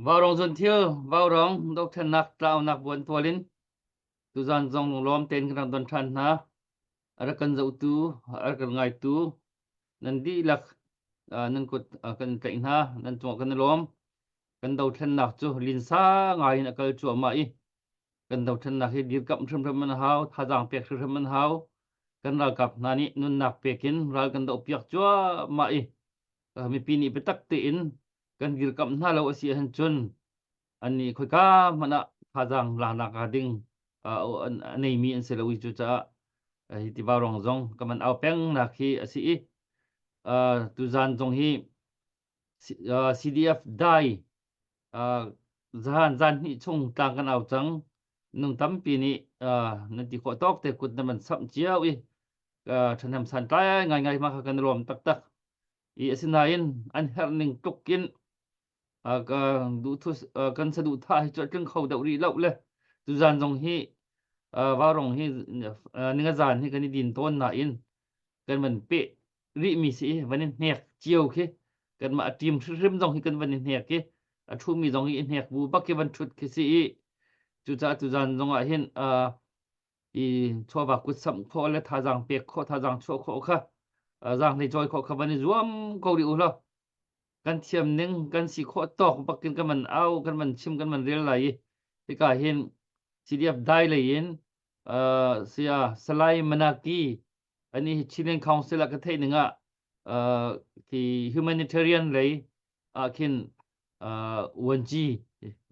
vào rong dần thiêu vào rong đốc thân nặc trao nặc buồn tua linh tu gian dòng lom tên cái tuần trần ha ada kan zau tu ada kan ngai tu nan di lak nan kut kan kain ha nan tu kan lom kan dau thân nặc chu lin sa ngai na kal chu mai kan dau thân nặc hi dir kam thum thum man hau tha jang pek thum thum man hau kan ral kap nani nun nak pekin ral kan dau piak chu mai mi pini petak te in kan dir kam na lo asi han chun anh ấy khôi cá mà nè thà rằng là cái đinh anh ấy mi anh sẽ lưu ý cho cha thì vào rong rong cái mình áo beng là khi sĩ tu gian rong hi CDF dai zahan zan hi chung tang kan áo trắng nung tắm pi ni nên thì khó tóc thì cụt mình sắm chiếu ý thân làm san trái ngày ngày mà kan rom tak tak i sinain an herning tukin du thu kan sa du tha cho trưng khâu đậu đi lậu le tu gian rong hi vào rong hi ninga zan hi kan din ton na in kan man pe ri mi si van nek chiêu khi kan ma tim rim rong hi kan van nek ki a thu mi rong hi nek bu bak ki van thut ki si tu cha tu gian rong a hin i cho ba kut sam kho le tha jang pe kho tha jang cho kho kha jang ni joy kho kha van zuam ko ri u lo kan thiam ning kan si kho tok bakin kan man au kan man chim kan man rel lai ti ka hin CDF dai le yin sia salai manaki ani chilen council ka thei ninga ki humanitarian le kin wanji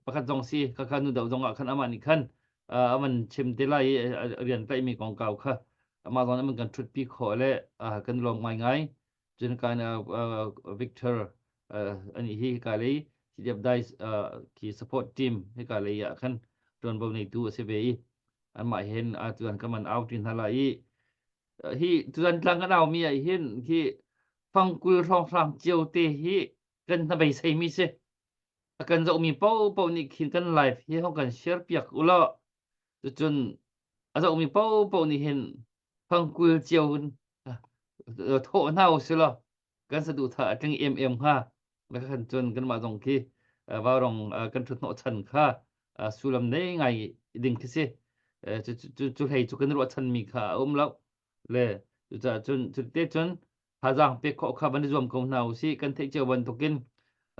pakat jong si ka khanu dau jong khan amani khan aman chim te lai rian tai mi kong kau kha ama zon man kan thut pi kho le kan long mai ngai jin kan Victor ani hi ka le CDF dai ki support team hi ka le ya khan tuan bau nei tu se be an mai hen tuan ka man out in halai hi tuan tlang kan au mi ai hen ki phong kul rong sang chiu te hi kan na bai sei mi se kan zo mi pau pau ni khin kan live hi ho kan share piak ulo tu chun a zo mi pau pau ni hen phong kul chiu tho nau se lo kan sa du tha teng em ha la kan chun kan ma jong ki vào rong kan thut no chan kha sulam nei ngai ding ki se chu hei chu kan ro chan mi kha lo le chu cha chun chu te chun ha jang pe kho kha ban zom ko nau si kan thei che ban tokin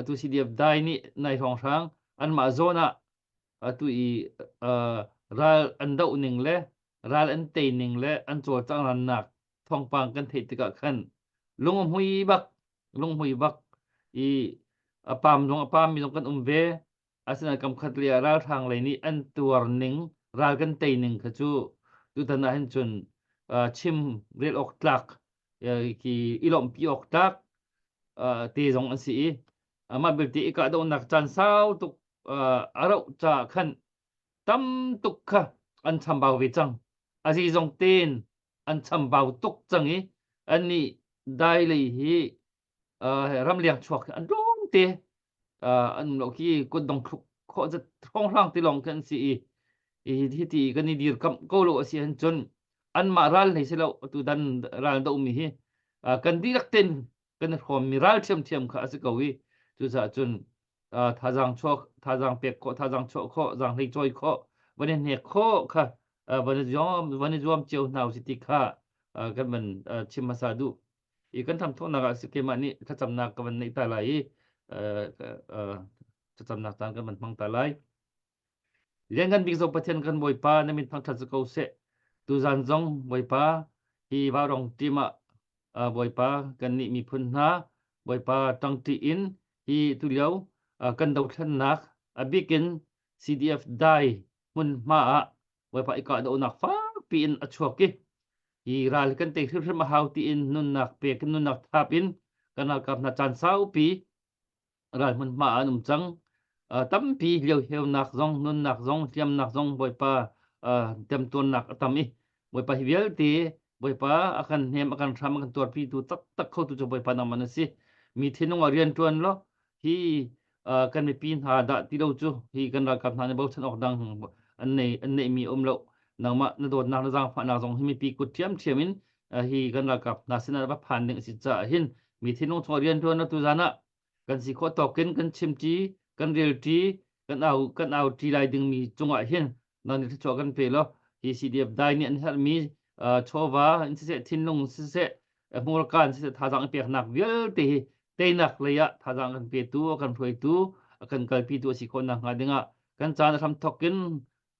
tu CDF dai ni nai rong sang an ma zona tu i ral an dau ning le ral an te ning le an cho chang ran nak thong pang kan thei tika khan lung hui bak i apam mi jong kan ve asana kam khat lia ral thang le ni an tuar ning ral kan te ning kha chu tu tan a hen chun chim rel ok tlak ki ilom pi ok tak te jong an si ama bil ti ka do nak chan sao tuk arau cha khan tam tuk kha an cham bau ve chang azi jong ten an cham bau tuk chang hi ani dai le hi ram liang chuak an dong te an lo ki ko dong kho za thong rang ti long kan si hi ti kan ni dir kam ko lo si han chun an ma ral nei se lo tu dan ral do mi hi kan di rak ten kan khom mi ral thiam thiam kha se ko wi tu za chun tha jang chok tha jang pek kho tha jang chok kho jang nei choi khoวันนี้ข้อค่ะวันนี้ยอมเจียวหนาวสิติค่ะกันมันชิมมาซาดูอีกกันทำทุกนักสเกมานี่ถ้าจำนักกันในตาไหลจะจำนักตามกันมันพังตาไหลเลี้ยงกันบิ๊กโซประเทศกันบ่อยป้าในมิตรพังทัศกเอาเสตูจันจงบ่อยป้าที่ว่ารองทีมบ่อยป้ากันนี่มีพื้นหาบ่อยป้าตั้งที่อินที่ตุเลียวกันดาวทันนักบิ๊กิน CDF ได้มุนมาไว้ไปก็โดนนักฟ้าปีนอชวกิฮีราลกันเตะขึ้นมาหาวตีนนุนนักเปกนุนนักทับอินกันนักกับนักจันสาวปีราลมันมาหนุ่มจังตั้มปีเลี้ยวเหี่ยวนักซองนุนนักซองเทียมนักซองไว้ไปเต็มตัวนักตั้มอีไว้ไปเวลตีไว้ไปakan hem akanทำakanตัวปีตัวตักเข้าตัวจะไว้ไปนำมันสิมีที่น้องเรียนจวนล้อฮีกันไม่ปีนหาดะที่เราจูฮีกันรักกับนายบ่าวฉันออกดังอันนี้มีloนางมานโดนนางจางฝานางจงให้มีปีกุดเทียมมินฮีกันรักกับนาสินาบัผ่านหนึ่งสิจ่าหินมีที่น้องทอเรียนตัวนัตุจานะกันสิขอตอกกันชิมจี กันเรียลทีกันเอาทีไรดึงมีจงหวะเห็นนั่นที่ชอกันไปแล้วที่ CDF ได้เนี่ยนี่มีโชว์ว่าอินเสทินลงเสมูลการเสท่าจังเปียกหนักเวลตีเตนักเลยอะท่าจังกันเปียตัวกันพวยตัวกันกัลปีตัวสิคนนักงานเดงะกันจานทำทอกิน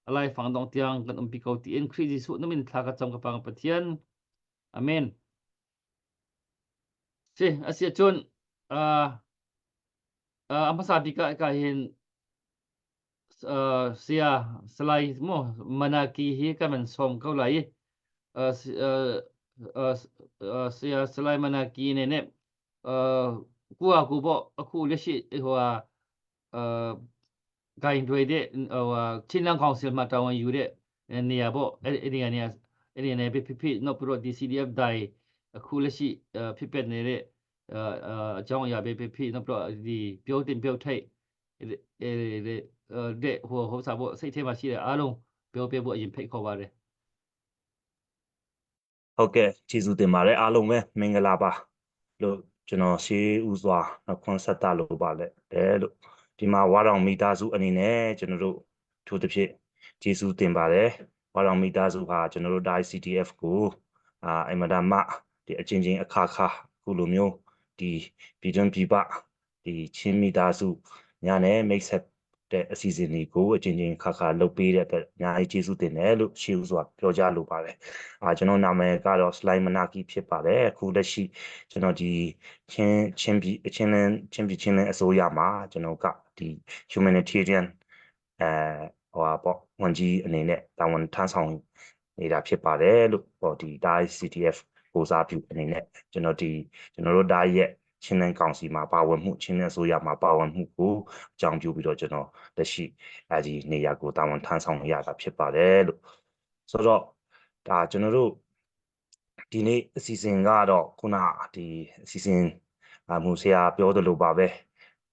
อะไรฝั่งดองเตียงกันปีเขาที่อินครีดิสุดนั่นมินทากระจำกับปังปะเทียนอาเมนสิอาเซียชนอัมพาสาดิกาเห็นsia selai mo manaki hi ka man som ko lai sia selai manaki ne ne ku aku bo aku le shi ho gain doi de chin lang kong sil ma ta wan yu de ne ya bo e ne be pp no pro DCDF dai aku le shi pipet ne de jong ya be pp no pro di pyo tin pyo thaiတဲ့ဟိုစားဖို့စိတ်ထဲမှာရှိတဲ့အားလုံးပြောပြဖို့အရင်ဖိတ်ခေါ်ပါတယ်ဟုတ်ကဲ့ကျေးဇူးတင်ပါတယ်အားလုံးပဲမင်္ဂလာပါလို့ကျွန်တော်ရှေးဥစွာခွန်ဆက်တာလို့ပါလေလို့ဒီမှာဝါတော်မိသားစုအနေနဲ့ကျွန်တော်တို့ထို့တစ်ဖြစ်ကျေးဇူးတင်ပါတယ်ဝါတော်မိသားစုဟာကျွန်တော်တို့ CTF ကိုအမဒါမဒီအချင်းချင်းအခါခါခုလိုမျိုးဒီပြည်တွင်းပြည်ပဒီချင်းမိသားစုညာနဲ့မိတ်ဆက်တဲ့အစီအစဉ်တွေကိုအချင်းချင်းခါခါလုပ်ပေးတဲ့အတွက်အများကြီးကျေးဇူးတင်တယ်လို့ရှေးဥစွာပြောကြားလိုပါတယ်ကျွန်တော်နာမည်ကတော့ Slide Manaki ဖြစ်ပါတယ်အခုလက်ရှိကျွန်တော်ဒီချင်းပြည်အစိုးရမှာကျွန်တော်ကဒီ humanitarian ဟိုပေါ့ဝန်ကြီးအနေနဲ့တာဝန်ထမ်းဆောင်နေတာဖြစ်ပါတယ်လို့ပေါ့ဒီ CTF ကိုစားပြုအနေနဲ့ကျွန်တော်တို့ရဲ့ချင်းလန်းကောင်စီမှာပါဝင်မှုချင်းလန်းအစိုးရမှာပါဝင်မှုကိုအကြောင်းပြုပြီးတော့ကျွန်တော်လက်ရှိဒီနေရာကိုတာဝန်ထမ်းဆောင်ရတာဖြစ်ပါတယ်လို့ဆိုတော့ဒါကျွန်တော်တို့ဒီနေ့အစီအစဉ်ကတော့ခုနဒီအစီအစဉ်မူဆရာပြောသလိုပါပဲ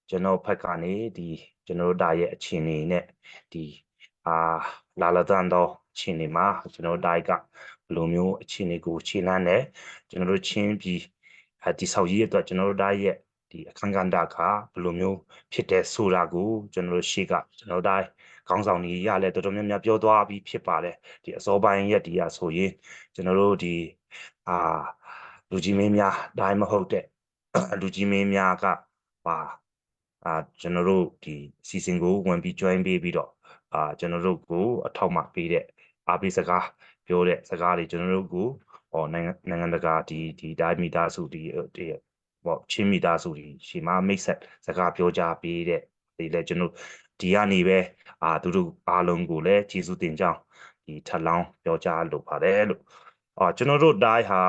ကျွန်တော်ဖက်ကနေဒီကျွန်တော်တို့ရဲ့အခြေအနေနဲ့ဒီလာလတန်တော့အခြေအနေမှာကျွန်တော်တို့ကဘယ်လိုမျိုးအခြေအနေကိုခြေလှမ်းတယ်ကျွန်တော်တို့ချင်းပြည်ဒီဆောက်ရေးအတွက်ကျွန်တော်တို့ရဲ့ဒီအခန်းကဏ္ဍကဘယ်လိုမျိုးဖြစ်တဲ့ဆိုတာကိုကျွန်တော်တို့ရှေ့ကကျွန်တော်တို့ခေါင်းဆောင်ကြီးရလဲတော်တော်များများပြောသွားပြီးဖြစ်ပါတယ်ဒီအစောပိုင်းရက်ဒီဆိုရင်ကျွန်တော်တို့ဒီလူကြီးမင်းများဒါမှမဟုတ်တဲ့လူကြီးမင်းများကကျွန်တော်တို့ဒီစီစဉ်ကိုဝင်ပြီး join ပေးပြီးတော့ကျွန်တော်တို့ကိုအထောက်မှပေးတဲ့အားပေးစကားပြောတဲ့စကားတွေကျွန်တော်တို့ကိုနိုင်ငံတကာဒီတိုင်းမိသားစုဒီပေါ့ချင်းမိသားစုဒီရှေ့မှာမိတ်ဆက်စကားပြောကြပေးတဲ့ဒီလဲကျွန်တော်ဒီကနေပဲသူတို့အားလုံးကိုလည်းကျေးဇူးတင်ကြောင်းဒီထပ်လောင်းပြောကြားလိုပါတယ်လို့ကျွန်တော်တို့တိုင်းဟာ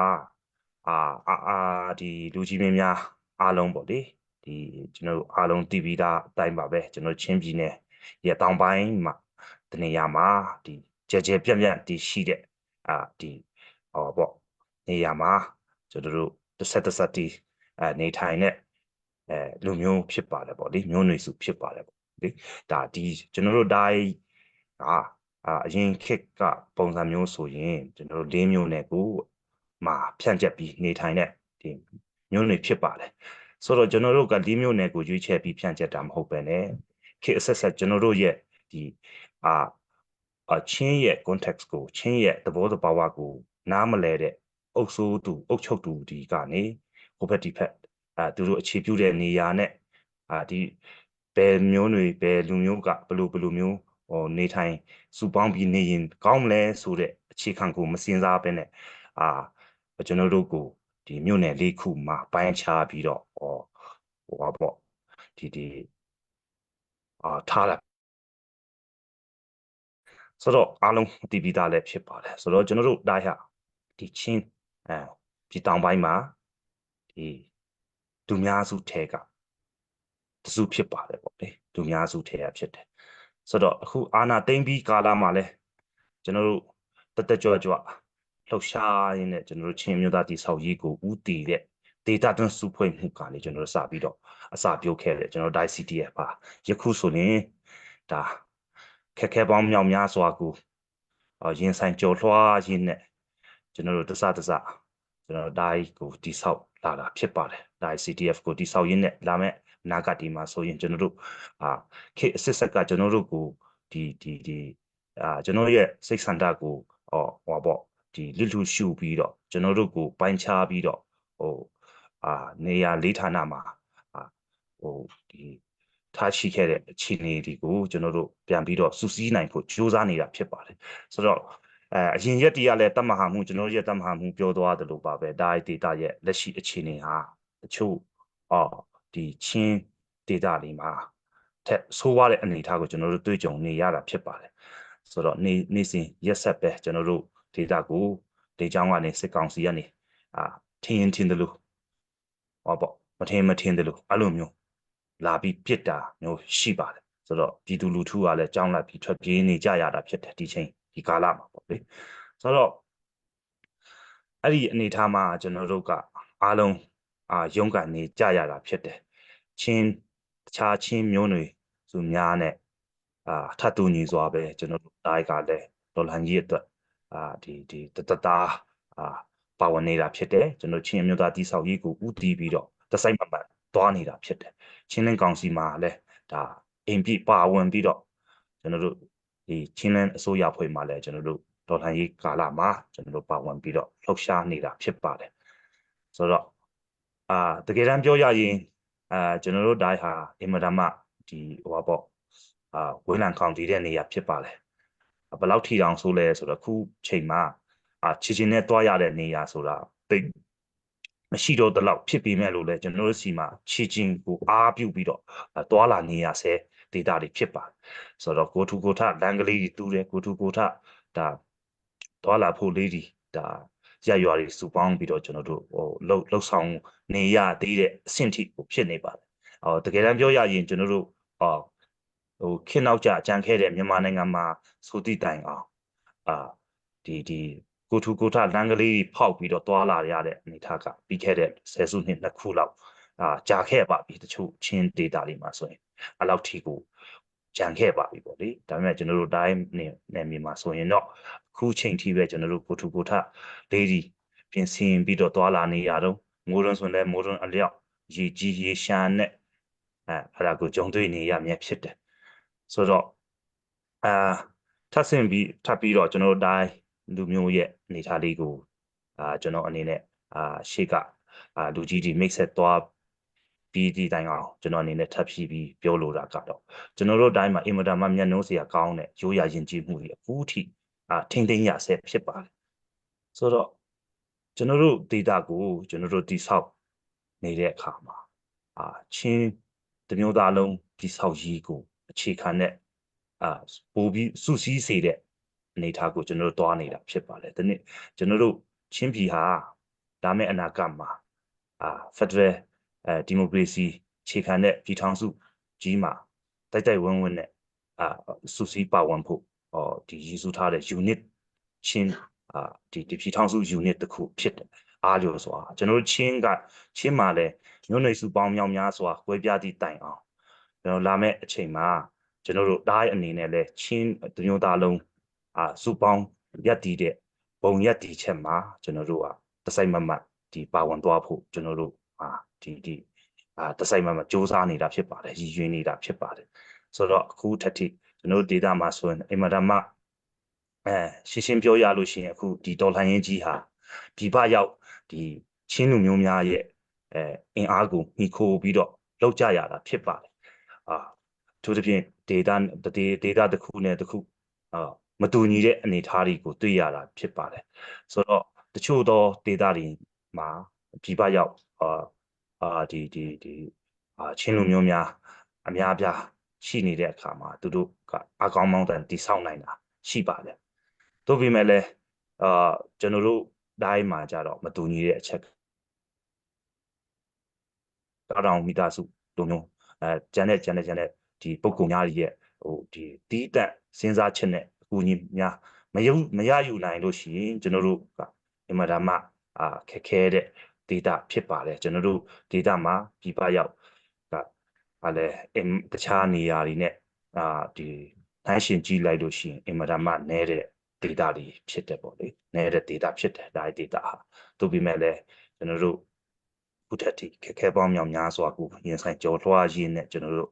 ဒီလူကြီးမင်းများအားလုံးပေါ့လေဒီကျွန်တော်အားလုံးတည်ပြီးသားအတိုင်းပါပဲကျွန်တော်ချင်းပြည်နယ်ရဲ့တောင်ပိုင်းမှာတနေရာမှာဒီကြဲပြန့်တည်ရှိတဲ့ဒီပေါ့နေရာမှာကျွန်တော်တို့တစ်ဆက်တီနေထိုင်တဲ့လူမျိုးဖြစ်ပါတယ်ပေါ့လေမျိုးနွယ်စုဖြစ်ပါတယ်ပေါ့လေဒါဒီကျွန်တော်တို့တိုင်းအရင်ခေတ်ကပုံစံမျိုးဆိုရင်ကျွန်တော်တို့၄မျိုးနဲ့ကိုမှာဖြန့်ကျက်ပြီးနေထိုင်တဲ့ဒီမျိုးနွယ်ဖြစ်ပါတယ်ဆိုတော့ကျွန်တော်တို့က၄မျိုးနဲ့ကိုရွေးချယ်ပြီးဖြန့်ကျက်တာမဟုတ်ပဲနဲ့ခေတ်အဆက်ကျွန်တော်တို့ရဲ့ဒီချင်းရဲ့ context ကိုချင်းရဲ့သဘောတဘာဝကိုနားမလဲတဲ့အုပ်ချုပ်သူဒီကနေဟိုဘက်ဒီဘက်သူတို့အခြေပြုတဲ့နေရာနဲ့ဒီဘယ်မျိုးတွေဘယ်လူမျိုးကဘယ်လိုမျိုးနေထိုင်စုပေါင်းပြီးနေရင်ကောင်းမလဲဆိုတဲ့အခြေခံကိုမစင်စားပဲနဲ့ကျွန်တော်တို့ကိုဒီမြို့နယ်၄ခုမှာပိုင်းခြားပြီးတော့ပေါ့ဒီထားတာဆိုတော့အားလုံးတည်ပြီးသားလည်းဖြစ်ပါတယ်ဆိုတော့ကျွန်တော်တို့တိုင်းဟာဒီချင်းဒီတောင်ပိုင်းမှာဒီလူများစုထဲကတစုဖြစ်ပါတယ်ပေါ့လေလူများစုထဲကဖြစ်တယ်ဆိုတော့အခုအာနာသိမ့်ပြီးကာလမှာလဲကျွန်တော်တို့တက်ကြွလှုပ်ရှားရင်းနဲ့ကျွန်တော်တို့ချင်းမျိုးသားတည်ဆောက်ရေးကိုဦးတည်တဲ့ဒေတာတွန်းစုဖွဲ့မှုကနေကျွန်တော်တို့စပြီးတော့အစပြုတ်ခဲ့တယ်ကျွန်တော်တို့ CTF ပါယခုဆိုရင်ဒါခက်ခဲပေါင်းမြောက်များစွာကိုရင်ဆိုင်ကြော်လွှားရင်းနဲ့ကျွန်တော်တို့တစ ကျွန်တော်တိုင်းကိုတိဆောက်လာတာဖြစ်ပါတယ်တိုင်း CTF ကိုတိဆောက်ရင်းနဲ့လာမဲ့နာဂတ်ဒီမှာဆိုရင်ကျွန်တော်တို့ခေတ်အစစ်ဆက်ကကျွန်တော်တို့ကိုဒီကျွန်တော်ရဲ့စိတ်ဆန္ဒကိုဟောပေါ့ဒီလစ်လူရှုပြီးတော့ကျွန်တော်တို့ကိုပိုင်းခြားပြီးတော့နေရာလေးဌာနမှာဒီထားရှိခဲ့တဲ့အခြေအနေတွေကိုကျွန်တော်တို့ပြန်ပြီးတော့စူးစီးနိုင်ဖို့ကြိုးစားနေတာဖြစ်ပါတယ်ဆိုတော့အရင်ရက်တည်းကလည်းတမဟာမှုကျွန်တော်ရဲ့တမဟာမှုပြောသွားတယ်လို့ပါပဲဒါဒေတာရဲ့လက်ရှိအခြေအနေဟာတချို့ဒီချင်းဒေတာတွေမှာထက်ဆိုးဝါးတဲ့အနေအထားကိုကျွန်တော်တို့တွေ့ကြုံနေရတာဖြစ်ပါတယ်ဆိုတော့နေ့စဉ်ရက်ဆက်ပဲကျွန်တော်တို့ဒေတာကိုဒေချောင်းကနေစစ်ကောင်စီကနေထင်းတယ်လို့ဟောပေါ့မထင်းတယ်လို့အဲ့လိုမျိုးလာပြီးပြစ်တာမျိုးရှိပါတယ်ဆိုတော့ပြည်သူလူထုကလည်းကြောင်းလိုက်ပြီးထွက်ပြေးနေကြရတာဖြစ်တယ်ဒီချိန်ဒီကာလမှာပေါ့လေဆိုတော့အဲ့ဒီအနေအထားမှာကျွန်တော်တို့ကအားလုံးရုန်းကန်နေကြရတာဖြစ်တယ်ချင်းတခြားချင်းမျိုးတွေစုများနဲ့ထပ်တူညီစွာပဲကျွန်တော်တို့တိုင်းကလည်းဒေါ်လာကြီးအတွက်ဒီတပါဝင်နေတာဖြစ်တယ်ကျွန်တော်ချင်းမျိုးသားတိဆောက်ရေးကိုဥတီးပြီးတော့တစိုက်မပတ်သွားနေတာဖြစ်တယ်ချင်းလင်းကောင်စီမှာလည်းဒါအိမ်ပြပါဝင်ပြီးတော့ကျွန်တော်တို့ဒီချင်းလင်းအစိုးရဖွဲ့မှာလည်းကျွန်တော်တို့ဒေါ်လာရေးကာလမှာကျွန်တော်တို့ပါဝင်ပြီးတော့လှုပ်ရှားနေတာဖြစ်ပါတယ်ဆိုတော့တကယ်တမ်းပြောရရင်ကျွန်တော်တို့တိုင်းဟာအင်မတန်မှဒီဟောပေါ့ဝင်းလံကောင်တီတဲ့နေရာဖြစ်ပါတယ်ဘယ်လောက်ထီတောင်ဆိုလဲဆိုတော့ခုချိန်မှာချီချင်းနဲ့တွားရတဲ့နေရာဆိုတာတိတ်မရှိတော့တဲ့လောက်ဖြစ်ပြီးမဲ့လို့လဲကျွန်တော်တို့စီမှာချီချင်းကိုအားပြုပြီးတော့တွားလာနေရဆဲဒေတာတွေဖြစ်ပါတယ်ဆိုတော့ကိုထူကိုထလန်ကလေးတွေတူးတယ်ကိုထူကိုထဒါတွားလာဖို့လေးတွေဒါရရွာတွေစုပေါင်းပြီးတော့ကျွန်တော်တို့လှုပ်ဆောင်နေရသေးတဲ့အဆင့်ထိကိုဖြစ်နေပါတယ်တကယ်တမ်းပြောရရင်ကျွန်တော်တို့ခေတ်နောက်ကျအကြံခဲ့တဲ့မြန်မာနိုင်ငံမှာဆိုတိတိုင်အောင်ဒီကိုထူကိုထလန်ကလေးဖောက်ပြီးတော့တွာလာရတဲ့အနေထားကပြီးခဲ့တဲ့ဆယ်စုနှစ်နှစ်ခုလောက်ကြာခဲ့ပါပြီတချို့ချင်းဒေတာတွေမှာဆိုရင်အဲ့လောက်ထိကိုကြံခဲ့ပါပြီပေါ့လေဒါပေမဲ့ကျွန်တော်တို့တိုင်းနယ်မြေမှာဆိုရင်တော့အခုချိန်ထိပဲကျွန်တော်တို့ကိုထူကိုထလေးဒီပြင်ဆင်ပြီးတော့တွာလာနေရတော့မိုးရွန်းဆိုလည်းမိုးရွန်းအလျောက်ရေကြီးရေရှမ်းနဲ့အဲ့ဒါကိုကြုံတွေ့နေရမြဲဖြစ်တယ်ဆိုတော့ထပ်ပြီးတော့ကျွန်တော်တို့တိုင်းလူမျိုးရဲ့အနေထားလေးကိုကျွန်တော်အနေနဲ့ရှေ့ကလူကြီးဒီ mix ဆက်သွားပြီးဒီတိုင်းအောင်ကျွန်တော်အနေနဲ့ထပ်ပြီးပြောလိုတာကတော့ကျွန်တော်တို့တိုင်းမှာအင်မတန်မှမျက်နှာစရာကောင်းတဲ့ရိုးရာယဉ်ကျေးမှုတွေအခုထိထိမ့်သိမ်းရဆဲဖြစ်ပါတယ်ဆိုတော့ကျွန်တော်တို့ data ကိုကျွန်တော်တို့တိဆောက်နေတဲ့အခါမှာချင်းတမျိုးသားလုံးတိဆောက်ရေးကိုအခြေခံတဲ့ပို့ပြီးစုစည်းစေတဲ့အနေအထားကိုကျွန်တော်တို့တွားနေတာဖြစ်ပါတယ်ဒီနေ့ကျွန်တော်တို့ချင်းပြည်ဟာဒါမဲ့အနာဂတ်မှာFederal Democracy အခြေခံတဲ့ပြည်ထောင်စုကြီးမှာတိုက်ဝန်းနဲ့စုစည်းပါဝင်ဖို့ဒီရည်စူးထားတဲ့ unit ချင်းဒီပြည်ထောင်စု unit တစ်ခုဖြစ်တယ်အားလျော်စွာကျွန်တော်တို့ချင်းမှာလည်းမျိုးနွယ်စုပေါင်းမြောက်များစွာဝဲပြသည့်တိုင်အောင်ကျွန်တော်လာမဲ့အချိန်မှာကျွန်တော်တို့တိုင်းအနေနဲ့လဲချင်းတမျိုးသားလုံးစုပေါင်းရက်တည်တဲ့ဘုံရက်တည်ချက်မှာကျွန်တော်တို့တစိုက်မမတ်ဒီပါဝင်သွားဖို့ကျွန်တော်တို့ဒီတစိုက်မမတ်စ조사နေတာဖြစ်ပါတယ်ရည်ရွယ်နေတာဖြစ်ပါတယ်ဆိုတော့အခုထက်ထိကျွန်တော်တို့ဒေတာမှာဆိုရင်အင်မတန်မှရှင်းပြောရလို့ရှိရင်အခုဒီဒေါ်လာရင်းကြီးဟာဒီဘရောက်ဒီချင်းလူမျိုးများရဲ့အင်အားကိုမိခိုးပြီးတော့လောက်ကြရတာဖြစ်ပါတယ်သူတို့ဖြင့် data တစ်ခုနဲ့တစ်ခုမတူညီတဲ့အနေအထားတွေကိုတွေ့ရတာဖြစ်ပါတယ်ဆိုတော့တချို့သော data တွေမှာဒီဘရောက်ဒီချင်းလူမျိုးများအများပြားရှိနေတဲ့အခါမှာသူတို့ကအကောင်းမောင်းတန်တိဆောက်နိုင်တာရှိပါတယ်သို့ပေမဲ့လည်းကျွန်တော်တို့တိုင်းမှာကြတော့မတူညီတဲ့အချက်တောင်မိသားစုလိုမျိုးကျန်တဲ့ဒီပုံကုများရဲ့ဒီတီးတက်စဉ်းစားချက်နဲ့အကူအညီများမရယူနိုင်လို့ရှိရင်ကျွန်တော်တို့ကအင်မတန်မှခက်ခဲတဲ့ data ဖြစ်ပါတယ်ကျွန်တော်တို့ data မှာပြပရောက်တခြားနေရာတွေနဲ့ဒီနှိုင်းရှင်ကြည့်လိုက်လို့ရှိရင်အင်မတန်မှနည်းတဲ့ data တွေဖြစ်တယ်ပေါ့လေနေတဲ့ data ဖြစ်တယ်ဒါ data ဟာသို့ပေမဲ့လည်းကျွန်တော်တို့ခုထက်ထိခက်ခဲပေါင်းမြောက်များစွာကိုရင်ဆိုင်ကြော်လွှားရင်းနဲ့ကျွန်တော်တို့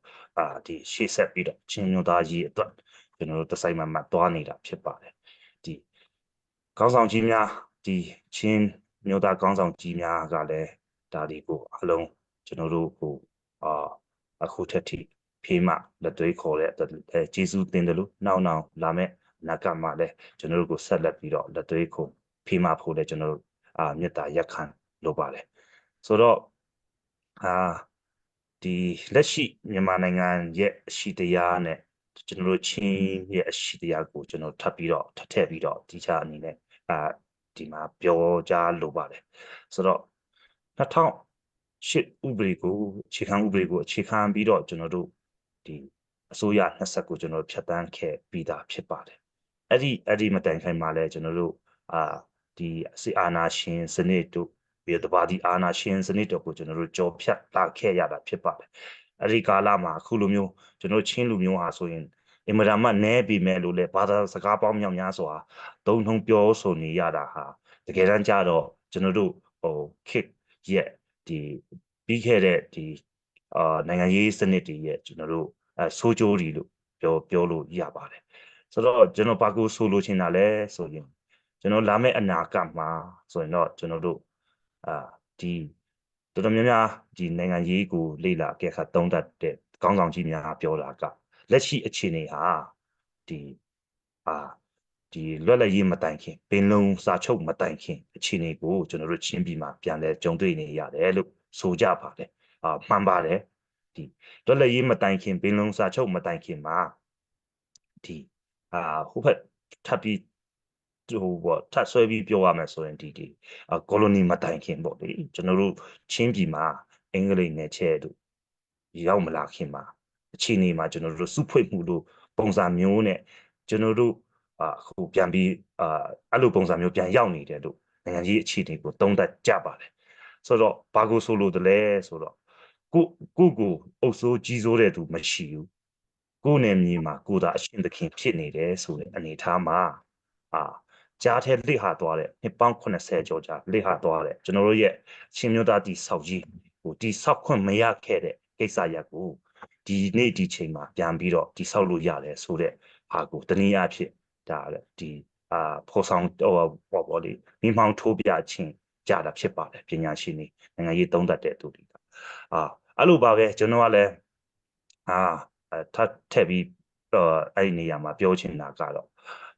ဒီရှေ့ဆက်ပြီးတော့ချင်းမျိုးသားကြီးအတွက်ကျွန်တော်တို့တစ်ဆိုင်မှမှသွားနေတာဖြစ်ပါတယ်ဒီခေါင်းဆောင်ကြီးများဒီချင်းမျိုးသားခေါင်းဆောင်ကြီးများကလည်းဒါတွေကိုအလုံးကျွန်တော်တို့ကိုအခုထက်ထိဖေးမှလက်သွေးခေါ်တဲ့ကျေးဇူးတင်တယ်လို့နောက်လာမဲ့နာကမှလည်းကျွန်တော်တို့ကိုဆက်လက်ပြီးတော့လက်သွေးခေါ်ဖေးမှဖို့လည်းကျွန်တော်တို့မေတ္တာရက်ခံလိုပါတယ်ဆိုတော့ဒီလက်ရှိမြန်မာနိုင်ငံရဲ့အရှိတရားနဲ့ကျွန်တော်တို့ချင်းရဲ့အရှိတရားကိုကျွန်တော်ထပ်ထည့်ပြီးတော့ဒီချာအနေနဲ့ဒီမှာပြောကြားလိုပါတယ်ဆိုတော့2008ဥပဒေကိုအခြေခံဥပဒေကိုအခြေခံပြီးတော့ကျွန်တော်တို့ဒီအစိုးရ20ကိုကျွန်တော်ဖြတ်တန်းခဲ့ပြီးသားဖြစ်ပါတယ်အဲ့ဒီမတိုင်ခိုင်မှာလဲကျွန်တော်တို့ဒီစစ်အာဏာရှင်စနစ်တို့ပြီးတော့ဗမာဒီအာဏာရှင်စနစ်တို့ကိုကျွန်တော်တို့ကြော်ဖြတ်လာခဲ့ရတာဖြစ်ပါတယ်အဲ့ဒီကာလမှာအခုလိုမျိုးကျွန်တော်ချင်းလူမျိုးဟာဆိုရင်အင်မတန်မှနဲပြီမဲ့လို့လဲဘာသာစကားပေါင်းမြောက်များစွာသုံးထုံပြောဆိုနေရတာဟာတကယ်တမ်းကျတော့ကျွန်တော်တို့ခေတ်ရဲ့ဒီပြီးခဲ့တဲ့ဒီနိုင်ငံရေးစနစ်တွေရဲ့ကျွန်တော်တို့ဆိုးကျိုးတွေလို့ပြောလို့ရပါတယ်ဆိုတော့ကျွန်တော်ဘာကိုဆိုလိုချင်တာလဲဆိုရင်ကျွန်တော်လာမယ့်အနာဂတ်မှာဆိုရင်တော့ကျွန်တော်တို့ဒီတော်တော်များများဒီနိုင်ငံရေးကိုလေ့လာခဲ့ခါသုံးသပ်တဲ့ကောင်းဆောင်ကြီးများပြောတာကလက်ရှိအခြေအနေဟာဒီလွတ်လပ်ရေးမတိုင်ခင်ပင်လုံစာချုပ်မတိုင်ခင်အခြေအနေကိုကျွန်တော်တို့ချင်းပြည်မှာပြန်လဲကြုံတွေ့နေရတယ်လို့ဆိုကြပါတယ်မှန်ပါတယ်ဒီလွတ်လပ်ရေးမတိုင်ခင်ပင်လုံစာချုပ်မတိုင်ခင်မှာဒီဟိုဘက်ထပ်ပြီးထပ်ဆွဲပြီးပြောရမယ်ဆိုရင်ဒီကိုလိုနီမတိုင်ခင်ပေါ့လေကျွန်တော်တို့ချင်းပြည်မှာအင်္ဂလိပ်နယ်ချဲ့တို့ရောက်မလာခင်မှာအခြေအနေမှာကျွန်တော်တို့စုဖွဲ့မှုလို့ပုံစံမျိုးနဲ့ကျွန်တော်တို့အခုပြန်ပြီးအဲ့လိုပုံစံမျိုးပြန်ရောက်နေတယ်လို့နိုင်ငံကြီးအခြေအနေကိုသုံးသပ်ကြပါတယ်ဆိုတော့ဘာကိုဆိုလို့တလဲဆိုတော့ကိုအုပ်စိုးကြီးစိုးတဲ့သူမရှိဘူးကိုနယ်မြေမှာကိုသာအရှင်သခင်ဖြစ်နေတယ်ဆိုတဲ့အနေအထားမှာကြားထဲလိဟာသွားတဲ့နှစ်ပေါင်း80ကျော်ကြာလိဟာသွားတဲ့ကျွန်တော်တို့ရဲ့ချင်းမျိုးသားတီဆောက်ကြီးကိုတီဆောက်ခွင့်မရခဲ့တဲ့ကိစ္စရပ်ကိုဒီနေ့ဒီချိန်မှာပြန်ပြီးတော့တီဆောက်လို့ရတယ်ဆိုတဲ့ဟာကိုတနည်းအားဖြင့်ဒါဒီဖော်ဆောင်ပေါ့လေမိမောင်းထိုးပြခြင်းကြတာဖြစ်ပါတယ်ပညာရှင်တွေနိုင်ငံရေးသုံးသပ်တဲ့သူတွေကအဲ့လိုပါပဲကျွန်တော်ကလည်းထပ်ထည့်ပြီးအဲ့ဒီနေရာမှာပြောချင်တာကတော့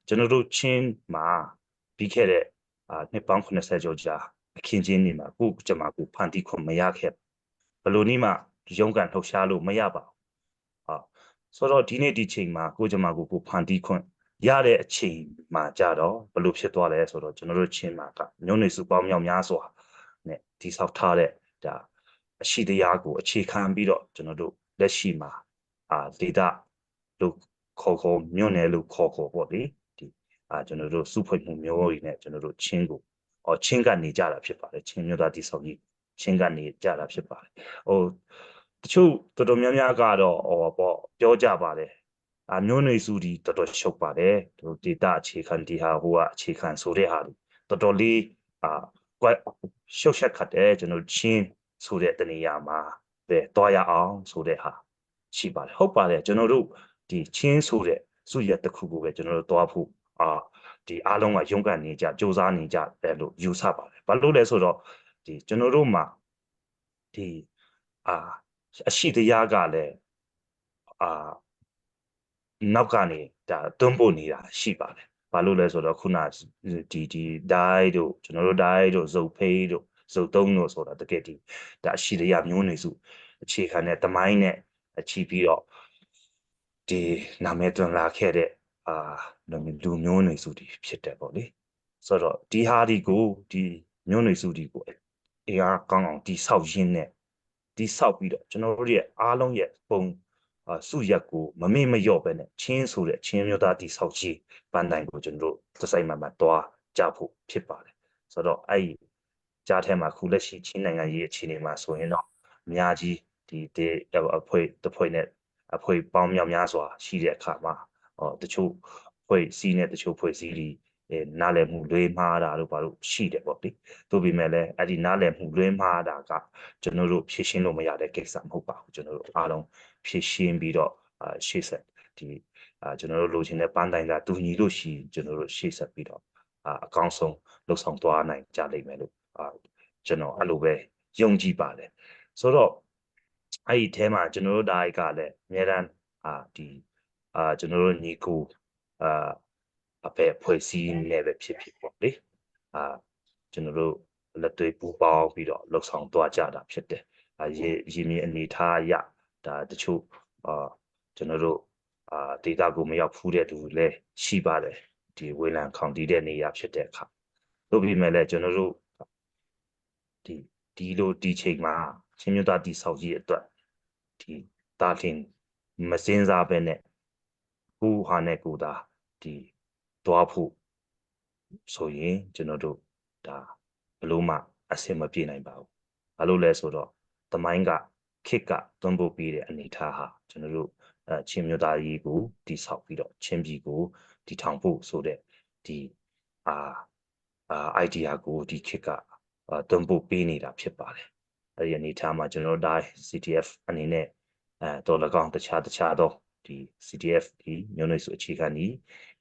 ကျွန်တော်တို့ချင်းမှာပြီးခဲ့တဲ့နှစ်ပေါင်း80ကျော်ကြာအခင်းချင်းနေမှာကိုကျွန်မကိုဖန်တီးခွင့်မရခဲ့ဘယ်လိုနည်းမှရုန်းကန်လှုပ်ရှားလို့မရပါဘူးဆိုတော့ဒီနေ့ဒီချိန်မှာကိုကျွန်မကိုဖန်တီးခွင့်ရတဲ့အချိန်မှာကြတော့ဘယ်လိုဖြစ်သွားလဲဆိုတော့ကျွန်တော်တို့ချင်းမှာကမျိုးနွယ်စုပေါင်းမြောက်များစွာနဲ့ဒီဆောက်ထားတဲ့ဒါအရှိတရားကိုအခြေခံပြီးတော့ကျွန်တော်တို့လက်ရှိမှာဒေတာလို့ခေါ်မြို့နယ်လို့ခေါ်ပေါ့လေဒီကျွန်တော်တို့စုဖွဲ့မှုမျိုးတွေနဲ့ကျွန်တော်တို့ချင်းကိုချင်းကနေကြတာဖြစ်ပါတယ်ချင်းမျိုးသားတိဆောက်ကြီးချင်းကနေကြတာဖြစ်ပါတယ်တချို့တော်တော်များများကတော့ပေါ့ပြောကြပါတယ်မျိုးနွယ်စုဒီတော်တော်ရှုပ်ပါတယ်တို့ဒေတာအခြေခံဒီဟာဟိုကအခြေခံဆိုတဲ့ဟာတော်တော်လေးရှုပ်ရှက်ခတ်တယ်ကျွန်တော်ချင်းဆိုတဲ့တနေရာမှာပဲတွားရအောင်ဆိုတဲ့ဟာရှိပါတယ်ဟုတ်ပါတယ်ကျွန်တော်တို့ဒီချင်းဆိုတဲ့စုရက်တစ်ခုကိုပဲကျွန်တော်တို့တွားဖို့ဒီအားလုံးကရုန်းကန်နေကြစ조사နေကြတယ်လို့ယူဆပါတယ်ဘာလို့လဲဆိုတော့ဒီကျွန်တော်တို့မှာဒီအရှိတရားကလည်းနောက်ကနေဒါတွန်းပို့နေတာရှိပါတယ်ဘာလို့လဲဆိုတော့ခုနဒီဒိုင်းတို့ကျွန်တော်တို့ဒိုင်းတို့ဇုတ်ဖေးတို့ဇုတ်သုံးတို့ဆိုတာတကယ်ဒီဒါအရှိတရားမျိုးနွယ်စုအခြေခံတဲ့တမိုင်းနဲ့ချီပြီးတော့ဒီနာမည်တွင်လာခဲ့တဲ့လူမျိုးနွယ်စုတွေဖြစ်တယ်ပေါ့လေဆိုတော့ဒီဟာဒီကိုဒီမျိုးနွယ်စုတွေကိုအေးအားကောင်းအောင်တိဆောက်ရင်းနဲ့တိဆောက်ပြီးတော့ကျွန်တော်တို့ရဲ့အားလုံးရဲ့ပုံစုရက်ကိုမမေ့မလျော့ပဲနဲ့ချင်းဆိုတဲ့ချင်းမျိုးသားတိဆောက်ကြီးပန်းတိုင်ကိုကျွန်တော်တို့သစိုက်မှတွားကြဖို့ဖြစ်ပါတယ်ဆိုတော့အဲ့ဒီကြားထဲမှာခုလက်ရှိချင်းနိုင်ငံရေးအခြေအနေမှာဆိုရင်တော့အများကြီးဒီအဖွဲ့နဲ့အဖွဲ့ပေါင်းမြောက်များစွာရှိတဲ့အခါမှာတချို့ ဖွဲ့စည်းနဲ့တချို့ဖွဲ့စည်းတွေနားလည်မှုလွဲမှားတာတို့ဘာလို့ရှိတယ်ပေါ့လေတို့ပေမဲ့လည်းအဲ့ဒီနားလည်မှုလွဲမှားတာကကျွန်တော်တို့ဖြည့်ရှင်းလို့မရတဲ့ကိစ္စမဟုတ်ပါဘူးကျွန်တော်တို့အားလုံးဖြည့်ရှင်းပြီးတော့ရှေ့ဆက်ဒီကျွန်တော်တို့လိုချင်တဲ့ပန်းတိုင်ကတူညီလို့ရှိရင်ကျွန်တော်တို့ရှေ့ဆက်ပြီးတော့အကောင်းဆုံးလှုပ်ဆောင်သွားနိုင်ကြလိမ့်မယ်လို့ကျွန်တော်အဲ့လိုပဲယုံကြည်ပါတယ်ဆိုတော့အဲ့ဒီအဲမှာကျွန်တော်တို့ဒါကလည်းအများတန်းဒီကျွန်တော်တို့ညီကိုအပဲဖွဲ့စည်းနေပဲဖြစ်ဖြစ်ပေါ့လေကျွန်တော်တို့လက်တွေ့ပူပေါင်းပြီးတော့လှုပ်ဆောင်သွားကြတာဖြစ်တယ်ရေမြေအနေထားရဒါတချို့ကျွန်တော်တို့ဒေတာကိုမရောက်ဖူးတဲ့သူလည်းရှိပါတယ်ဒီဝေလံခေါင်တီးတဲ့နေရာဖြစ်တဲ့အခါတို့ပြီးမဲ့လည်းကျွန်တော်တို့ဒီလိုဒီချိန်မှာချင်းမြတ်တီဆောက်ကြီးအတွက်ဒီတာတင်မစင်းစားပဲနဲ့ကိုဟာနဲ့ကိုသာဒီတွားဖို့ဆိုရင်ကျွန်တော်တို့ဒါဘလို့မှအဆင်မပြေနိုင်ပါဘူးဘာလို့လဲဆိုတော့သမိုင်းကခစ်ကသွန်းပို့ပြီးတဲ့အနေထားဟာကျွန်တော်တို့ချင်းမြတ်ကြီးကိုတိဆောက်ပြီးတော့ချင်းပြည်ကိုဒီထောင်ဖို့ဆိုတဲ့ဒီidea ကိုဒီခစ်ကသွန်းပို့ပေးနေတာဖြစ်ပါတယ်အဲ့ဒီအနေထားမှာကျွန်တော်တို့ CTF အနေနဲ့တော်၎င်းတခြားတော့ဒီ CTF ဒီမျိုးနွယ်စုအခြေခံကြီး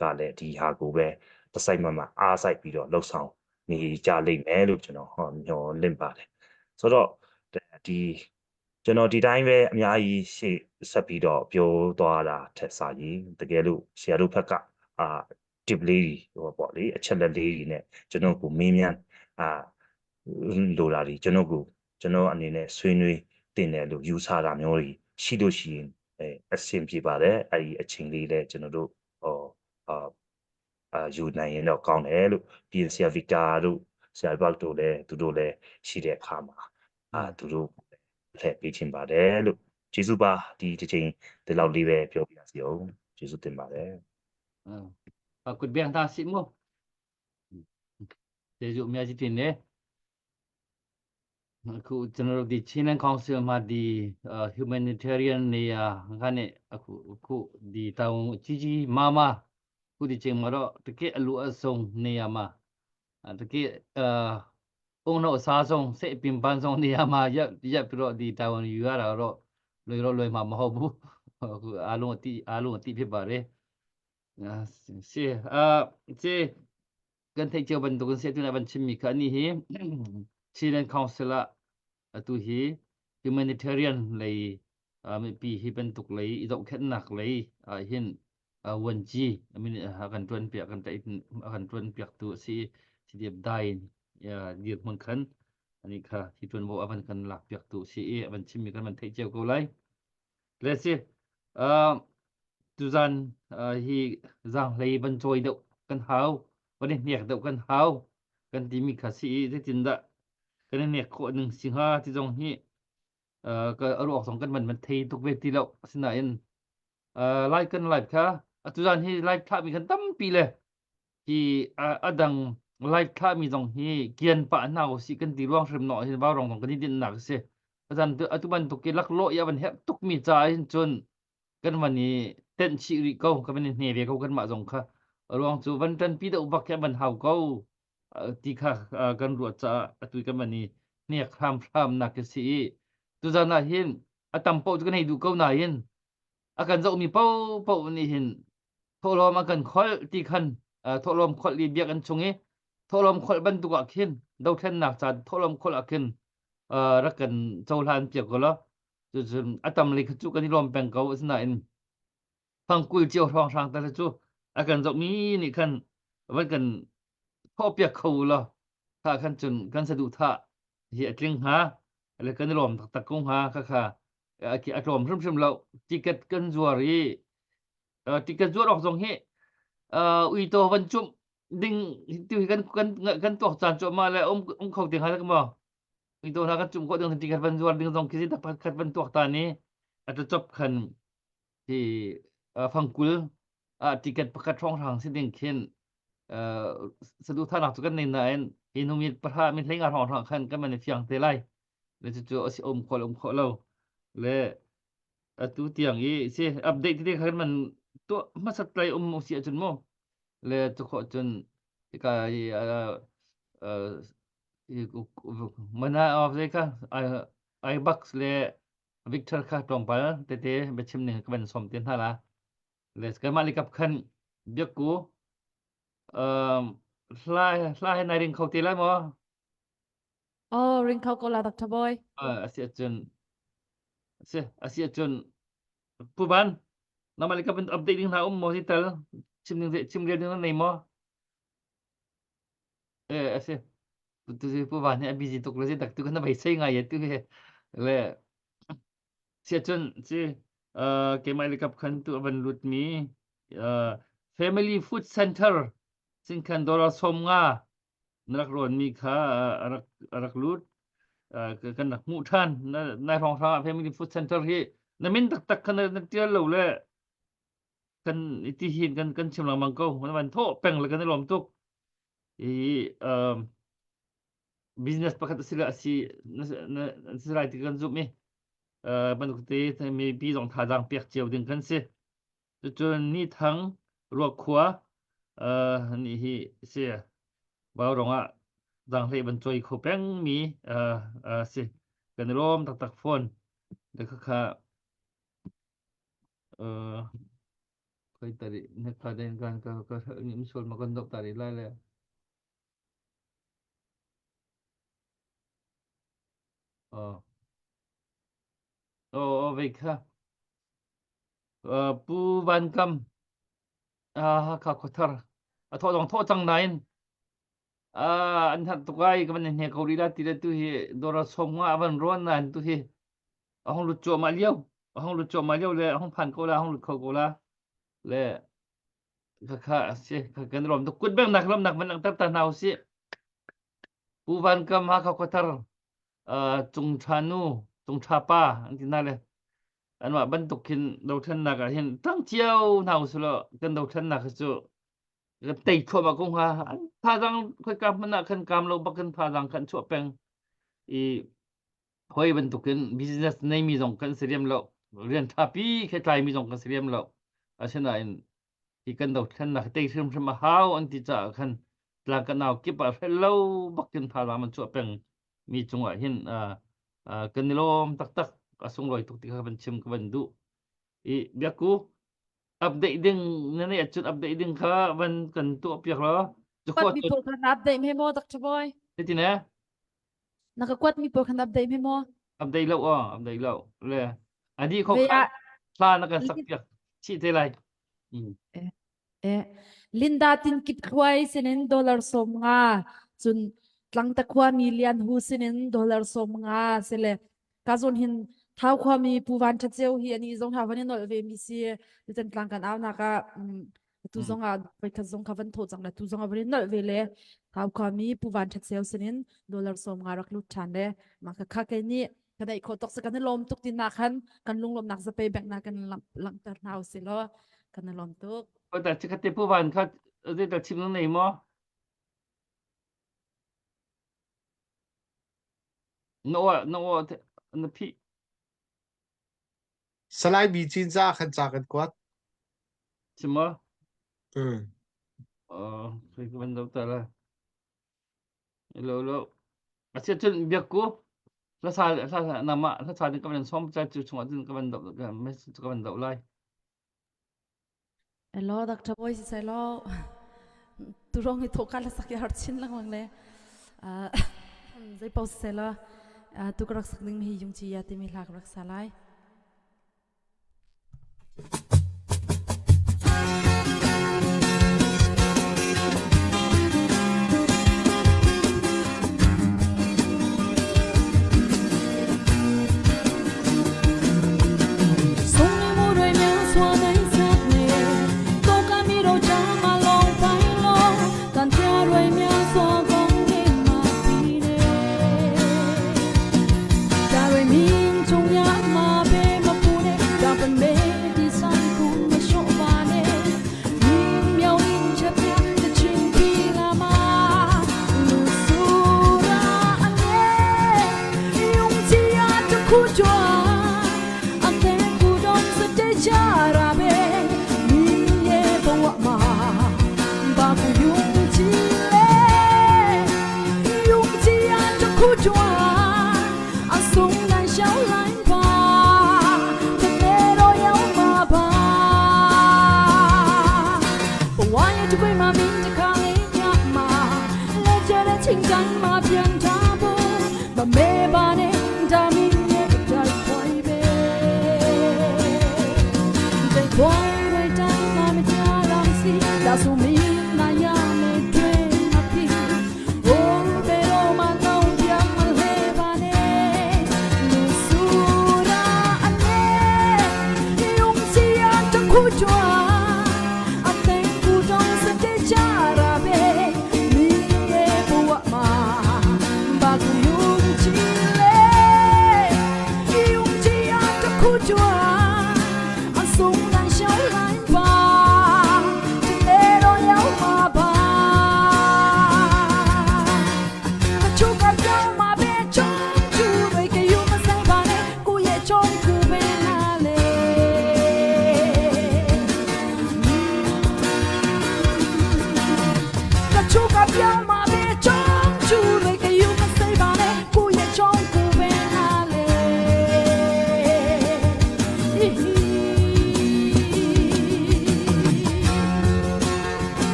ကလည်းဒီဟာကိုပဲတစ်စိုက်မှအားစိုက်ပြီးတော့လှုပ်ဆောင်နေကြလိမ့်မယ်လို့ကျွန်တော်မျှော်လင့်ပါတယ်ဆိုတော့ဒီကျွန်တော်ဒီတိုင်းပဲအများကြီးရှေ့ဆက်ပြီးတော့ပြောသွားတာထက်စာရင်တကယ်လို့ဆရာတို့ဘက်ကtip လေးတွေဟောပေါ့လေအချက်လက်လေးတွေနဲ့ကျွန်တော်ကိုမေးမြန်းလိုတာတွေကျွန်တော်အနေနဲ့ဆွေးနွေးတင်တယ်လို့ယူဆတာမျိုးတွေရှိလို့ရှိရင်အဆင်ပြေပါတယ်အဲ့ဒီအချိန်လေးလည်းကျွန်တော်တို့ယူနိုင်ရင်တော့ကောင်းတယ်လို့ပြင်ဆရာဗီတာတို့ဆရာဘတ်တို့လည်းသူတို့လည်းရှိတဲ့အခါမှာသူတို့ထည့်ပေးချင်ပါတယ်လို့ကျေးဇူးပါဒီတစ်ချိန်ဒီလောက်လေးပဲပြောပြစီအောင်ကျေးဇူးတင်ပါတယ်Pakut biang tasik mo. Sejuk mi aji tin aku general di Chilean Council ma di humanitarian ni ngane aku di tahun Cici mama aku di Cing Maro teke alu asong ni ama teke ono sa song se pimpan song ni ama ya pero di tahun yuara ro loi ma ma bu aku alung ti phi bare si si kan thei cheu ban tu kan se tu na ban chim mi kha ni hi Chilean Council tu hi humanitarian lei mi pi hi ban tuk lei i dok khet nak lei hin wan ji I mean kan tuan piak kan tai kan tuan piak tu si diep dai ya diep man khan ani kha hi tuan bo aban kan lak piak tu si aban chim mi kan man thei cheu ko lai let's see tu zan hi zang lei ban choi dok kan hauวันนี้เนี่ยเดี๋ยวกันเฮากันที่มีขาสีที่จินดะกันเนี่ยคนหนึ่งสิงหาที่ตรงนี้ก็เอาออกสองกันมันเททุกเวทีแล้วสินะเอ็นไล่กันไล่ค่ะทุกท่านที่ไล่ท่ามีกันตั้มปีเลยที่ดังไล่ท่ามีตรงนี้เกียนปะหน้าสิกันที่ร่วงเสริมหน่อยที่บ้ารองตรงกันที่ดินหนักเสียอาจารย์ทุกวันตุกลักโลยาวันเห็บตุกมีใจจนกันวันนี้เต้นชิริโก้กันวันนี้เนี่ยเรียกกันมาตรงค่ะruang chu van tan pi do bak ya ban hau ko ti kha kan ru cha tu kan mani ne kham na ke si tu za na hin atam po kan du ko na hin akan zo mi po ni hin tholom akan khol ti khan tholom khol li biak an chungi tholom khol ban tu ka khin do then nak cha tholom khol akin rakan chaulan pia ko lo chu atam li chu kan lom peng ko sna in phang kul chiao thong sang ta chu akan zok mi ni kanวันกันพ่อเปียกเขาละถ้ากันจนกันสะดุท่าเหียกลิงหาอะไรกันรวมตะกงหาค่ะki atom rum lo tiket kan zuari tiket zuar ok jong he ui to van chum ding tu kan to chan cho ma le khau ting ha ka ma ui to na kan chum ko ding tiket van zuar ding jong kisi dapat kat van to ta ni ata chop khanที่ฟังกุลติเกตประกาศช่องทางสิ่งเด่นเข็นสะดุท่าหนักจุกันในนั้นเห็นมีประธานมีเรื่องงานของทางขันก็มันในเสียงเตลัยแล้วจู่ๆสิอมขอเราและตัวเตียงอีสิอัปเดตที่ได้ขันมันตัวมาสักไกลเสียจนโม le to kho chun ka mana of le ka I Bucks le Victor ka tong pa te be chim ne ka ban som tin hala le ska mali kap khan biak ku slai na ring khau ti la mo ring khau ko la Dr. Boy asia chun pu ban na mali kap update ding na mo ti tel chim le ding na nei mo asia tu pu ban ne busy tok le dak tu kan bai sei ngai ye tu le sia chun si ke mali kap khan tu ban lut mi family food center sin khan dora som nga nak ron mi kha arak lut kan nak mu than na rong tha family food center hi na min tak khan na tial lo le kan iti hin kan chim lang mang ko man tho peng le kan lom tuk i business pakat sila si na sila ti kan zup mi ban ku te mi bi jong tha jang pek chiao ding kan se chu ni thang ro khwa ni hi se bao rong a jang hle ban choi kho peng mi se kan rom tak phone de kha khoi tari ne kha den kan ka ni sol ma kan dok tari la le về kha pu ban kam kha khothar tho dong tho chang nain an hat to gai ka man ne ko ri la ti le tu hi dora som nga ban ron nan tu hi hong lu cho ma liao le hong phan ko la hong lu kho ko la le kha se kan rom to kut bang nak lam nak man tak ta nau si pu ban kam ha kha khothar chung chanu chung cha pa an ti na le an wa ban tukin do than na ka hin tang chiao nau su lo kan do than na ka chu cái tây thua mà cũng ha pha răng khơi cam mana kan cam lo bakan pha răng kan chu peng i hoi ban tukin business nei mi jong kan seriam lo rian thapi khe trai mi jong kan seriam lo asena in i kan do than na tei thum thum how an ti cha khan tlang kan naw ki pa hello bakin pha răng man chu peng mi chunga hin kan lom tak asung loi tuk ti ka ban chim ka ban du i biaku update ding nani achut update ding kha ban kan tu piak lo chu Kwat kho mi por kan update me mo Dr. Boy ti na nakakwat mi por kan update me mo update lo le adi kho ve kha a sa na kan sak piak chi te lai Linda tin kip khwai sinin dollar som nga chun tlang ta khwa million hu sinin dollar som nga sele kazon hin thau khwa mi puwan tha cheu hi ani zong ha vanin nol ve mi si ten tlang kan aw na ka tu zong a pai kha zong kha van tho chang la tu zong a vanin nol ve le thau khwa mi puwan tha cheu sinin dollar som nga rak lu than le ma kha kha ke ni kada i kho tok sa kan lom tuk tin na khan kan lung lom nak sa pe bek na kan lang tar nau si lo kan lom tuk ko ta chi ka te pu ban kha de ta chim nei mo no no pi Salai bi chin za khan cha kan kwat. chim mo Ừ. sai ka ban do ta la lo asia chun biak ku la sa na ma la sa din ka ban som cha chu chung din ka ban do ka mes ka ban do lai Hello, Dr. Boy, hello. Turong itu kalau sakit hati chin lang mang le. Zai pau sela. Tu kerak sakning mi yung cia timi lak rak salai. sung lại xéo lại ba thật lẽ đôi áo mà ba why you quay mà mình chỉ khang ấy nhạc mà lẽ cho đã chính danh mà phiền cha bố mà mê ba nè cha mình nhé trời quay về trời quay về trái mà mình cha làm gì đã su mình na ya mình quên mà đi oh pero mà lâu tiếng mà lê ba nè lu su ra anh nè yung si anh trong khu chùa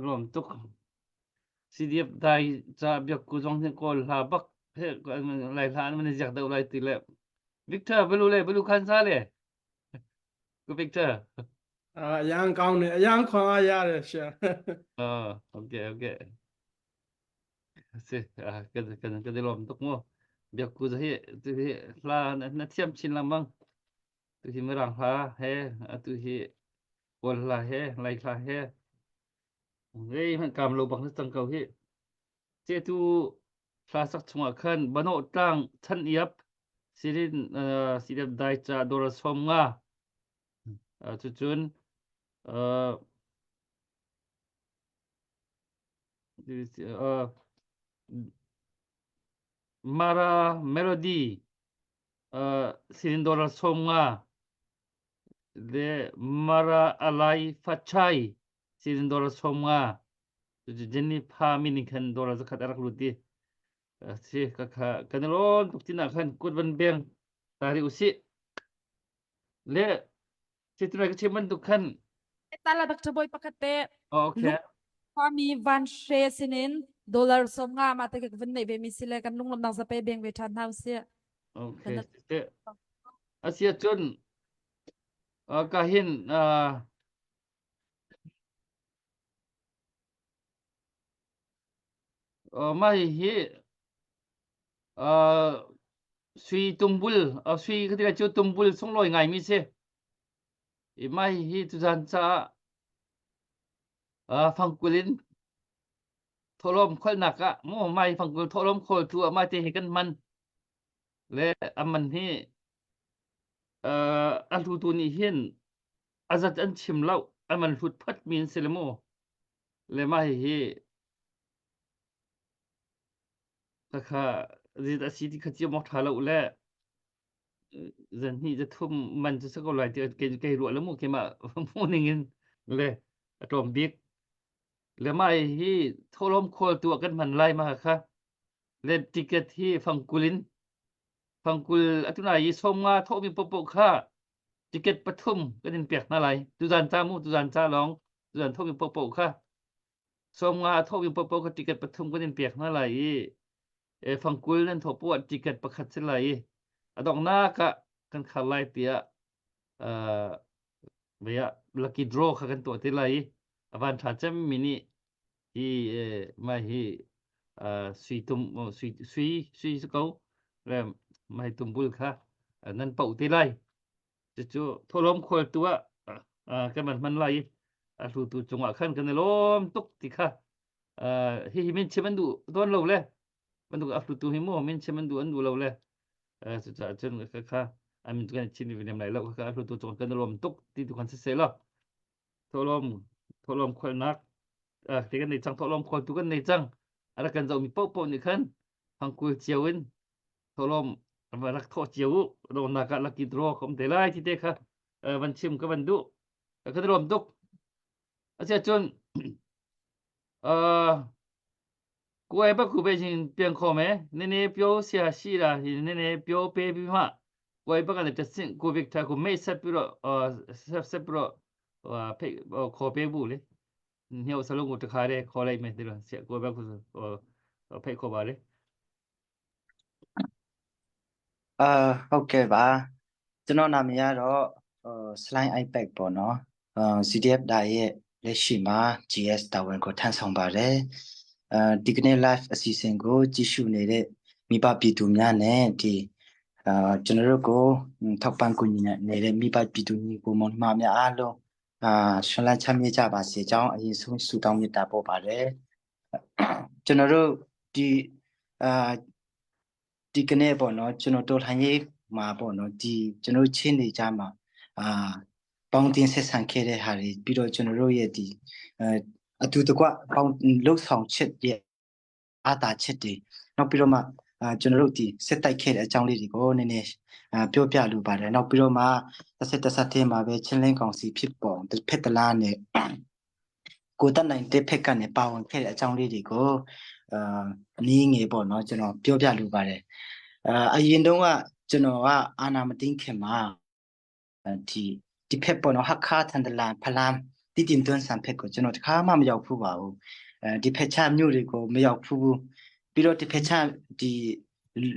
Rom tuk CDF dai cha biak ku jong hen kol ha bak he lai than man jak dau lai ti le Victor belu khan sa le ku Victor yang cao này yang khoan ya rồi xia okay se cái lom tuk mo biak ku za he tu he la na thiam chin lamang tu hi merang ha he tu hi kol la he lai la he Ngay mình cảm lộ bằng tăng cầu hệ chế tu pha sắc chung khan bano tang thân yap sirin sirin dai cha dora som nga chu chun mara melody sirin dora som nga de mara alai fachai sirin dora som nga jenni pha minin khan dora zakat arak luti si ka kanalon tuktina khan kutban beng tari usi le chitra ka cheman dukhan tala bak chaboy pakate okay kami van she sinin dollar som nga ma te ke vin nei be mi sile kan lung lam dang sa pe beng ve than hau sia okay te asia chun ka hin mai hi suy tumbul suy cái là chưa tumbul xong rồi ngày mi se mai hi tu jan cha phang kulin tholom khol naka mo mai phang kul tholom khol tu mai te hekan man le aman hi an tu ni hin azat an chim lau aman hut phat min selemo le mai hi kha gì đã xí thì khát chiêu mọc thả lậu lẽ dần hiจะทุ่มมันจะสักอะไรที่รัวแล้วมุกมามูนิงินเลยตรมบิ๊กแล้วไม่ฮีโทรมโคลตัวกันมันไล่มาค่ะ เล่นติเกตที่ฟังกุลินฟังกุลอตุนายสมงาโทมีปปค่าติเกตปทุมก็ดินเปียกนาไรตุจันจามุตุจันจาลองตุจันโทมีปปค่าสมงาโทมีปปก็ติเกตปทุมก็ดินเปียกนาไรฟังกุลนั่นโทปวดติเกตประคัดเสไรอดองนากะกันขลายเตียเบียลักกี้ดรอกันตัวที่ไรอวันทัจมินิฮีมาฮีสุยตุมสุยสกาวแล้วมาตุมบุลค่ะนั่นเป่าที่ไรจู่ๆทรมควตัวกันมันไรรูจังหวะขั้นกันล้มตุกติค่ะฮิมินเชมันดูโดนเราเลยมันดูรูหิมมินเชมันดูอันดูเราเลยสุดท้ายจนค่ะamin tu kan chin ni mai lo ka lu tu chong kan lom tuk ti tu kan se lo tholom khol nak ti kan nei chang tholom khol tu kan nei chang ara kan zo mi po ni khan hang ku chiawin tholom ma rak tho chiaw ro na ka la ki dro khom te lai ti te kha ban chim ka ban du ka lom tuk acha chonกูไอ้บักกูไปจริงเปลี่ยนข้อไหมเนี่ยเปียวเสียสีละเนี่ยเปียวเปย์พี่มากูไอ้บักกันจะสิ่งกูวิกถ้ากูไม่เสร็จปุ๊บเสร็จปุ๊บเพ่ขอเปย์บุเลยเนี่ยสรุปกูจะขายได้ขออะไรไหมเดี๋ยวเสียกูไอ้บักกูเพ่ขอบาเลยဟုတ်ကဲ့ပါကျွန်တော်နာမည်ကတော့slide iPad ပေါ့နော်CDF ဒါရဲ့လက်ရှိမှာ GS တာဝန်ကိုထမ်းဆောင်ပါတယ်ဒီကနေ့ live အစီအစဉ်ကိုကြည့်ရှုနေတဲ့မိဘပြည်သူများနဲ့ဒီကျွန်တော်တို့ကိုထောက်ပံ့ကူညီနေတဲ့မိဘပြည်သူညီကိုမောင်နှမများအားလုံးဆွမ်းလန်းချမ်းမြေ့ကြပါစေကြောင်းအရင်ဆုံးဆုတောင်းမေတ္တာပို့ပါတယ်ကျွန်တော်တို့ဒီကနေ့ပေါ့နော်ကျွန်တော်တို့ထိုင်ရေးမှာပေါ့နော်ဒီကျွန်တော်ချင်းနေကြမှာပေါင်းတင်ဆက်ဆံခဲ့တဲ့ဟာတွေပြီးတော့ကျွန်တော်တို့ရဲ့ဒီအတူတကွပေါင်းလှုပ်ဆောင်ချက်ရဲ့အာသာချက်တွေနောက်ပြီးတော့မှကျွန်တော်တို့ဒီစက်တိုက်ခဲ့တဲ့အကြောင်းလေးတွေကိုနည်းနည်းပြောပြလိုပါတယ်နောက်ပြီးတော့မှတစ်ဆက်တည်းမှာပဲချင်းလင်းကောင်စီဖြစ်ပေါ်တစ်ဖက်တလားနဲ့ကိုတက်နိုင်တဲ့ဖက်ကနေပါဝင်ခဲ့တဲ့အကြောင်းလေးတွေကိုအနည်းငယ်ပေါ့နော်ကျွန်တော်ပြောပြလိုပါတယ်အရင်တုန်းကကျွန်တော်ကအာနာမသိခင်မှာဒီဖက်ပေါ့နော်ဟခါထန်တလန်ဖလမ်တီတင်တွန်းဆန်ဖက်ကိုကျွန်တော်တခါမှမရောက်ဘူးပါဘူးဒီဖက်ချမြို့တွေကိုမရောက်ဘူးပြီးတော့ဒီဖက်ချဒီ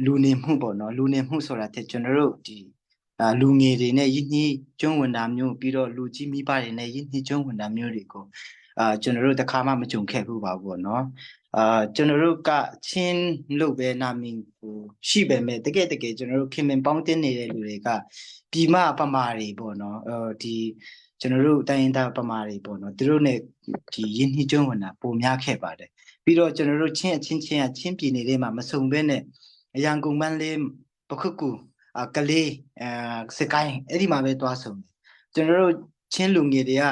လူနေမှုပေါ့နော်လူနေမှုဆိုတာတဲ့ကျွန်တော်တို့ဒီလူငယ်တွေနဲ့ယဉ်ကျေးကျွမ်းဝင်တာမျိုးပြီးတော့လူကြီးမိဘတွေနဲ့ယဉ်ကျေးကျွမ်းဝင်တာမျိုးတွေကိုကျွန်တော်တို့တခါမှမကြုံခဲ့ဘူးပါဘူးနော်ကျွန်တော်တို့ကချင်းလို့ပဲနာမည်ကိုရှိပေမဲ့တကယ်ကျွန်တော်တို့ခင်မင်ပေါင်းတင်နေတဲ့လူတွေကပြည်မပမာတွေပေါ့နော်ဒီကျွန်တော်တို့တိုင်းရင်းသားပမာတွေပေါ့နော်သူတို့ ਨੇ ဒီယဉ်ကျေးကျွမ်းဝင်တာပုံများခဲ့ပါတယ်ပြီးတော့ကျွန်တော်တို့ချင်းပြည်နယ်လေးမှာမစုံဘဲနဲ့အရန်ကုန်ပန်းလေးပခုတ်ကူကလေးစကိုင်းအဲ့ဒီမှာပဲသွားဆုံကျွန်တော်တို့ချင်းလူငယ်တွေက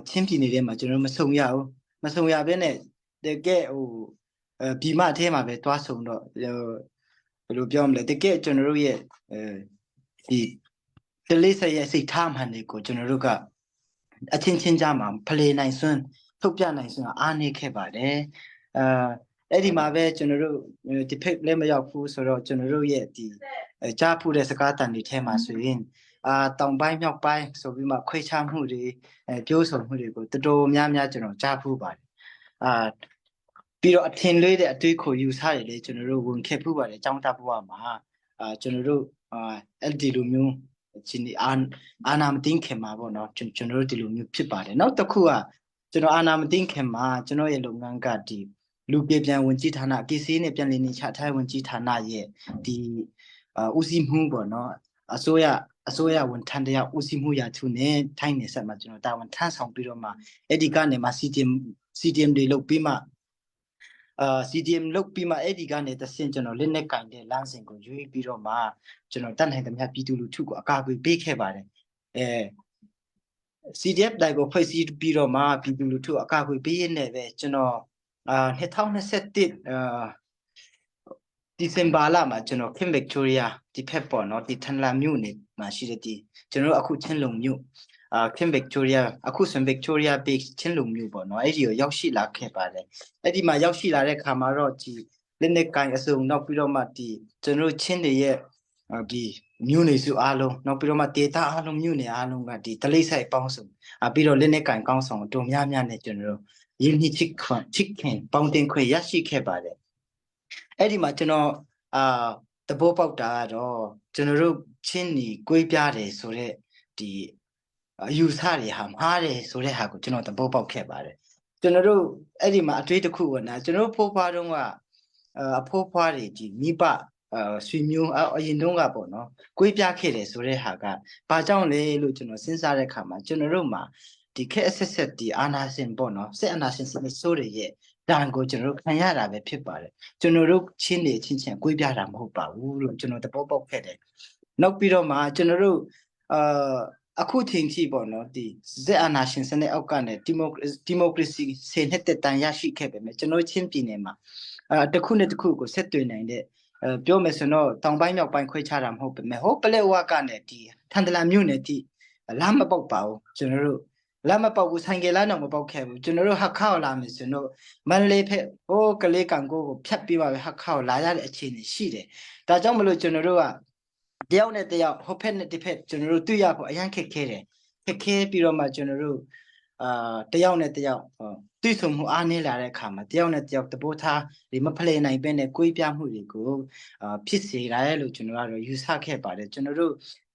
ချင်းပြည်နယ်ထဲမှာကျွန်တော်မဆုံရဘူးမဆုံရဘဲနဲ့တကယ်ဟိုပြည်မအထဲမှာပဲသွားဆုံတော့ဘယ်လိုပြောမလဲတကယ်ကျွန်တော်တို့ရဲ့ဒီတလေးဆက်ရဲ့စိတ်ထားမှန်တွေကိုကျွန်တော်တို့ကအချင်းကြားမှာဖလေနိုင်စွန်းထုတ်ပြနိုင်စွန်းအားနည်းခဲ့ပါတယ်အဲ့ဒီမှာပဲကျွန်တော်တို့ဒီဖက်လည်းမရောက်ဘူးဆိုတော့ကျွန်တော်တို့ရဲ့ဒီကြားဖူးတဲ့စကားတန်တွေထဲမှာဆိုရင်တောင်ပိုင်းမြောက်ပိုင်းဆိုပြီးမှခွဲခြားမှုတွေပြောဆိုမှုတွေကိုတော်တော်များကျွန်တော်ကြားဖူးပါတယ်ပြီးတော့အထင်လွဲတဲ့အတွေးခေါ်ယူဆတယ်လေကျွန်တော်တို့ဝင်ခဲ့ဖူးပါတယ်အကြောင်းတပ်ဘဝမှာကျွန်တော်တို့LD လူမျိုးချင်းအာနာမသိခင်မှာပေါ့နော်ကျွန်တော်တို့ဒီလိုမျိုးဖြစ်ပါတယ်နောက်တစ်ခုကကျွန်တော်အာနာမသိခင်မှာကျွန်တော်ရဲ့လုပ်ငန်းကဒီလူပြပြန်ဝင်ကြီးဌာနကိစ္စနဲ့ပြန်လည်နေချထားဝင်ကြီးဌာနရဲ့ဒီဦးစီးမှုပေါ့နော်အစိုးရဝန်ထမ်းတရားဦးစီးမှုရာထူးနဲ့ထိုင်းနေဆက်မှာကျွန်တော်တာဝန်ထမ်းဆောင်ပြီးတော့မှအဲ့ဒီကနေမှ CDM တွေလုပ်ပြီးမှCDM လုပ်ပြီးမှအဲ့ဒီကနေတဆင့်ကျွန်တော်လက်နဲ့ကင်တဲ့လမ်းစဉ်ကိုရွေးပြီးတော့မှကျွန်တော်တတ်နိုင်တဲ့မြတ်ပြည်သူလူထုကိုအကာအကွယ်ပေးခဲ့ပါတယ်CDF တိုင်ကိုဖွဲ့စည်းပြီးတော့မှပြည်သူလူထုအကာအကွယ်ပေးရနေပဲကျွန်တော်2021ဒီဇင်ဘာလမှာကျွန်တော် King Victoria ဒီဖက်ပေါ့နော်ဒီထန်လာမြို့နေမှာရှိတဲ့ဒီကျွန်တော်အခုချင်းလုံမြို့King Victoria အခုဆို Victoria Beach ချင်းလုံမြို့ပေါ့နော်အဲ့ဒီကိုရောက်ရှိလာခဲ့ပါတယ်အဲ့ဒီမှာရောက်ရှိလာတဲ့ခါမှာတော့ဒီ လက်နဲ့ကိုင်အစုံနောက်ပြီးတော့မှဒီကျွန်တော်တို့ချင်းတွေရဲ့ဒီမြို့နေစုအားလုံးနောက်ပြီးတော့မှဒေတာအားလုံးမြို့နေအားလုံးကဒီတလိပ်ဆိုင်ပေါင်းစုပြီးတော့လက်နဲ့ကိုင်ကောင်းဆောင်တို့များများနဲ့ကျွန်တော်တို့ရင်းနှီးချစ်ခင်ပေါင်းတင်ခွင့်ရရှိခဲ့ပါတယ်အဲ့ဒီမှာကျွန်တော်သဘောပေါက်တာကတော့ကျွန်တော်တို့ချင်းနီကွေးပြားတယ်ဆိုတော့ဒီအယူဆတွေဟာမှားတယ်ဆိုတဲ့ဟာကိုကျွန်တော်သဘောပေါက်ခဲ့ပါတယ်ကျွန်တော်တို့အဲ့ဒီမှာအတွေ့တစ်ခုကနာကျွန်တော်ဖိုးဖွားတုန်းကအဖိုးဖွားတွေဒီမိဘဆွေမျိုးအရင်တုန်းကပေါ့နော်ကွေးပြားခဲ့တယ်ဆိုတဲ့ဟာကဘာကြောင့်လဲလို့ကျွန်တော်စဉ်းစားတဲ့အခါမှာကျွန်တော်တို့မှာဒီခက်အဆက်ဆက်ဒီအာနာရှင်ပေါ့နော်စစ်အာနာရှင်စနစ်ဆိုးတွေရဲ့တန်ကိုကျွန်တော်တို့ခံရတာပဲဖြစ်ပါတယ်ကျွန်တော်တို့ချင်းနေချင်းချင်းကွေးပြားတာမဟုတ်ပါဘူးလို့ကျွန်တော်သဘောပေါက်ခဲ့တယ်နောက်ပြီးတော့မှကျွန်တော်တို့အခုချိန်ထိပေါ့နော်ဒီစစ်အာဏာရှင်စနစ်အောက်ကနေဒီမိုကရေစီဆင်နှစ်တန်ရရှိခဲ့ပေမဲ့ကျွန်တော်ချင်းပြည်နယ်မှာတစ်ခုနဲ့တစ်ခုကိုဆက်သွယ်နိုင်တဲ့ပြောမယ်ဆိုတော့တောင်ပိုင်းမြောက်ပိုင်းခွဲခြားတာမဟုတ်ပေမဲ့ဟိုပလက်ဝကနေဒီထန်တလန်မြို့နယ်ထိလမ်းမပေါက်ပါဘူးကျွန်တော်တို့လမ်းမပေါက်ဘူးဆိုင်ကယ်လမ်းတော့မပေါက်ခဲ့ဘူးကျွန်တော်တို့ဟခောက်လာမယ်ဆိုတော့မန္တလေးဖက်ဟိုကလေးကန်ကိုဖြတ်ပြီးပါပဲဟခောက်လာရတဲ့အခြေအနေရှိတယ်ဒါကြောင့်မလို့ကျွန်တော်တို့ကတယောက်နဲ့တယောက်ဟိုဖက်နဲ့ဒီဖက်ကျွန်တော်တို့တွေ့ရဖို့အရန်ခက်ခဲတယ်ခက်ခဲပြီးတော့မှကျွန်တော်တို့တယောက်နဲ့တယောက်တွေ့ဆုံမှုအားနည်းလာတဲ့အခါမှာတယောက်နဲ့တယောက်တပိုးထားဒီမဖလှယ်နိုင်ပဲနဲ့ကိုယ်ပြမှုတွေကိုဖြစ်စေရတယ်လို့ကျွန်တော်ကတော့ယူဆခဲ့ပါတယ်ကျွန်တော်တို့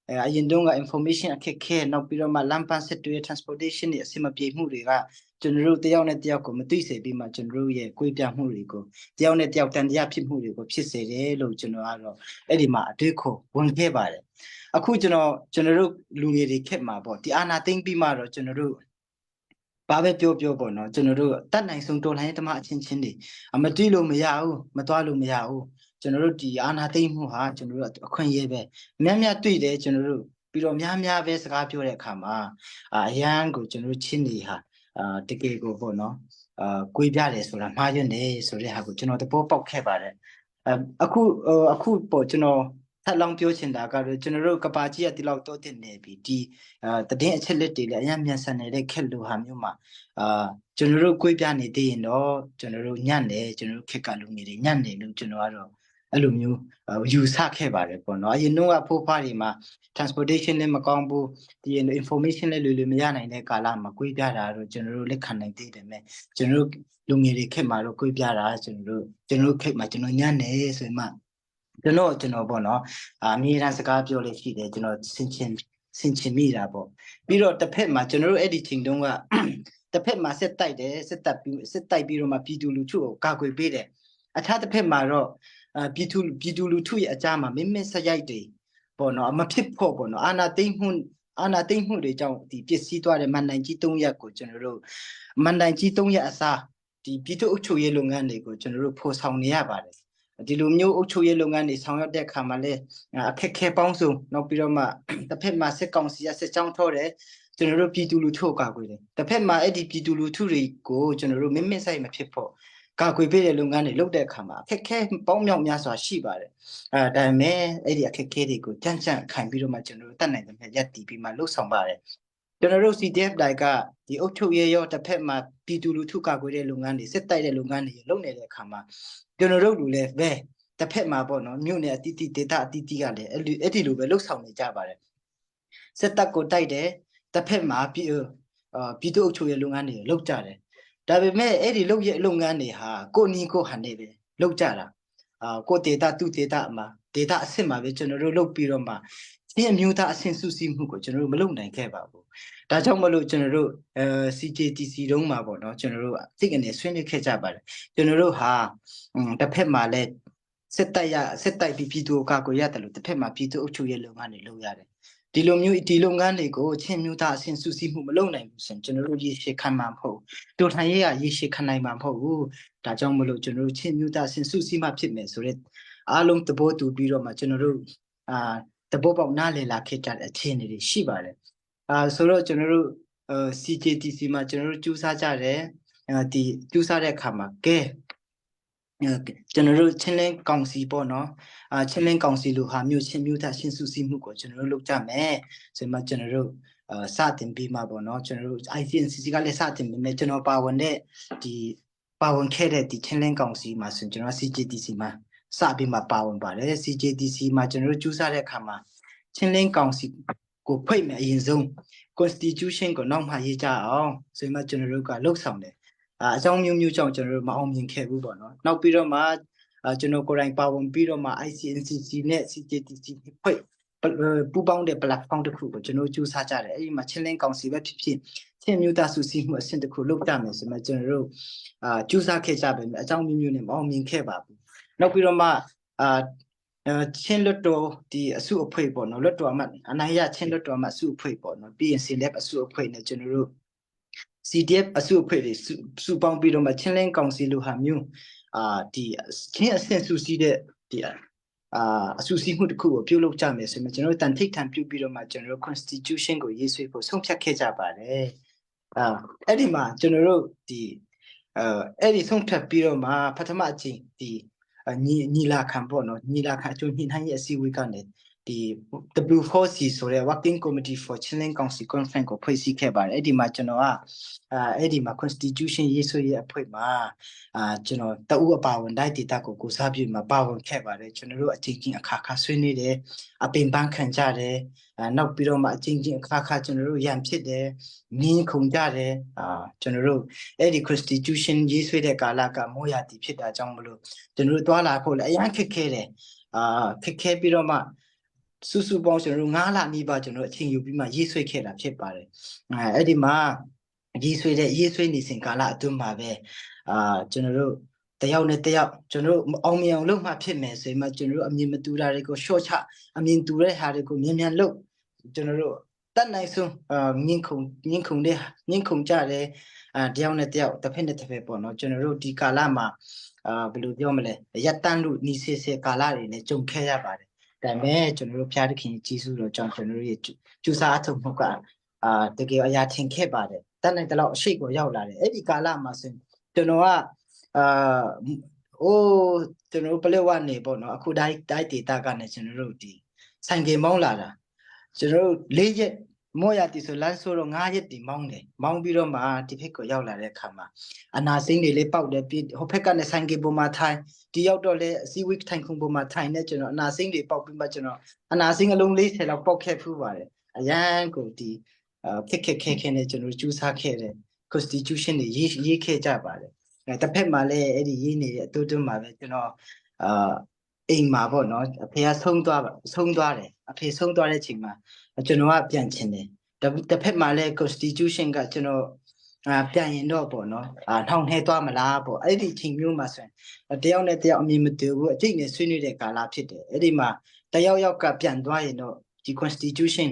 အရင်တုန်းက information အခက်ခဲနောက်ပြီးတော့မှလမ်းပန်းဆက်တွေ transportation တွေအဆင်မပြေမှုတွေကကျွန်တော်တို့တယောက်နဲ့တယောက်ကိုမသိစေပြီးမှကျွန်တော်တို့ရဲ့ကိုယ်ပြမှုတွေကိုတယောက်နဲ့တယောက်တန်တရားဖြစ်မှုတွေကိုဖြစ်စေတယ်လို့ကျွန်တော်ကတော့အဲ့ဒီမှာအတွေ့ခေါ်ဝင်ခဲ့ပါတယ်အခုကျွန်တော်တို့လူငယ်တွေခက်မှာပေါ့ဒီအာနာသိမ့်ပြီးမှတော့ကျွန်တော်တို့ဘာပဲပြောပေါ့နော်ကျွန်တော်တို့တတ်နိုင်ဆုံးတော်လှန်ရေးတမအချင်းချင်းတွေမတွေ့လို့မရဘူးမသွားလို့မရဘူးကျွန်တော်တို့ဒီအာနာသိမ့်မှုဟာကျွန်တော်တို့အခွင့်အရေးပဲများတွေ့တယ်ကျွန်တော်တို့ပြီးတော့များပဲစကားပြောတဲ့အခါမှာအရန်ကိုကျွန်တော်တို့ချင်းတွေဟာတကယ်ကိုပေါ့နော်ကိုပြတယ်ဆိုတာမှားရွံ့တယ်ဆိုတဲ့ဟာကိုကျွန်တော်သဘောပေါက်ခဲ့ပါတယ်အခုပေါ့ကျွန်တော်ထပ်လောင်းပြောချင်တာကတော့ကျွန်တော်တို့ကပါကြီးကဒီလောက်တော့တင်နေပြီဒီတည်င်းအချက်လက်တွေလည်းအများမြန်ဆန်နေတဲ့ခက်လိုဟာမျိုးမှာကျွန်တော်တို့ကိုပြနေသေးရင်တော့ကျွန်တော်တို့ညံ့တယ်ကျွန်တော်တို့ခက်ကလူငယ်တွေညံ့တယ်လို့ကျွန်တော်ကတော့အဲ့လိုမျိုးယူဆခဲ့ပါတယ်ပေါ့နော်အရင်တော့ဖိုးဖွားတွေမှာ transportation လည်းမကောင်းဘူးဒီ information လည်းလွယ်မရနိုင်တဲ့ကာလမှာကိုပြတာတော့ကျွန်တော်တို့လက်ခံနိုင်သေးတယ်မဲ့ကျွန်တော်တို့လူငယ်တွေခက်မှာတော့ကိုပြတာကျွန်တော်တို့ခက်မှာကျွန်တော်ညံ့တယ်ဆိုရင်မှကျွန်တော်ပေါ့နော်အမြဲတမ်းစကားပြောလို့ရှိတယ်ကျွန်တော်ဆင်ချင်မိတာပေါ့ပြီးတော့တစ်ဖက်မှာကျွန်တော်တို့အဲ့ဒီချိန်တုန်းကတစ်ဖက်မှာစစ်တိုက်တယ်စစ်တိုက်ပြီးတော့မှပြည်သူလူထုကိုကာကွယ်ပေးတယ်အခြားတစ်ဖက်မှာတော့ပြည်သူလူထုရဲ့အကြမ်းမှာမင်းဆက်ရိုက်တယ်ပေါ့နော်မဖြစ်ဖို့ပေါ့နော်အာနာသိမ့်မှုတွေကြောင့်ဒီပစ္စည်းသွားတဲ့မန်တိုင်ကြီး3ရက်ကိုကျွန်တော်တို့မန်တိုင်ကြီး3ရက်အစားဒီပြည်သူ့အုပ်ချုပ်ရေးလုပ်ငန်းတွေကိုကျွန်တော်တို့ဖော်ဆောင်နေရပါတယ်ဒီလိုမျိုးအုပ်ချုပ်ရေးလုပ်ငန်းတွေဆောင်ရွက်တဲ့အခါမှာလည်းအခက်ခဲပေါင်းစုံနောက်ပြီးတော့မှတစ်ဖက်မှာစစ်ကောင်စီကစစ်ကြောင်းထောတယ်ကျွန်တော်တို့ပြည်သူလူထုကိုကာကွယ်တယ်တစ်ဖက်မှာအဲ့ဒီပြည်သူလူထုတွေကိုကျွန်တော်တို့မင်းဆိုင်မဖြစ်ဖို့ကာကွယ်ပေးတဲ့လုပ်ငန်းတွေလုပ်တဲ့အခါမှာအခက်ခဲပေါင်းမြောက်များစွာရှိပါတယ်ဒါပေမဲ့အဲ့ဒီအခက်ခဲတွေကိုကြံ့ခိုင်ပြီးတော့မှကျွန်တော်တို့တတ်နိုင်တဲ့ရက်တီးပြီးမှလှုပ်ဆောင်ပါတယ်ကျွန်တော်တို့ CDF တိုက်ကဒီအုပ်ချုပ်ရေးရောတစ်ဖက်မှာပြည်သူလူထုကာကွယ်တဲ့လုပ်ငန်းတွေစစ်တိုက်တဲ့လုပ်ငန်းတွေလုပ်နေတဲ့အခါမှာကျွန်တော်တို့လူလည်းပဲတစ်ဖက်မှာပေါ့နော်မြို့နယ်အတီးဒေတာအတီးကလည်းအဲ့ဒီလိုပဲလှုပ်ဆောင်နေကြပါတယ်စစ်တပ်ကိုတိုက်တယ်တစ်ဖက်မှာပြည်သူ့အုပ်ချုပ်ရေးလုပ်ငန်းတွေလုပ်ကြတယ်ဒါပေမဲ့အဲ့ဒီလုပ်ငန်းတွေဟာကိုနီကိုဟန်နေပဲလုပ်ကြတာကိုဒေတာသူဒေတာမှာဒေတာအဆင့်မှာပဲကျွန်တော်တို့လုပ်ပြီးတော့မှဒီအမျိုးသားအဆင့်စုစည်းမှုကိုကျွန်တော်တို့မလုပ်နိုင်ခဲ့ပါဘူးဒါကြောင့်မလို့ကျွန်တော်တို့CJTC တုံးမှာပေါ့နော်ကျွန်တော်တို့သိကနေဆွေးနွေးခဲ့ကြပါတယ်ကျွန်တော်တို့ဟာတစ်ဖက်မှာလည်းစစ်တိုက်ပြီးပြည်သူကာကွယ်ရတယ်လို့တစ်ဖက်မှာပြည်သူအုပ်ချုပ်ရေးလုပ်ငန်းတွေလုပ်ရတယ်ဒီလိုမျိုးဒီလုပ်ငန်းတွေကိုချင်းမျိုးသားအဆင့်စုစည်းမှုမလုပ်နိုင်ဘူးဆိုရင်ကျွန်တော်တို့ရေရှည်ခံမှာမဟုတ်တူထိုင်ရေးကရေရှည်ခံနိုင်မှာမဟုတ်ဘူးဒါကြောင့်မလို့ကျွန်တော်တို့ချင်းမျိုးသားအဆင့်စုစည်းမှဖြစ်မယ်ဆိုတော့အားလုံးသဘောတူပြီးတော့မှကျွန်တော်တို့သဘောပေါက်နားလည်လာခဲ့ကြတဲ့အခြေအနေတွေရှိပါတယ်ဆိုတော့ကျွန်တော်တို့CJTC မှာကျွန်တော်တို့ကြိုးစားကြတယ်ဒီကြိုးစားတဲ့အခါမှာကဲကျွန်တော်တို့ချင်းလင်းကောင်စီပေါ့နော်ချင်းလင်းကောင်စီလိုဟာမျိုးချင်းမျိုးသားရှင်းစုစည်းမှုကိုကျွန်တော်တို့လုပ်ကြမယ်ဆိုမှကျွန်တော်တို့စတင်ပြီးမှပေါ့နော်ကျွန်တော်တို့ ICNCC ကလည်းစတင်ပြီးမယ်ကျွန်တော်ပါဝင်တဲ့ဒီ ပါဝင်ခဲ့တဲ့ဒီချင်းလင်းကောင်စီမှာဆိုကျွန်တော် CJDC မှာစပြီးမှပါဝင်ပါတယ် CJDC မှာကျွန်တော်တို့ကြိုးစားတဲ့အခါမှာချင်းလင်းကောင်စီကိုဖိတ်မယ်အရင်ဆုံး constitution ကိုနောက်မှရေးကြအောင်ဆိုမှကျွန်တော်တို့ကလှုပ်ဆောင်တယ်အကြောင်းမျိုးမျိုးကြောင့်ကျွန်တော်တို့မအောင်မြင်ခဲ့ဘူးပေါ့နော်နောက်ပြီးတော့မှကျွန်တော်ကိုယ်တိုင်ပါဝင်ပြီးတော့မှ ICNCC နဲ့ CJDC ဖိတ်ပူပေါင်းတဲ့ platform တစ်ခုကိုကျွန်တော်ကြိုးစားကြတယ်အဲ့ဒီမှာချင်းလင်းကောင်စီပဲဖြစ်ဖြစ်ချင်းမျိုးသားစုစည်းမှုအဆင့်တစ်ခုလုပ်ကြမယ်ဆိုမှကျွန်တော်တို့ကြိုးစားခဲ့ကြပဲအကြောင်းမျိုးမျိုးနဲ့မအောင်မြင်ခဲ့ပါဘူးနောက်ပြီးတော့မှချင်းလွတ်တော်ဒီအစုအဖွဲ့ပေါ့နော်လွတ်တော်အမတ်အနိုင်ရချင်းလွတ်တော်အမတ်အစုအဖွဲ့ပေါ့နော်ပြီးရင် CLF အစုအဖွဲ့နဲ့ကျွန်တော်တို့ CDF အစုအဖွဲ့တွေစုပေါင်းပြီးတော့မှချင်းလင်းကောင်စီလိုဟာမျိုးဒီချင်းအဆင့်စုစည်းတဲ့ဒီအစုစည်းမှုတစ်ခုကိုပြုလုပ်ကြမယ်ဆိုရင်ကျွန်တော်တို့တန်ထိတ်ထန်ပြုပြီးတော့မှကျွန်တော်တို့ constitution ကိုရေးဆွဲဖို့ဆုံးဖြတ်ခဲ့ကြပါတယ်အဲ့ဒီမှာကျွန်တော်တို့ဒီအဲ့ဒီဆုံးဖြတ်ပြီးတော့မှပထမအကြိမ်ဒီညီလာခံပေါ့နော်ညီလာခံအကျိုးညှိနှိုင်းရေးအစည်းအဝေးကနေဒီ W4C ဆိုတဲ့ Working Committee for Chinling Council Conference ကိုဖွဲ့စည်းခဲ့ပါတယ်အဲ့ဒီမှာကျွန်တော်ကအဲ့ဒီမှာ Constitution ရေးဆွဲရေးအဖွဲ့မှာကျွန်တော်တအူးအပါဝင်တိုင်းဒေသကိုစားပြုမှာပါဝင်ခဲ့ပါတယ်ကျွန်တော်တို့အချင်းချင်းအခါခါဆွေးနွေးတယ်အပင်ပန်းခံကြတယ်နောက်ပြီးတော့မှအချင်းချင်းအခါခါကျွန်တော်တို့ရန်ဖြစ်တယ်မြင်းခုန်ကြတယ်ကျွန်တော်တို့အဲ့ဒီ Constitution ရေးဆွဲတဲ့ကာလကမိုးရာသီဖြစ်တာကြောင့်မလို့ကျွန်တော်တို့တွာလာဖို့လည်းအရင်ခက်ခဲတယ်ခက်ခဲပြီးတော့မှစုပေါင်းကျွန်တော်တို့9လနီးပါးကျွန်တော်အချိန်ယူပြီးမှရေးဆွဲခဲ့တာဖြစ်ပါတယ်အဲ့ဒီမှာရေးဆွဲနေစဉ်ကာလအတွင်းမှာပဲကျွန်တော်တို့တယောက်နဲ့တယောက်ကျွန်တော်တို့အောင်မြင်အောင်လုပ်မှဖြစ်မယ်ဆိုရင်မှကျွန်တော်တို့အမြင်မတူတာတွေကိုရှော့ချအမြင်တူတဲ့ဟာတွေကိုမြန်လုပ်ကျွန်တော်တို့တတ်နိုင်ဆုံးငင်းခုန်ကြတယ်တယောက်နဲ့တယောက်တစ်ဖက်နဲ့တစ်ဖက်ပေါ့နော်ကျွန်တော်တို့ဒီကာလမှာဘယ်လိုပြောမလဲရက်တန်းလို့နီးစေကာလတွေနဲ့ကြုံခဲ့ရပါတယ်ဒါပေမဲ့ကျွန်တော်တို့ဖျားသခင်ကြီးစုတော်ကြောင့်ကျွန်တော်တို့ရဲ့ကျူစာအထုံမှုကတကယ်အရာထင်ခဲ့ပါတယ်တတ်နိုင်တဲ့လောက်အရှိတ်ကိုရောက်လာတယ်အဲ့ဒီကာလမှာဆိုကျွန်တော်ကကျွန်တော်ပလက်ဝနေပေါ့နော်အခုတိုင်းဒေတာကနေကျွန်တော်တို့ဒီဆိုင်ကမောင်းလာတာကျွန်တော်တို့၄ရက်မောရတီဆိုလမ်းဆိုတော့9ရက်တီမောင်းတယ်မောင်းပြီးတော့မှဒီဖက်ကိုရောက်လာတဲ့အခါမှာအနာစိမ့်တွေလေးပေါက်တယ်ပြီးဟိုဖက်ကနေဆိုင်ကပေါ်မှာထိုင်ဒီရောက်တော့လေအစည်းဝေးထိုင်ခုံပေါ်မှာထိုင်နေကျွန်တော်အနာစိမ့်တွေပေါက်ပြီးမှကျွန်တော်အနာစိမ့်အလုံး40လောက်ပေါက်ခဲ့ဖူးပါတယ်အရန်ကိုဒီခက်နဲ့ကျွန်တော်ကျူးစားခဲ့တဲ့ constitution တွေရေးခဲ့ကြပါတယ်တစ်ဖက်မှာလည်းအဲ့ဒီရေးနေတဲ့အတူတူမှာပဲကျွန်တော်အိမ်မှာပေါ့နော်အဖေကဆုံးသွားတယ်အဖေဆုံးသွားတဲ့အချိန်မှာကျွန်တော်ကပြန်ချင်တယ်တစ်ဖက်မှာလည်း constitution ကကျွန်တော်ပြန်ရင်တော့ပေါ့နော်ထောင်ထဲသွားမလားပေါ့အဲ့ဒီအချိန်မျိုးမှာဆိုရင်တယောက်နဲ့တယောက်အမြင်မတူဘူးအကျိတ်နဲ့ဆွေးနွေးတဲ့ကာလဖြစ်တယ်အဲ့ဒီမှာတယောက်ကပြန်သွားရင်တော့ဒီ constitution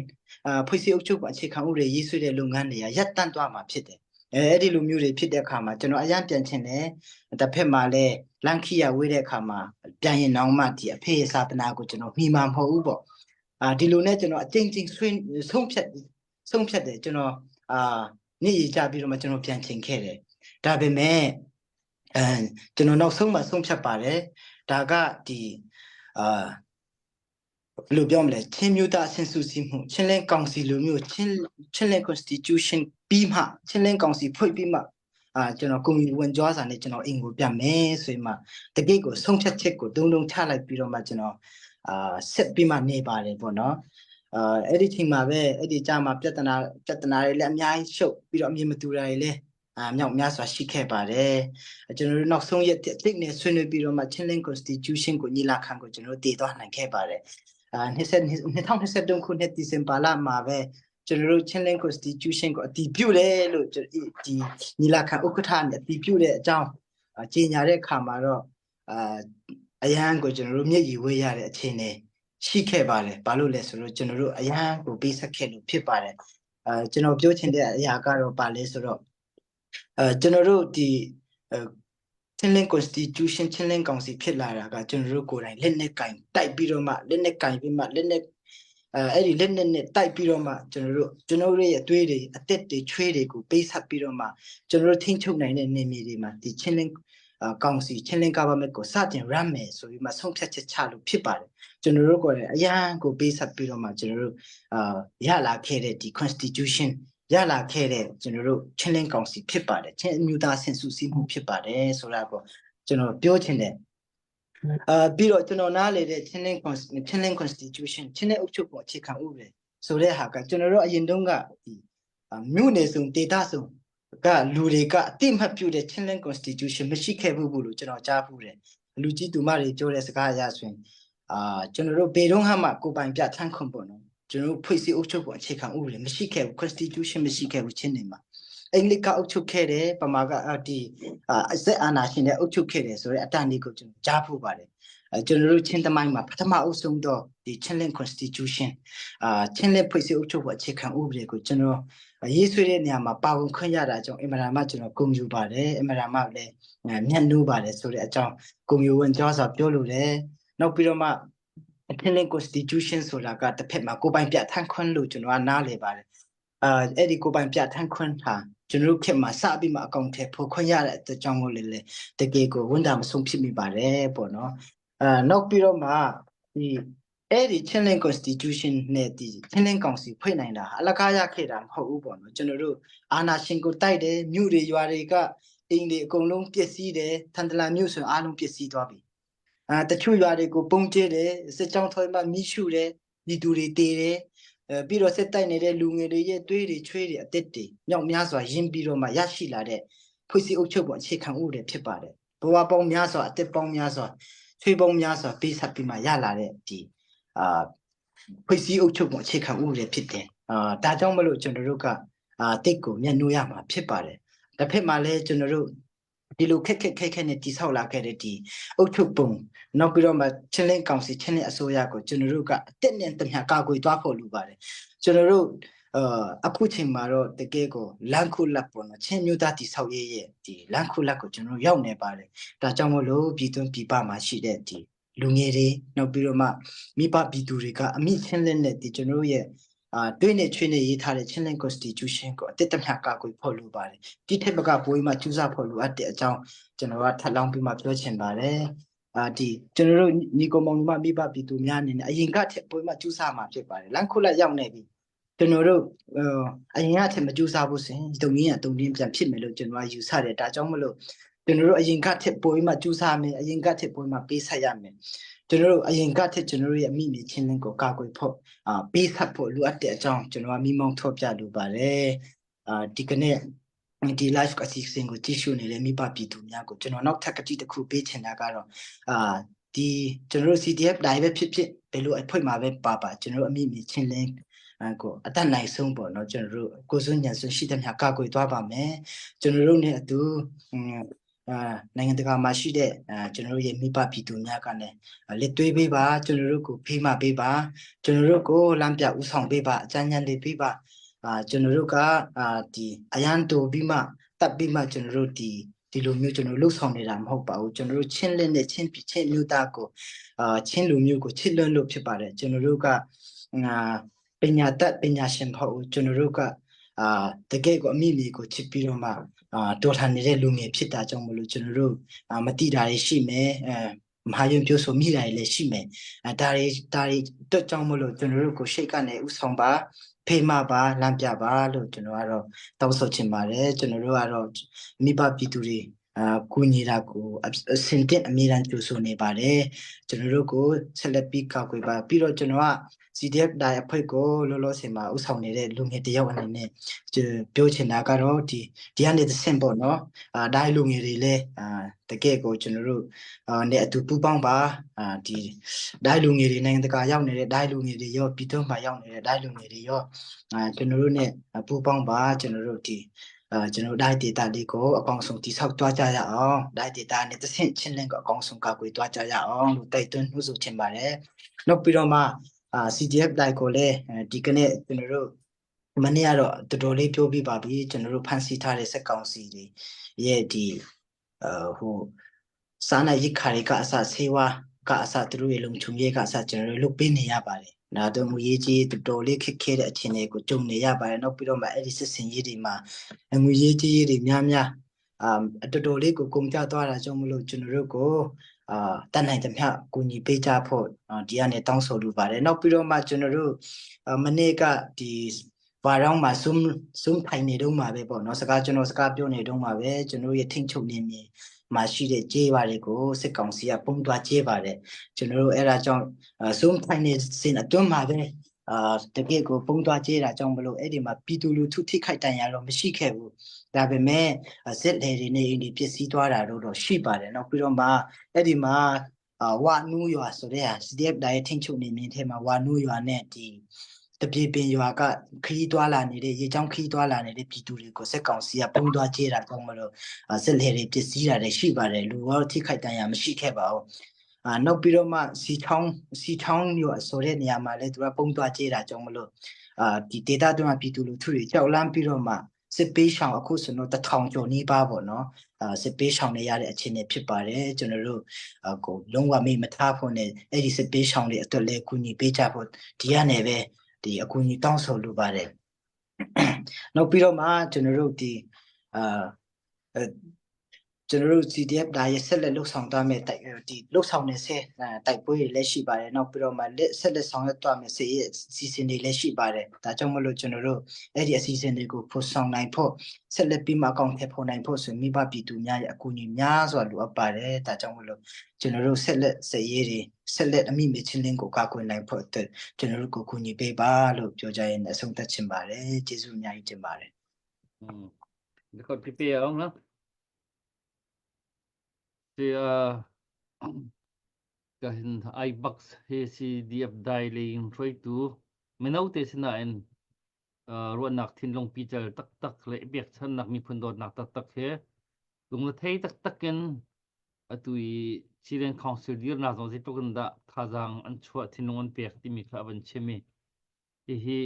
ဖွဲ့စည်းအုပ်ချုပ်ပုံအခြေခံဥပဒေရေးဆွဲတဲ့လုပ်ငန်းတွေကရပ်တန့်သွားမှာဖြစ်တယ်အဲ့ဒီလိုမျိုးတွေဖြစ်တဲ့အခါမှာကျွန်တော်အရင်ပြန်ချင်တယ်တစ်ဖက်မှာလည်းလန်ခီယာဝေးတဲ့အခါမှာပြန်ရင်တော့မှဒီအဖေရဲ့စာပနာကိုကျွန်တော်မိမှာမဟုတ်ဘူးပေါ့ဒီလိုနဲ့ကျွန်တော်အကျဉ်းဆုံးဖြတ်တယ်ကျွန်တော်နေ့ရကြပြီးတော့မှကျွန်တော်ပြန်ချင်ခဲ့တယ်ဒါပေမဲ့ကျွန်တော်နောက်ဆုံးမှဆုံးဖြတ်ပါတယ်ဒါကဒီဘယ်လိုပြောမလဲချင်းမျိုးသားအဆင့်စုစည်းမှုချင်းလင်းကောင်စီလိုမျိုးချင်းလင်း constitution ပြီးမှချင်းလင်းကောင်စီဖွဲ့ပြီးမှကျွန်တော်ကွန်မြူဝင်ကြွားစာနဲ့ကျွန်တော်အိမ်ကိုပြန်မယ်ဆိုရင်မှတကယ့်ကိုဆုံးဖြတ်ချက်ကိုတုံးချလိုက်ပြီးတော့မှကျွန်တော်ဆက်ပြီးမှနေပါတယ်ပေါ့နော်အဲ့ဒီချိန်မှာပဲအဲ့ဒီကြာမှာပြဿနာတွေလည်းအများကြီးရှုပ်ပြီးတော့အမြင်မတူတာတွေလည်းမြောက်များစွာရှိခဲ့ပါတယ်ကျွန်တော်တို့နောက်ဆုံးရက်တိတ်နဲ့ဆွေးနွေးပြီးတော့မှချင်းလင်း constitution ကိုညီလာခံကိုကျွန်တော်တည်သွားနိုင်ခဲ့ပါတယ်2023ခုနှစ်ဒီဇင်ဘာလမှာပဲကျွန်တော်တို့ချင်းလင်း constitution ကိုအတည်ပြုတယ်လို့ဒီညီလာခံဥက္ကဋ္ဌနဲ့အတည်ပြုတဲ့အကြောင်းကြေညာတဲ့အခါမှာတော့အရန်ကိုကျွန်တော်တို့မျက်ရည်ဝေးရတဲ့အခြေအနေရှိခဲ့ပါတယ်ဘာလို့လဲဆိုတော့ကျွန်တော်တို့အရန်ကိုပေးဆက်ခဲ့လို့ဖြစ်ပါတယ်ကျွန်တော်ပြောချင်တဲ့အရာကတော့ပါလဲဆိုတော့ကျွန်တော်တို့ဒီချင်းလင်း constitution ချင်းလင်းကောင်စီဖြစ်လာတာကကျွန်တော်တို့ကိုယ်တိုင်လက်နဲ့ကင်တိုက်ပြီးတော့မှလက်နဲ့ကင်ပြီးမှလက်နဲ့အဲ့ဒီလက်နဲ့တိုက်ပြီးတော့မှကျွန်တော်တို့ရဲ့အသွေးတွေအသက်တွေချွေးတွေကိုပေးဆက်ပြီးတော့မှကျွန်တော်တို့ထိန်းချုပ်နိုင်တဲ့နေမြေတွေမှာဒီချင်းလင်းကောင်စီချင်းလင်း government ကိုစတင်ရမ်းမယ်ဆိုပြီးမှဆုံးဖြတ်ချက်ချလို့ဖြစ်ပါတယ်ကျွန်တော်တို့ကိုယ်တိုင်အရန်ကိုပေးဆက်ပြီးတော့မှကျွန်တော်တို့ရလာခဲ့တဲ့ဒီ constitution လာခဲ့တဲ့ကျွန်တော်တို့ချင်းလင်းကောင်စီဖြစ်ပါတယ်ချင်းအမျိုးသားဆင်စုစည်းမှုဖြစ်ပါတယ်ဆိုတာကိုကျွန်တော်ပြောချင်တယ်ပြီးတော့ကျွန်တော်နားလေတဲ့ချင်းလင်း constitution ချင်းတဲ့အုပ်ချုပ်ပုံအခြေခံဥပဒေဆိုတဲ့ဟာကကျွန်တော်တို့အရင်တုန်းကဒီမြို့နယ်စုံဒေသစုံကလူတွေကအတိမတ်ပြုတဲ့ချင်းလင်း constitution မရှိခဲ့ဘူးလို့ကျွန်တော်ကြားဖူးတယ်လူကြီးသူမတွေပြောတဲ့စကားအရဆိုရင်ကျွန်တော်တို့ဘေတုံးဟမှကိုပိုင်ပြထန်းခွန်ပေါ့နော်ကျွန်တော်တို့ဖွဲ့စည်းအုပ်ချုပ်ပုံအခြေခံဥပဒေမရှိခဲ့ဘူး constitution မရှိခဲ့ဘူးချင်းနေမှာအင်္ဂလိပ်ကအုပ်ချုပ်ခဲ့တယ်ပမာကဒီအစက်အာဏာရှင်တဲ့အုပ်ချုပ်ခဲ့တယ်ဆိုတဲ့အတန်လေးကိုကျွန်တော်ကြားဖို့ပါတယ်ကျွန်တော်တို့ချင်းသမိုင်းမှာပထမအုပ်ဆုံးတော့ဒီချင်းလင်း constitution ချင်းလင်းဖွဲ့စည်းအုပ်ချုပ်ပုံအခြေခံဥပဒေကိုကျွန်တော်ရေးဆွဲတဲ့နေရာမှာပါဝင်ခွင့်ရတာကြောင့်အင်မတန်မှကျွန်တော်ဂုဏ်ယူပါတယ်အင်မတန်မှလည်းမျက်နှိုးပါတယ်ဆိုတဲ့အကြောင်းဂုဏ်ယူဝင်ကြောစွာပြောလို့တယ်နောက်ပြီးတော့မှချင်းလင်း constitution ဆိုတာကတစ်ဖက်မှာကိုပိုင်ပြထန်းခွင့်လို့ကျွန်တော်ကနားလည်ပါတယ်အဲ့ဒီကိုပိုင်ပြထန်းခွင့်ဟာကျွန်တော်တို့ခေတ်မှာစပြီးမှအကောင့်ထဲပို့ခွင့်ရတဲ့အကြောင်းကိုလည်းတကယ်ကိုဝန်တာမဆုံးဖြစ်မိပါတယ်ပေါ့နော်နောက်ပြီးတော့မှဒီအဲ့ဒီချင်းလင်း constitution နဲ့ဒီချင်းလင်းကောင်စီဖွဲ့နိုင်တာအလကားရခဲ့တာမဟုတ်ဘူးပေါ့နော်ကျွန်တော်တို့အာဏာရှင်ကိုတိုက်တယ်မြို့တွေရွာတွေကအိမ်တွေအကုန်လုံးပျက်စီးတယ်ထန်တလန်မြို့ဆိုအားလုံးပျက်စီးသွားပြီတချို့ရွာတွေကိုပုံကျဲတယ်စစ်ကြောင်းထော်မှမိရှုတယ်ဒီသူတွေတေးတယ်ပြီးတော့စစ်တိုက်နေတဲ့လူငယ်တွေရဲ့တွေးတွေချွေးတွေအသက်တွေမြောက်များစွာရင်းပြီးတော့မှရရှိလာတဲ့ဖွဲ့စည်းအုပ်ချုပ်ပုံအခြေခံဥပဒေဖြစ်ပါတယ်ဘဝပေါင်းများစွာအသက်ပေါင်းများစွာချွေးပေါင်းများစွာပေးဆက်ပြီးမှရလာတဲ့ဒီဖွဲ့စည်းအုပ်ချုပ်ပုံအခြေခံဥပဒေဖြစ်တယ်ဒါကြောင့်မလို့ကျွန်တော်တို့ကတိတ်ကိုမျက်နှိုးရမှာဖြစ်ပါတယ်တစ်ဖက်မှာလည်းကျွန်တော်တို့ဒီလိုခက်ခက်နဲ့တိဆောက်လာခဲ့တဲ့ဒီအုပ်ချုပ်ပုံနောက်ပြီးတော့မှချင်းလင်းကောင်စီချင်းလင်းအစိုးရကိုကျွန်တော်တို့ကအတက်နဲ့တမျှကာကွယ်သွားဖို့လိုပါတယ်ကျွန်တော်တို့အခုချိန်မှာတော့တကယ်ကိုလမ်းခုလက်ပေါ်နော်ချင်းမျိုးသားတိဆောက်ရေးရဲ့ဒီလမ်းခုလက်ကိုကျွန်တော်ရောက်နေပါတယ်ဒါကြောင့်မလို့ပြည်တွင်းပြည်ပမှာရှိတဲ့ဒီလူငယ်တွေနောက်ပြီးတော့မှမိဘပြည်သူတွေကအမိချင်းလင်းတဲ့ဒီကျွန်တော်ရဲ့တွင်းနဲ့ချွေးနဲ့ရေးထားတဲ့ချင်းလင်း constitution ကိုအတက်တမျှကာကွယ်ဖို့လိုပါတယ်ဒီထက်မကပိုးမှကျူးစာဖို့လိုအပ်တဲ့အကြောင်းကျွန်တော်ကထပ်လောင်းပြီးမှပြောချင်ပါတယ်ဒီကျွန်တော်တို့ညီကောင်မောင်မမိဘပြည်သူများအနေနဲ့အရင်ကထက်ပိုးမှကျူးစာမှာဖြစ်ပါတယ်လမ်းခုလက်ရောက်နေပြီကျွန်တော်တို့အရင်ကထက်မကျူးစာဘူးဆိုရင်တုံရင်းကတုံရင်းပြန်ဖြစ်မယ်လို့ကျွန်တော်ယူဆတယ်ဒါကြောင့်မလို့ကျွန်တော်တို့အရင်ကထက်ပိုးမှကျူးစာမယ်အရင်ကထက်ပိုးမှပေးဆက်ရမယ်ကျွန်တော်တို့အရင်ကထက်ကျွန်တော်တို့ရဲ့အမိမြေချင်းလင်းကိုကာကွယ်ဖို့ပေးဆက်ဖို့လိုအပ်တဲ့အကြောင်းကျွန်တော်ကမိမောင်းထောက်ပြလိုပါတယ်ဒီကနေ့ဒီ live အစီအစဉ်ကိုကြည့်ရှုနေတဲ့မိဘပြည်သူများကိုကျွန်တော်နောက်ထပ်ကတိတစ်ခုပေးချင်တာကတော့ဒီကျွန်တော်တို့ CDF တိုင်းပဲဖြစ်ဖြစ်ဘယ်လိုအဖွဲ့မှာပဲပါကျွန်တော်တို့အမိမြေချင်းလင်းကိုအတတ်နိုင်ဆုံးပေါ့နော်ကျွန်တော်တို့ကိုစွန်းညံစွန်းရှိတဲ့များကာကွယ်သွားပါမယ်ကျွန်တော်တို့ ਨੇ အတူနိုင်ငံတကာမှာရှိတဲ့ကျွန်တော်တို့ရဲ့မိဘပြည်သူများကလည်းလက်သွေးပေးပါကျွန်တော်တို့ကိုဖေးမပေးပါကျွန်တော်တို့ကိုလမ်းပြဥဆောင်ပေးပါအကြမ်းဉာဏ်လေးပေးပါကျွန်တော်တို့ကဒီအရန်တူပြီးမှတပ်ပြီးမှကျွန်တော်တို့ဒီလိုမျိုးကျွန်တော်လှုပ်ဆောင်နေတာမဟုတ်ပါဘူးကျွန်တော်တို့ချင်းလင်းတဲ့ချင်းမျိုးသားကိုချင်းလူမျိုးကိုချစ်လွန်းလို့ဖြစ်ပါတယ်ကျွန်တော်တို့ကပညာတတ်ပညာရှင်ပေါ့ကျွန်တော်တို့ကတကယ်ကိုအမိမြေကိုချစ်ပြီးတော့မှတော်လှန်နေတဲ့လူငယ်ဖြစ်တာကြောင့်မလို့ကျွန်တော်တို့မတိတာတွေရှိမယ်မဟာယုံပြောဆိုမိတာတွေလည်းရှိမယ်ဒါတွေအတွက်ကြောင့်မလို့ကျွန်တော်တို့ကိုရှိတ်ကနေဥဆောင်ပါဖေးမပါလမ်းပြပါလို့ကျွန်တော်ကတော့တောင်းဆိုချင်ပါတယ်ကျွန်တော်တို့ကတော့မိဘပြည်သူတွေကူညီတာကိုအစင်တဲ့အမြဲတမ်းကြိုဆိုနေပါတယ်ကျွန်တော်တို့ကိုဆက်လက်ပြီးကောက်ွယ်ပါပြီးတော့ကျွန်တော်က CDF တိုင်းအဖွဲ့ကိုလောလောဆယ်မှာဥဆောင်နေတဲ့လူငယ်တယောက်အနေနဲ့ပြောချင်တာကတော့ဒီကနေသင်ပေါ့နော်ဒိုင်းလူငယ်တွေလည်းတကယ်ကိုကျွန်တော်တို့နဲ့အတူပူးပေါင်းပါဒီဒိုင်းလူငယ်တွေနိုင်ငံတကာရောက်နေတဲ့ဒိုင်းလူငယ်တွေရောပြည်တွင်းမှာရောက်နေတဲ့ဒိုင်းလူငယ်တွေရောကျွန်တော်တို့နဲ့ပူးပေါင်းပါကျွန်တော်တို့ဒီကျွန်တော်ဒိုင်းဒေတာလေးကိုအကောင်းဆုံးတိဆောက်သွားကြရအောင်ဒိုင်းဒေတာနဲ့သင်ချင်းလင်းကိုအကောင်းဆုံးကာကွယ်သွားကြရအောင်လို့တိုက်တွန်းနှိုးဆော်ချင်ပါတယ်နောက်ပြီးတော့မှCDF တိုင်းကိုလည်းဒီကနေ့ကျွန်တော်တို့မနေ့ကတော့တော်တော်လေးပြောပြပါပြီကျွန်တော်တို့ဖန်ဆီးထားတဲ့စက်ကောင်စီတွေရဲ့ဒီဟိုစားနပ်ရိက္ခာတွေကအစဆေးဝါးကအစသူတို့ရဲ့လုံခြုံရေးကအစကျွန်တော်တို့လုပ်ပေးနေရပါတယ်ဒါတော့ငွေကြီးတော်တော်လေးခက်ခဲတဲ့အခြေအနေကိုကြုံနေရပါတယ်နောက်ပြီးတော့မှအဲ့ဒီစစ်စင်ရေးတွေမှာငွေကြီးတွေများတော်တော်လေးကိုကုန်ကျသွားတာကြောင့်မလို့ကျွန်တော်တို့ကိုတန်နိုင်သမျှကူညီပေးကြဖို့ဒီကနေတောင်းဆိုလိုပါတယ်နောက်ပြီးတော့မှကျွန်တော်တို့မနေ့ကဒီ วาร้องมาซุ้มไทยในดงมาเว้ยပေါ့เนาะสกาကျွန်တော်စကားပြောနေတော့မှာပဲကျွန်တော်ရဲ့ထိန်ချုပ်နေမြေမှာရှိတဲ့ကြေးပါတွေကိုစစ်ကောင်စီကပုံသွားကြေးပါတယ်ကျွန်တော်တို့အဲ့ဒါကြောင့်ซุ้มไทยในစင်အတွန်းမှာပဲတကယ့်ကိုပုံသွားကြေးတာကြောင့်မလို့အဲ့ဒီမှာပြည်သူလူထုထိခိုက်တန်ရတော့မရှိခဲ့ဘူးဒါပေမဲ့စစ်လေတွေနေဒီပစ္စည်းသွားတာတော့ရှိပါတယ်เนาะပြီးတော့မှအဲ့ဒီမှာဝါနူးရွာဆိုတဲ့ဟာ CDF တိုင်းထိန်ချုပ်နေမြေထဲမှာဝါနူးရွာနဲ့ဒီတပြေပင်ရွာကခရီးသွားလာနေတဲ့ရေချောင်းခရီးသွားလာနေတဲ့ပြည်သူတွေကိုစက်ကောင်စီကပုံသွားကြေးတာကြောင့်မလို့စစ်လေတွေပစ္စည်းတာတွေရှိပါတယ်လူရောထိခိုက်တန်ရမရှိခဲ့ပါဘူးနောက်ပြီးတော့မှစီချောင်းရွာဆိုတဲ့နေရာမှာလည်းသူကပုံသွားကြေးတာကြောင့်မလို့ဒီဒေတာတွင်းမှာပြည်သူလူထုတွေကြောက်လန့်ပြီးတော့မှစစ်ပေးရှောင်အခုဆိုတော့1000ကျော်နီးပါးပေါ့နော်စစ်ပေးရှောင်နေရတဲ့အခြေအနေဖြစ်ပါတယ်ကျွန်တော်တို့ကိုလုံးဝမေ့မထားဖို့နဲ့အဲ့ဒီစစ်ပေးရှောင်တွေအတွက်လည်းကူညီပေးကြဖို့ဒီကနေပဲဒီအကူအညီတောင်းဆိုလိုပါတယ်နောက်ပြီးတော့မှကျွန်တော်တို့ဒီကျွန်တော်တို့ CDF ဒါရဲ့ဆက်လက်လှုပ်ဆောင်သွားမယ်ဒီလှုပ်ဆောင်နေစေတိုက်ပွဲတွေလည်းရှိပါတယ်နောက်ပြီးတော့မှဆက်လက်ဆောင်ရွက်သွားမယ်စေရဲ့အစီအစဉ်တွေလည်းရှိပါတယ်ဒါကြောင့်မလို့ကျွန်တော်တို့အဲ့ဒီအစီအစဉ်တွေကိုဖော်ဆောင်နိုင်ဖို့ဆက်လက်ပြီးမှအကောင့်ထဲပေါ်နိုင်ဖို့ဆိုမိဘပြည်သူများရဲ့အကူအညီများစွာလိုအပ်ပါတယ်ဒါကြောင့်မလို့ကျွန်တော်တို့ဆက်လက်စေရေးတွေဆက်လက်အမိမေချင်းလင်းကိုကာကွယ်နိုင်ဖို့အတွက်ကျွန်တော်တို့ကိုကူညီပေးပါလို့ပြောကြရင်အဆုံးသတ်ချင်ပါတယ်ကျေးဇူးအများကြီးတင်ပါတယ် ဒီက prepare အောင်နော်ဒီkahin iBox he CDF dialing try to menote sina en ruan nak thin long pichal tak tak le biak chan nak mi phundot nak tak tak he lung la thei tak tak ken atui chilen council dir na zo to kan da khajang an chua thin long an pek ti mi kha ban chemi hi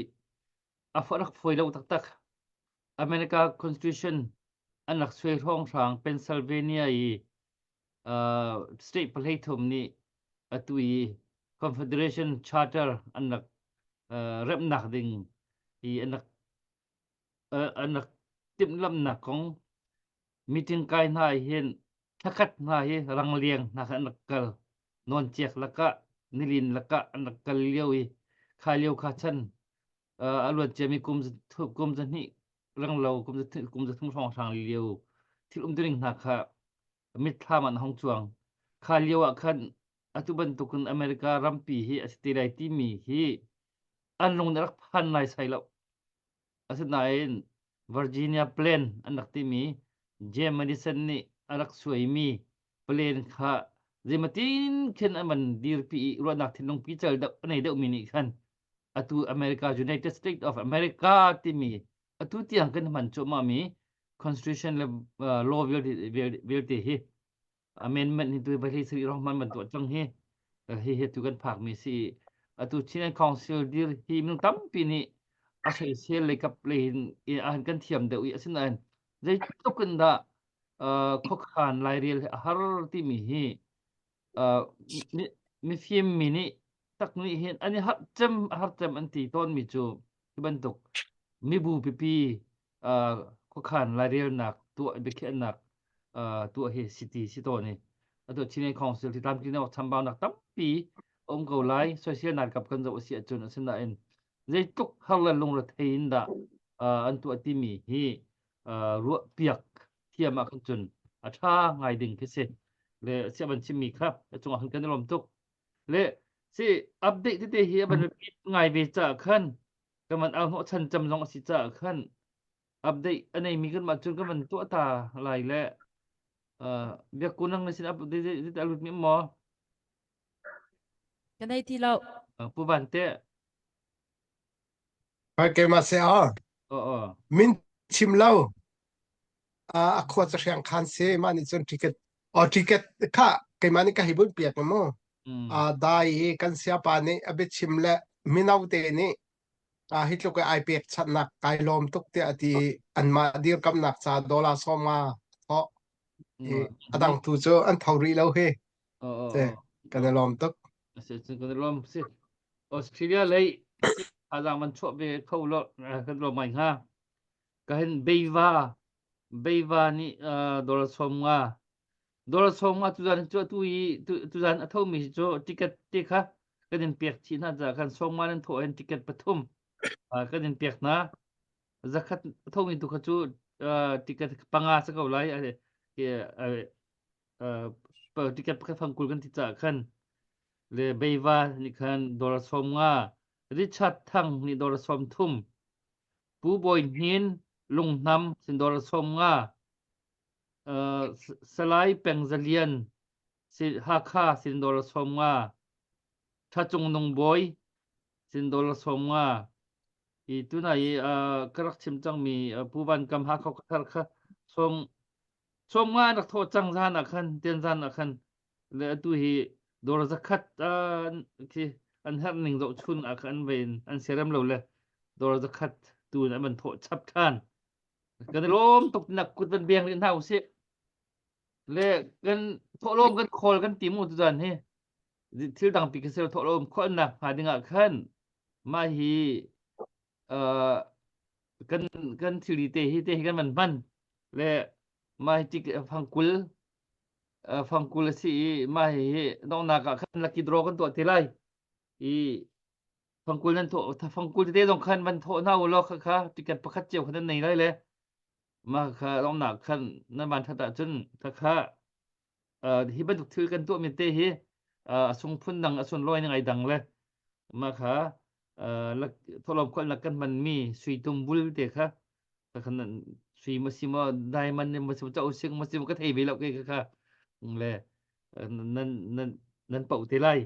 afarak foi lo tak tak America constitution anak sway hong sang Pennsylvania i state platum ni atui confederation charter anak rep nak ding i anak tim lam nak kong meeting kai na hian thakat na hi rang liang na anak kal non chek laka nilin laka anak kal liawi kha liaw kha chan alwat chemi kum zan ni rang lo kum za thum song sang liaw thil dring na kha mit thaman hong chuang kha liawa khan atuban tukun America rampi hi astilai ti mi hi anlong narak phan nai sailo asinain Virginia Plain anak ti mi James Madison ni arak suai mi Plain kha zimatin khen aman dir pi ruanak thinong pi chal da nei da mi ni khan atu America United States of America ti mi atu tiang kan man choma mi constitution law will ti hi amendment ni tu bali sri rahman man to chang hi tu kan phak mi si atu chin council dir hi min tam pi ni asai sel le kap le in an kan thiam de ui asin an zai token da khok khan lai rel har ti mi hi mi fiem mi ni tak ni hin ani har cham an ti ton mi chu ban tok mi bu pi khok khan lai rel nak tu be khe nak tu he city to ni atu chin council ti tam ti na chambao nak tam pi ong ko lai social nak kap kan zo si achun asin na en zai tuk halan lung ra thein da an tu ati mi hi ru piak thiam a kan chun a tha ngai ding ke se le se ban chimi kha chung han kan lom tuk le si update ti te hi ban ngai ve cha khan ka man al ho chan cham jong si cha khan update anei mi kan ma chun ka man tu ta lai le bia kunang na sin update alut mi mo kan dai ti lo pu ban te Okay, Marcel. Min chim lau. Akwat siang kan se mani chun ticket. Ticket ka kay mani ka hibun piat mo. Dai kan sia pa ni abit chim le minaw te ni. Hitlo ka iPad chat nak kay lom tuk te ati anma dir kam nak sa $1 soma. Adang tu cho an thawri lau he. Te kan lom tuk. Kan lom si Australia lei azang man chua be khâu lo kan lo mai ha kahin beiva ni $1 somnga tu jan atho mi cho ticket ti kha kadin pek thi na ja kan somma nan tho en ticket pathum kadin pek na zakat thong in tu khachu ticket panga sa ko lai ke ticket ka phangkul kan ti cha khan le beiwa ni khan dor som nga richard thang ni dor som thum pu boy hin lung nam sin dor som nga salai pengzalian si hakha sin dor som nga thachung nong boy sin dor som nga itu na karak chimchang mi puban kam ha kho kha som nga nak tho chang zan akhan ten zan akhan le tu hi dor zakat ki an har ning zo chun akhan vein an seram lo le dor zakat tu na man tho chap than kan lom tok nak kut ban beng rin hau se le kan tho lom kan khol kan timu tu zan he thil dang pi kesel tho lom khol na ha dinga khan ma hi kan thili te hi kan man le ma hi tik phangkul si ma hi nong na ka khan lucky draw kan to tilai i phangkul nan tho phangkul te dong khan man tho na ulo kha ticket pakhat cheu khan nei lai le ma kha nong na khan nan ban thata chun kha hi ban duk thil kan to mi te hi asung phun dang asun loi ngai dang le ma kha tho lom khol na kan man mi sui tum bul te kha khan sui ma si ma diamond ma si cha using ma si ka thei be lo ke kha le nan pau te lai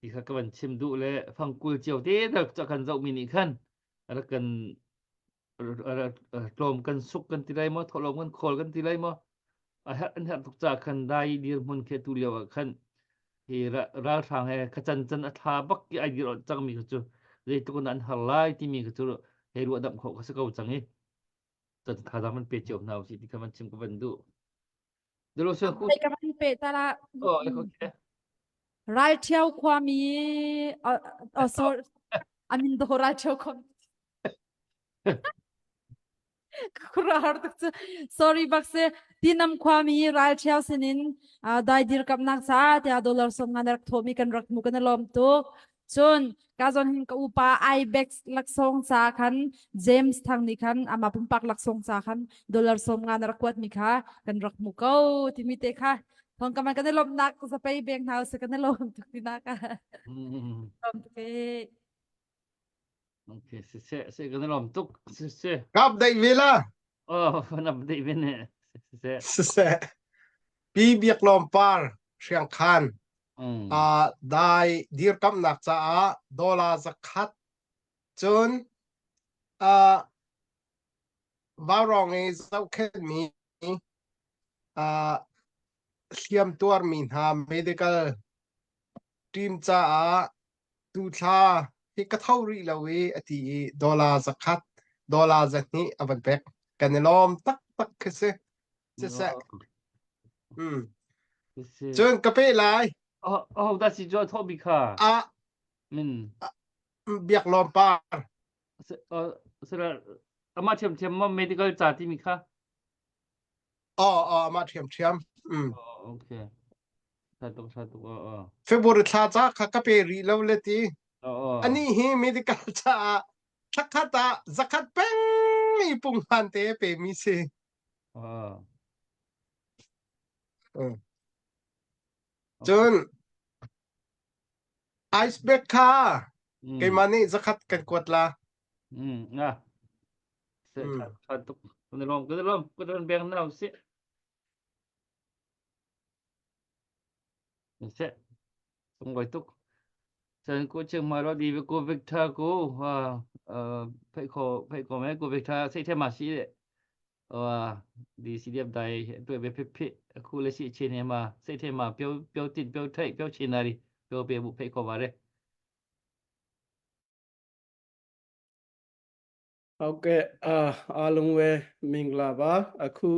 thì các bạn chim dụ lệ phăng cùi chiều thế được cho cần dậu mình khăn là cần lồm cần xúc cần tí đây mà thọ lồm cần khol cần tí đây mà anh hẹn tục trả cần đai đi muốn kia tu liều khăn thì ra thang hè cái chân thà bắc cái ai đi ở trong mình cái chú rồi tôi còn ăn halal lại thì mình cái chú hay ruộng đậm khổ cái câu chẳng ấy chân thà ra mình bê chiều nào thì các bạn chim có vấn dụ rồi sao Ay kaman pe tala ok ral chao kwami sorry amin do ral chao kwami sorry bakse tinam kwami ral chao sinin dai dir kap nak sa te dollar som nganak thomi kan rak mu kan lom tu chun kazon hin ka upa ibex laksong sa khan james thang ni khan ama pumpak laksong sa khan dollar som nganak kwat mi kha kan rak mu ko timite kha thong kaman kan lom nak sa pay bank house kan lom tu tinaka lom tu ke ok sẽ cái nó làm tục sẽ Kap dai vela nằm đây bên này se pi biak lom par siang khan dai dir kam nak cha dola zakat chun varong e zau khet mi siam tuar min ha medical team cha tu tha hi ka thauri lawi ati dola zakat dola zakni avan pek kanelom tak khese se chun kape lai ta chỉ cho thôi bị khả mình biak lom par sẽ là ama thiam mà medical trả thì mình khả ma thiam ok satu February tha cha kha kape ri lo le ti ani hi medical cha thakata zakat peng ipung han te pe mi se chun ice bag kha cái mani zakat kan kwatla sẽ satu cái lom beng nào sẽ không gọi tụcฉันก็เชื่อมาว่าดีไปกูวิกตากูว่าไปขอแม่กูวิกตาใส่เทมาชีเลยว่าดีสิเดียบได้ด้วยไปพิกูเลยสิเชนมาใส่เทมาเปียวติดเปียวไทยเปียวเชนารีเปียวเปียบุไปขอมาเลย ဟုတ်ကဲ့အားလုံးပဲမင်္ဂလာပါအခု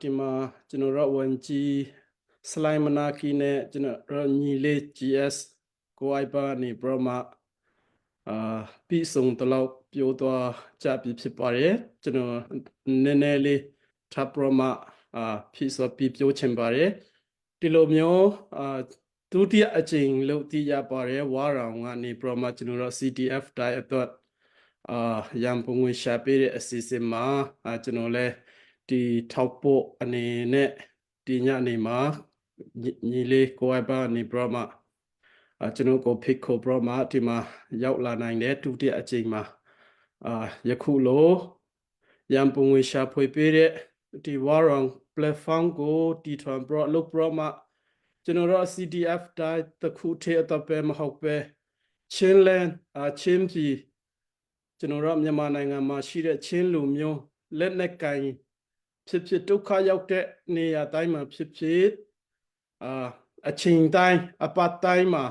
ဒီမှာကျွန်တော်တို့ဝန်ကြီးစလိုင်းမနာကီနဲ့ကျွန်တော်ညီလေး GS ကိုအိုက်ပါနေပရမပြီးဆုံးတလောက်ပြောသွားကြပြီဖြစ်ပါတယ်ကျွန်တော်နည်းနည်းလေးထပ်ပရမဖြစ်ဆိုပြီးပြောချင်ပါတယ်ဒီလိုမျိုးဒုတိယအကြိမ်လို့သိရပါတယ်ဝါရောင်ကနေပရမကျွန်တော်တို့ CTF တိုင်းအတွက် ยามปงวิชาปีเอสิสิมาจนเลยที่ทับโปอันนี้เนี่ยที่ญาติมานี่เลยก็ไอ้บ้านนี่พร้อมจนก็พิกโคพร้อมที่มายาวลานายเนี่ยทุกที่จริงมายาคูโลยามปงวิชาพอยปีที่วารังแพลตฟอร์มก็ที่ทำพร้อมลูกพร้อมจนเรา CDF ได้ตะคุเทตเปมหกเปเชนเลนชิมจีကျွန်တော်တို့မြန်မာနိုင်ငံမှာရှိတဲ့ချင်းလူမျိုးလက်နက်ကိုင်ဖြစ်ဖြစ်ဒုက္ခရောက်တဲ့နေရာတိုင်းမှာဖြစ်ဖြစ်အချိန်တိုင်းအပတ်တိုင်းမှာ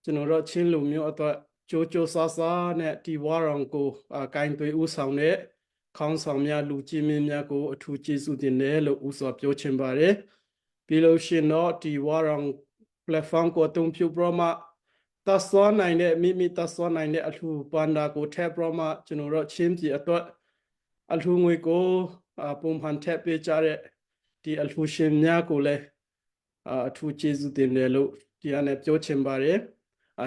ကျွန်တော်တို့ချင်းလူမျိုးအတွက်ကြိုးကြိုးစားစားနဲ့ဒီဝါရောင်ကိုကိုင်သွေးဥဆောင်တဲ့ခေါင်းဆောင်များလူကြီးမင်းများကိုအထူးကျေးဇူးတင်တယ်လို့ဥစွာပြောချင်ပါတယ်ပြီးလို့ရှိရင်တော့ဒီဝါရောင် platform ကိုအသုံးပြုပြီးမှတဆွမ်းနိုင်တဲ့မိမိတဆွမ်းနိုင်တဲ့အထူးပန္နာကိုထည့်ပြီးမှကျွန်တော်တို့ချင်းပြည်အတွက်အထူးငွေကိုပုံမှန်ထည့်ပေးကြတဲ့ဒီအထူးရှင်များကိုလည်းအထူးကျေးဇူးတင်တယ်လို့ဒီအနေနဲ့ပြောချင်ပါတယ်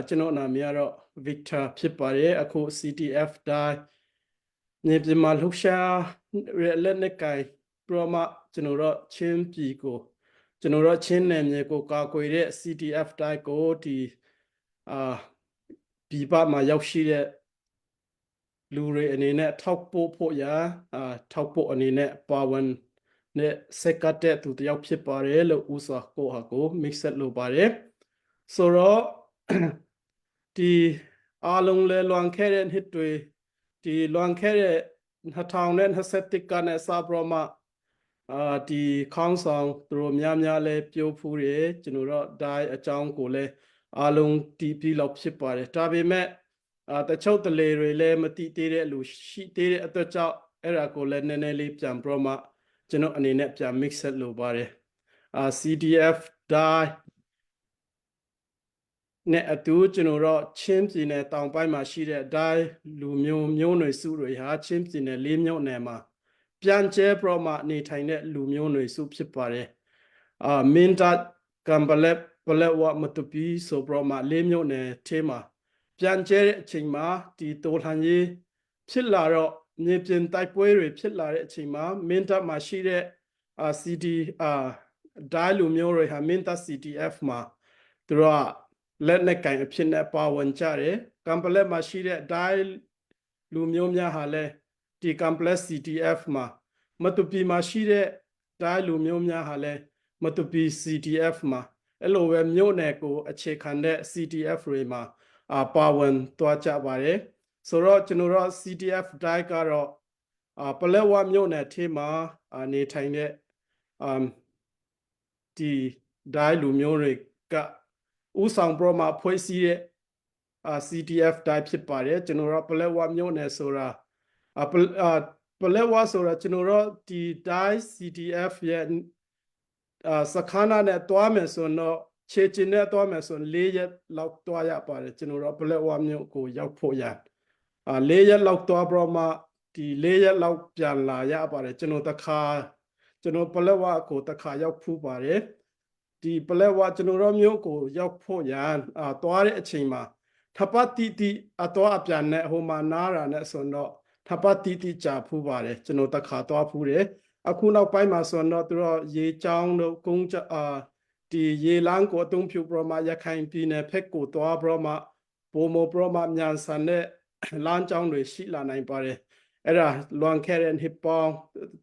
ကျွန်တော်နာမည်ကတော့ Victor ဖြစ်ပါတယ်အခု CTF တိုင်းနေပြည်မှာလှူရှာလက်နက်ကိုင်ပြီးမှကျွန်တော်တို့ချင်းပြည်ကိုကျွန်တော်တို့ချင်းနယ်မြေကိုကာကွယ်တဲ့ CTF တိုင်းကိုဒီပြည်ပမှာရောက်ရှိတဲ့လူတွေအနေနဲ့ထောက်ပို့ဖို့ရာထောက်ပို့အနေနဲ့ပါဝင်နဲ့စက်ကတဲ့သူတယောက်ဖြစ်ပါတယ်လို့ဥစွာကိုဟာကို mix လုပ်ပါတယ်ဆိုတော့ဒီအားလုံးလဲလွန်ခဲ့တဲ့နှစ်တွေဒီလွန်ခဲ့တဲ့2021ကနေစပြီးမှဒီခေါင်းဆောင်သူတို့များလဲပြောဖူးတယ်ကျွန်တော်တို့ဒါအကြောင်းကိုလဲအားလုံးတီးပြီးလောက်ဖြစ်ပါတယ်ဒါပေမဲ့တချို့တလေတွေလည်းမတိသေးတဲ့လူရှိသေးတဲ့အတွက်ကြောင့်အဲ့ဒါကိုလည်းနည်းနည်းလေးပြန်ပြီးမှကျွန်တော်အနေနဲ့ပြန် mix လုပ်ပါတယ်CDF တိုင်းနဲ့အတူကျွန်တော်တို့ချင်းပြည်နယ်တောင်ပိုင်းမှာရှိတဲ့တိုင်းလူမျိုးနွယ်စုတွေဟာချင်းပြည်နယ်၄မြို့နယ်မှာပြန်ကျဲပြီးမှနေထိုင်တဲ့လူမျိုးနွယ်စုဖြစ်ပါတယ်မင်းတပ်ကံပလက်ပလက်ဝမတူပီဆိုပြီးမှ၄မြို့နယ်ထဲမှာပြန်ကျဲတဲ့အချိန်မှာဒီတိုလှန်ရေးဖြစ်လာတော့မြေပြင်တိုက်ပွဲတွေဖြစ်လာတဲ့အချိန်မှာမင်းတပ်မှာရှိတဲ့ CD ဒိုင်းလူမျိုးတွေဟာမင်းတပ် CTF မှာသူတို့ကလက်နက်ကင်အဖြစ်နဲ့ပါဝင်ကြတယ်ကံပလက်မှာရှိတဲ့ဒိုင်းလူမျိုးများဟာလည်းဒီကံပလက် CTF မှာမတူပီမှာရှိတဲ့ဒိုင်းလူမျိုးများဟာလည်းမတူပီ CTF မှာအဲ့လိုပဲမြို့နယ်ကိုအခြေခံတဲ့ CTF တွေမှာပါဝင်သွားကြပါတယ်ဆိုတော့ကျွန်တော်တို့ CTF တိုင်းကတော့ပလက်ဝမြို့နယ်ထဲမှာနေထိုင်တဲ့ဒီဒိုင်းလူမျိုးတွေကဥဆောင်ပရမဖွဲ့စည်းတဲ့CTF တိုင်းဖြစ်ပါတယ်ကျွန်တော်တို့ပလက်ဝမြို့နယ်ဆိုတာပလက်ဝဆိုတာကျွန်တော်တို့ဒီဒိုင်း CTF ရဲ့စခန်းနဲ့တွားမယ်ဆိုတော့ခြေကျင်နဲ့တွားမယ်ဆိုရင်၄ရက်လောက်တွားရပါတယ်ကျွန်တော်တို့ပလက်ဝမြို့ကိုရောက်ဖို့ရ၄ရက်လောက်တွားပြီးမှဒီ၄ရက်လောက်ပြန်လာရပါတယ်ကျွန်တော်ပလက်ဝကိုတခါရောက်ဖူးပါတယ်ဒီပလက်ဝကျွန်တော်တို့မြို့ကိုရောက်ဖို့ရတွားတဲ့အချိန်မှာထပတ်တိအတော်အပြန်နဲ့ဟိုမှာနားတာနဲ့ဆိုတော့ထပတ်တိကြာဖူးပါတယ်ကျွန်တော်တခါတွားဖူးတယ်အခုနောက်ပိုင်းမှာဆိုတော့သူတို့ရေချောင်းတို့ကုန်းဒီရေလန်းကိုအသုံးပြုပြီးမှရခိုင်ပြည်နယ်ဖက်ကိုတွားပြီးမှပုံမပြီးမှမြန်ဆန်တဲ့လမ်းကြောင်းတွေရှိလာနိုင်ပါတယ်အဲ့ဒါလွန်ခဲ့တဲ့နှစ်ပေါင်း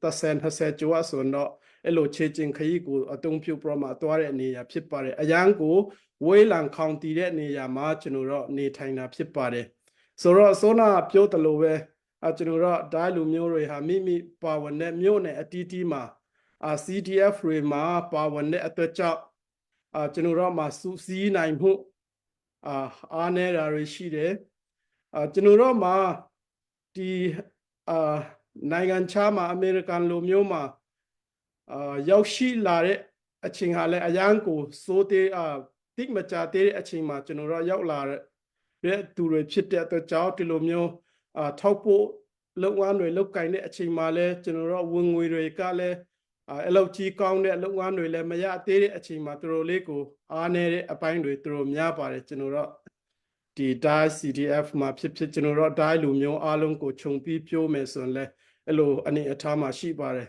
30ကျော်ဆိုတော့အဲ့လိုခြေကျင်ခရီးကိုအသုံးပြုပြီးမှတွားတဲ့နေရာဖြစ်ပါတယ်အရန်ကိုဝေးလံခေါင်တီတဲ့နေရာမှာကျွန်တော်တို့နေထိုင်တာဖြစ်ပါတယ်ဆိုတော့ဆိုနာပြောတယ်လို့ပဲကျွန်တော်တို့ဒိုင်းလူမျိုးတွေဟာမိမိပါဝင်တဲ့မြို့နယ်အတီးတီးမှာCTF တွေမှာပါဝင်တဲ့အတွက်ကြောင့်ကျွန်တော်တို့မှာစုစည်းနိုင်မှုအားနည်းတာတွေရှိတယ်ကျွန်တော်တို့မှာဒီနိုင်ငံခြားမှာအမေရိကန်လူမျိုးမှာရောက်ရှိလာတဲ့အချိန်ဟာလည်းအရန်ကိုစိုးသေးတိတ်မကြသေးတဲ့အချိန်မှာကျွန်တော်တို့ရောက်လာတဲ့သူတွေဖြစ်တဲ့အတွက်ကြောင့်ဒီလိုမျိုးထောက်ဖို့လုပ်ငန်းတွေလုပ်ကိုင်တဲ့အချိန်မှာလည်းကျွန်တော်တို့ဝင်ငွေတွေကလည်းအလောက်ကြီးကောင်းတဲ့လုပ်ငန်းတွေလည်းမရသေးတဲ့အချိန်မှာသူတို့လေးကိုအားနည်းတဲ့အပိုင်းတွေသူတို့များပါတယ်ကျွန်တော်တို့ ဒီတိုင်း CDF မှာဖြစ်ကျွန်တော်တို့တိုင်းလူမျိုးအားလုံးကိုခြုံပြီးပြောမယ်ဆိုရင်လည်းအဲ့လိုအနေအထားမှာရှိပါတယ်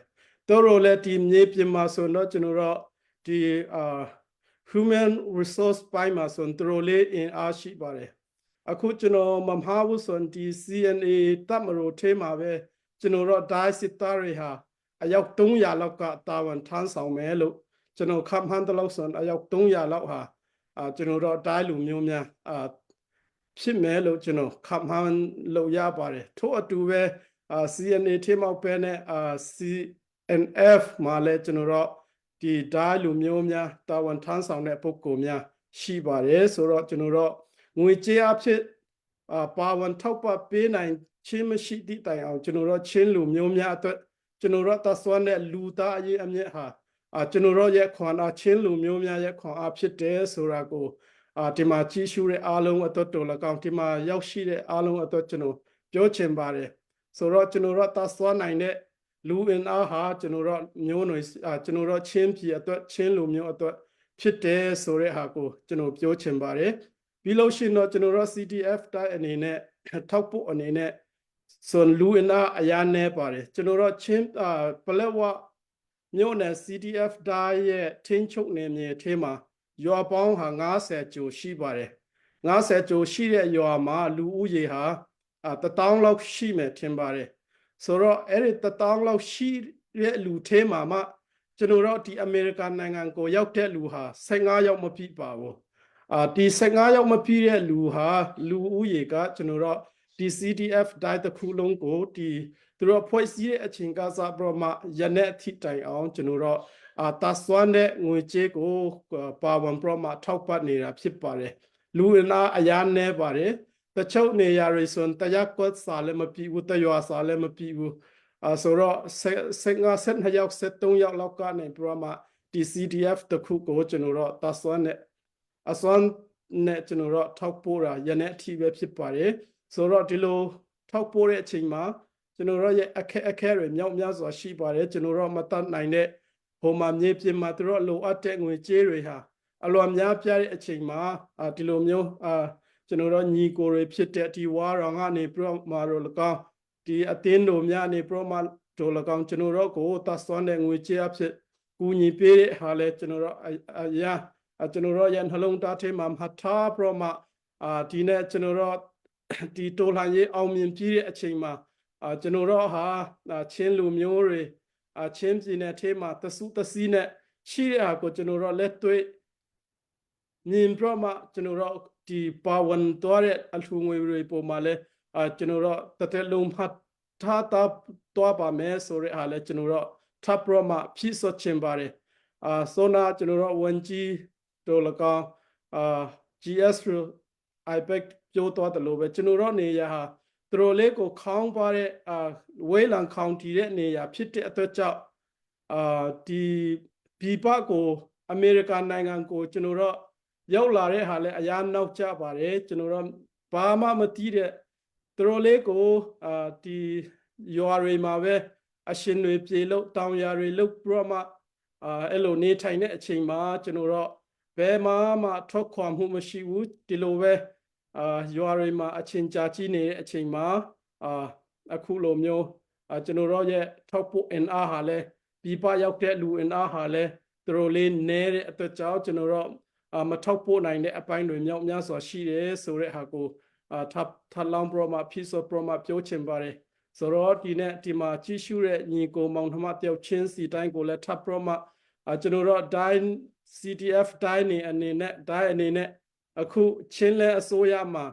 တို့ရောလည်းဒီမြေပြင်မှာဆိုတော့ကျွန်တော်တို့ဒီ human resource ပိုင်းမှာဆိုရင်တို့လေးအင်အားရှိပါတယ်အခုကျွန်တော်မမှားဘူးဆိုရင်ဒီ CNA တပ်မတော်ထဲမှာပဲကျွန်တော်တို့တိုင်းစစ်သားတွေဟာအယောက်300လောက်ကတာဝန်ထမ်းဆောင်မယ်လို့ကျွန်တော်ခန့်မှန်းတယ်လို့ဆိုရင်အယောက်300လောက်ဟာကျွန်တော်တို့တိုင်းလူမျိုးများဖြစ်မယ်လို့ကျွန်တော်ခန့်မှန်းလို့ရပါတယ်ထို့အတူပဲ CNA ထဲမှာပဲနဲ့CNF မှာလည်းကျွန်တော်တို့ဒီတိုင်းလူမျိုးများတာဝန်ထမ်းဆောင်တဲ့ပုဂ္ဂိုလ်များရှိပါတယ်ဆိုတော့ကျွန်တော်တို့ငွေကြေးအဖြစ်ပါဝင်ထောက်ပံ့ပေးနိုင်ခြင်းမရှိသည့်တိုင်အောင်ကျွန်တော်တို့ချင်းလူမျိုးများအတွက်ကျွန်တော်တို့သစွမ်းတဲ့လူသားအရေးအမြစ်ဟာကျွန်တော်တို့ရဲ့ခွန်အားချင်းလူမျိုးများရဲ့ခွန်အားဖြစ်တယ်ဆိုတာကိုဒီမှာကြီးရှုတဲ့အားလုံးအတွက်တော်၎င်းဒီမှာရောက်ရှိတဲ့အားလုံးအတွက်ကျွန်တော်ပြောချင်ပါတယ်ဆိုတော့ကျွန်တော်တို့သစွမ်းနိုင်တဲ့လူအင်အားဟာကျွန်တော်တို့မျိုးနွယ်ကျွန်တော်တို့ချင်းပြည်အတွက်ချင်းလူမျိုးအတွက်ဖြစ်တယ်ဆိုတဲ့ဟာကိုကျွန်တော်ပြောချင်ပါတယ်ပြီးလို့ရှိရင်တော့ကျွန်တော်တို့ CDF တိုင်းအနေနဲ့ထောက်ဖို့အနေနဲ့ဆိုလူအင်အားအများနဲ့ပါတယ်ကျွန်တော်တို့ချင်းပလက်ဝမြို့နယ် CDF တိုင်းရဲ့ထင်းချုပ်နယ်မြေထဲမှာရွာပေါင်းဟာ90ကျော်ရှိပါတယ်90ကျော်ရှိတဲ့ရွာမှာလူဦးရေဟာ1000လောက်ရှိမယ်ထင်ပါတယ်ဆိုတော့အဲ့ဒီ1000လောက်ရှိတဲ့လူထဲမှာမှကျွန်တော်တို့ဒီအမေရိကန်နိုင်ငံကိုရောက်တဲ့လူဟာ15ယောက်မပြည့်ပါဘူးဒီ15ယောက်မပြည့်တဲ့လူဟာလူဦးရေကကျွန်တော်တို့ဒီ CDF တိုင်းတစ်ခုလုံးကိုဒီသူတို့ဖွဲ့စည်းတဲ့အချိန်ကစားပြီးမှရတဲ့အထိတိုင်အောင်ကျွန်တော်တို့သစွမ်းတဲ့ငွေကြေးကိုပါဝင်ပြီးမှထောက်ပံ့နေတာဖြစ်ပါတယ်လူအင်အားအများနဲ့ပါတယ်တချို့နေရာတွေဆိုရင်တရားကွက်စာလည်းမပြည့်ဘူးတရွာစာလည်းမပြည့်ဘူးဆိုတော့15ယောက်73ယောက်လောက်ကနေပြီးမှဒီ CDF တစ်ခုကိုကျွန်တော်တို့သစွမ်းတဲ့အစွမ်းနဲ့ကျွန်တော်တို့ထောက်ပို့တာရတဲ့အထိပဲဖြစ်ပါတယ်ဆိုတော့ဒီလိုထောက်ပို့တဲ့အချိန်မှာကျွန်တော်တို့ရဲ့အခက်တွေမြောက်များစွာရှိပါတယ်ကျွန်တော်တို့မတတ်နိုင်တဲ့ဟိုမှာမြေပြင်မှာသူတို့လိုအပ်တဲ့ငွေကြေးတွေဟာအလွန်များပြားတဲ့အချိန်မှာဒီလိုမျိုးကျွန်တော်တို့ညီကိုတွေဖြစ်တဲ့ဒီဝါရောင်ကနေပြမာတော့လကောင်ဒီအသင်းတို့များနေပြမာတို့လကောင်ကျွန်တော်တို့ကိုသစွမ်းတဲ့ငွေကြေးအဖြစ်ကူညီပေးတဲ့ဟာလဲကျွန်တော်တို့ကျွန်တော်တို့ရဲ့နှလုံးသားထဲမှာမှတ်ထားပြမာဒီနဲ့ကျွန်တော်တို့ဒီတော်လှန်ရေးအောင်မြင်ပြီးတဲ့အချိန်မှာကျွန်တော်တို့ဟာချင်းလူမျိုးတွေချင်းပြည်နယ်ထဲမှာတစုတစည်းနဲ့ရှိတဲ့ဟာကိုကျွန်တော်တို့လက်တွေ့မြင်ပြမှကျွန်တော်တို့ဒီပါဝင်တော်တဲ့အလှူငွေတွေပေါ်မှာလဲကျွန်တော်တို့တသက်လုံးမှတ်ထားတော့ပါမယ်ဆိုတဲ့ဟာလဲကျွန်တော်တို့ထပ်ပြမှဖြစ်စေချင်ပါတယ်ဆိုနာကျွန်တော်တို့ဝန်ကြီးတို့လကောင်GS IPEC ပြောတော့တယ်လို့ပဲကျွန်တော်တို့နေရာဟာသူတို့လေးကိုခေါင်းပါတဲ့ဝေးလံကောင်တီတဲ့နေရာဖြစ်တဲ့အတွက်ကြောင့်ဒီပြည်ပကိုအမေရိကန်နိုင်ငံကိုကျွန်တော်တို့ရောက်လာတဲ့ဟာလဲအရာနောက်ကျပါတယ်ကျွန်တော်တို့ဘာမှမသိတဲ့သူတို့လေးကိုဒီရွာတွေမှာပဲအရှင်တွေပြေလို့တောင်ယာတွေလုပ်ပြီးမှအဲ့လိုနေထိုင်တဲ့အချိန်မှာကျွန်တော်တို့ဘယ်မှထွက်ခွာမှုမရှိဘူးဒီလိုပဲရွာတွေမှာအချင်းကြာကြီးနေတဲ့အချိန်မှာအခုလိုမျိုးကျွန်တော်တို့ရဲ့ထောက်ပို့အင်အားဟာလဲပြပရောက်တဲ့လူအင်အားဟာလဲသူတို့လေးနေတဲ့အတွက်ကြောင့်ကျွန်တော်တို့မထောက်ပို့နိုင်တဲ့အပိုင်းတွေမြောက်များစွာရှိတယ်ဆိုတဲ့ဟာကိုထပ်လောင်းပြမှာဖြစ်ဆိုပြမှာပြောချင်ပါတယ်ဆိုတော့ဒီနေ့ဒီမှာကြီးရှုတဲ့ညီကိုမောင်နှမတယောက်ချင်းစီတိုင်းကိုလည်းထပ်ပြမှာကျွန်တော်တို့တိုင်း CDF တိုင်းအနေနဲ့အခုချင်းလဲအစိုးရမှာ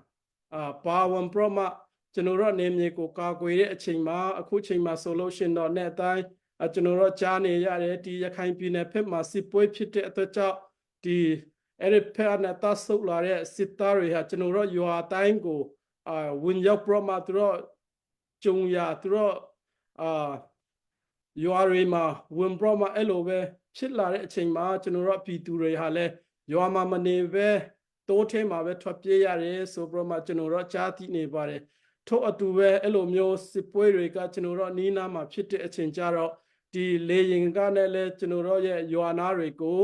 ပါဝင်ပြမှာကျွန်တော်တို့နေမြေကိုကာကွယ်တဲ့အချိန်မှာအခုချိန်မှာဆိုလို့ရှင်တော့နဲ့အတိုင်းကျွန်တော်တို့ကြားနေရတယ်ဒီရခိုင်ပြည်နယ်ဖက်မှာစစ်ပွဲဖြစ်တဲ့အတွက်ကြောင့်ဒီအဲ့ဒီဖက်နဲ့တဆုပ်လာတဲ့စစ်သားတွေဟာကျွန်တော်တို့ရွာတိုင်းကိုဝင်ရောက်ပြမှာသူတို့ကျုံရသူတို့ရွာတွေမှာဝင်ပြမှာအဲ့လိုပဲဖြစ်လာတဲ့အချိန်မှာကျွန်တော်တို့ပြည်သူတွေဟာလဲရွာမှာမနေပဲတိုးထဲမှာပဲထွက်ပြေးရတယ်ဆိုပြမှာကျွန်တော်တို့ကြားသိနေပါတယ်ထို့အတူပဲအဲ့လိုမျိုးစစ်ပွဲတွေကကျွန်တော်တို့နီးနားမှာဖြစ်တဲ့အချိန်ကြတော့ဒီလေရင်ကနဲ့လဲကျွန်တော်တို့ရဲ့ရွာနာတွေကို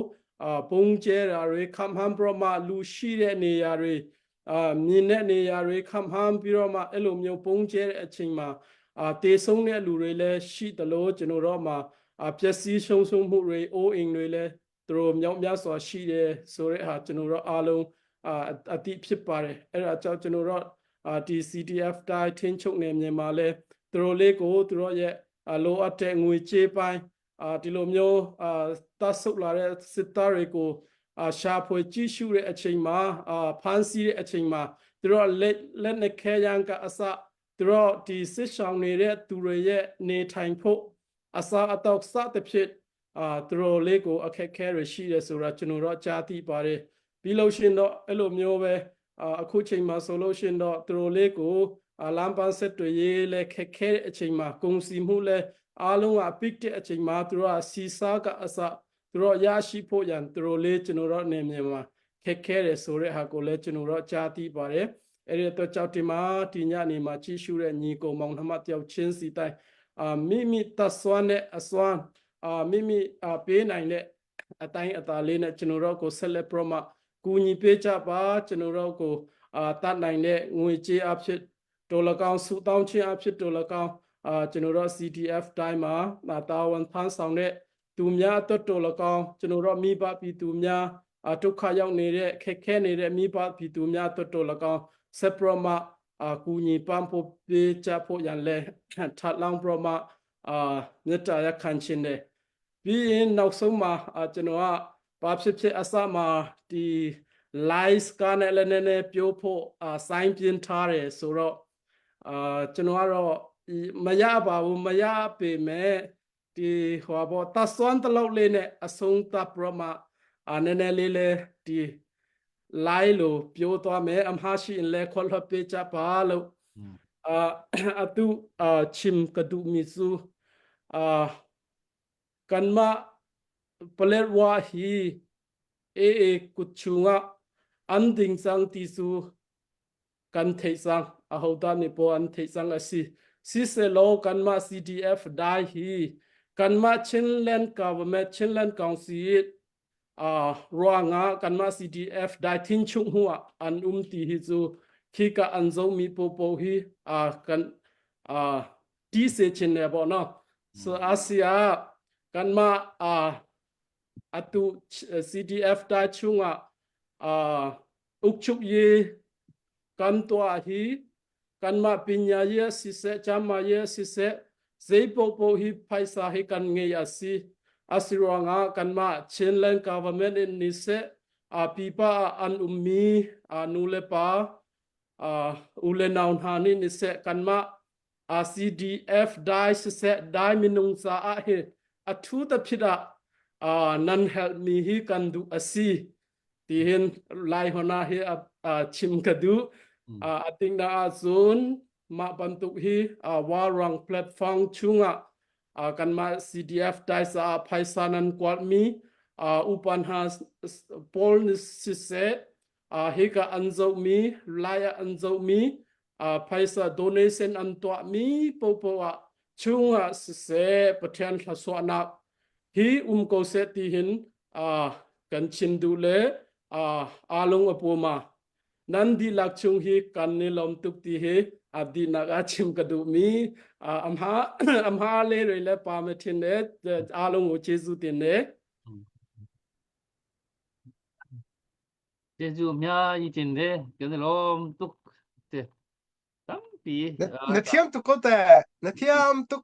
ပုံကျဲတာတွေခမ်ဟမ်ပြမှာလူရှိတဲ့နေရာတွေ မြင်တဲ့နေရာတွေခမ်ဟမ်ပြီးတော့မှအဲ့လိုမျိုးပုံကျဲတဲ့အချိန်မှာတေဆုံးတဲ့လူတွေလည်းရှိသလိုကျွန်တော်တို့မှာပျက်စီးဆုံးမှုတွေအိုးအိမ်တွေလည်းသူတို့မြောက်များစွာရှိတယ်ဆိုတဲ့ဟာကျွန်တော်တို့အားလုံးအတိဖြစ်ပါတယ်အဲ့ဒါကြောင့်ကျွန်တော်တို့ဒီ CDF တိုင်းထင်းချုပ်နေမြန်မာလဲသူတို့လေးကိုသူတို့ရဲ့လိုအပ်တဲ့ငွေကြေးပိုင်းဒီလိုမျိုးတတ်ဆုပ်လာတဲ့စစ်သားတွေကိုရှာဖွေကြည့်ရှုတဲ့အချိန်မှာဖမ်းဆီးတဲ့အချိန်မှာသူတို့လက်နဲ့ခဲယမ်းကအစသူတို့ဒီစစ်ဆောင်နေတဲ့သူတွေရဲ့နေထိုင်ဖို့အစားအသောက်စသဖြင့်သူတို့လေးကိုအခက်ခဲရရှိတယ်ဆိုတာကျွန်တော်တို့ကြားသိပါတယ်ပြီးလို့ရှိရင်တော့အဲ့လိုမျိုးပဲအခုချိန်မှာဆိုလို့ရှိရင်တော့သူတို့လေးကိုလမ်းပန်းဆက်တွေရေးလဲခက်ခဲတဲ့အချိန်မှာကုန်စည်မှုလဲအားလုံးအပိတ်တဲ့အချိန်မှာသူတို့စီစားကအစသူတို့ရရှိဖို့ရန်သူတို့လေးကျွန်တော်တို့နေမြန်မာခက်ခဲတယ်ဆိုတဲ့ဟာကိုလည်းကျွန်တော်တို့ကြားသိပါတယ်အဲ့ဒီတော့ကြောက်ဒီမှာဒီညနေမှာကြည့်ရှုတဲ့ညီကိုမောင်နှမတယောက်ချင်းစီတိုင်းမိမိတဆွမ်းနဲ့အစွမ်းမိမိပေးနိုင်တဲ့အတိုင်းအတာလေးနဲ့ကျွန်တော်တို့ကိုဆက်လက်ပြမကူညီပေးကြပါကျွန်တော်တို့ကိုတတ်နိုင်တဲ့ငွေကြေးအဖြစ်ဒေါ်လာကောင်စုတောင်းချင်းအဖြစ်ဒေါ်လာကောင်ကျွန်တော်တို့ CDF တိုင်းမှာတာဝန်ထမ်းဆောင်တဲ့သူများအတွက်ဒေါ်လာကောင်ကျွန်တော်တို့မိဘပြည်သူများဒုက္ခရောက်နေတဲ့ခက်ခဲနေတဲ့မိဘပြည်သူများအတွက်ဒေါ်လာကောင်ဆက်ပြမကူညီပံ့ပိုးပေးကြဖို့ရန်လဲထပ်လောင်းပြမမြတ်တရားခံခြင်းနဲ့ပြီးရင်နောက်ဆုံးမှာကျွန်တော်ကဘာဖြစ်အစမှာဒီ live ကလည်းနည်းနည်းပြောဖို့စိုင်းပြင်းထားတယ်ဆိုတော့ကျွန်တော်ကတော့မရပါဘူးမရပေမဲ့ဒီဟောဘောတဆွမ်းတလောက်လေးနဲ့အဆုံးသတ်ပြမနည်းနည်းလေးလေဒီ live လို့ပြောသွားမယ်အမရှိလဲခေါ်လပေးချပါလို့အတူချင်ကဒူမီဆူกันมาเปลดว่าฮีกุชุงะอันดิงสังติสูกันเทสังอาหูตานิโปอันเทสังอสิเซโลกันมา CDF ได้ฮีกันมาเชนแลนด์ government เชนแลนด์ council รัวงากันมา CDF ได้ทิ้งชุงหัวอันตีฮิจูคีกะอันโซมีโปโปฮีกันดีเซเชนเนบอเนาะso อาเซียกันมาatu CDF ได้ชุงอุกชุกยีกันตัวฮีกันมาปิญญาเยสิเสจามาเยสิเสเซโปโปฮีไพซาฮีกันเงียสิอาศิรวงากันมาเชนแลนด์ government นิเสปีปาอันมีนูเลปาอุเลนาวน์ฮานิเสกันมาCDF ได้สิเสได้มินุงซาเฮทุตพิดาnan help me hi kan du asi ti hin lai hona hi chim ka du ating na azun ma bantuk hi warang platform chunga kan ma CDF dai sa phaisanan kwat mi upan ha pol si se hi ka anzo mi laya anzo mi phaisa donation an to mi popo chunga si se pathian thaswana hi ko se ti hin kan chin du le along apoma nan di lak chung hi kan ni lom tuk ti he abdi na ga chim ka du mi amha le re le pa me thin ne along ko jesu tin ne jesu mya yi tin de kan lom tuk te tam pi na thiam tu ko te na thiam tu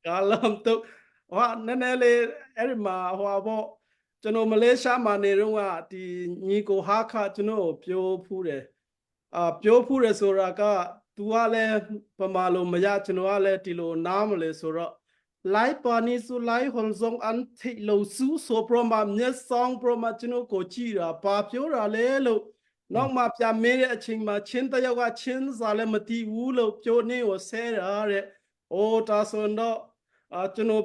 ka lom tuk wa nene le eri ma hwa bo ကျွန်တော်မလေးရှားမှာနေတော့ကဒီညီကိုဟာခကျွန်တော်ပြောဖူးတယ်ပြောဖူးတယ်ဆိုတာက तू ကလည်းပမာလို့မရကျွန်တော်ကလည်းဒီလိုနားမလဲဆိုတော့ live ပါနေစု live ဟွန်ဆောင်အန်ထိလို့စူဆိုပရမမျက်ဆောင်ပရမကျွန်တော်ကိုကြည့်တာပါပြောတာလေလို့နောက်မှပြမေးတဲ့အချိန်မှာချင်းတယောက်ကချင်းစားလည်းမသိဘူးလို့ပြောနေကိုဆဲတာတဲ့အိုးဒါဆိုတော့ကျွန်တော်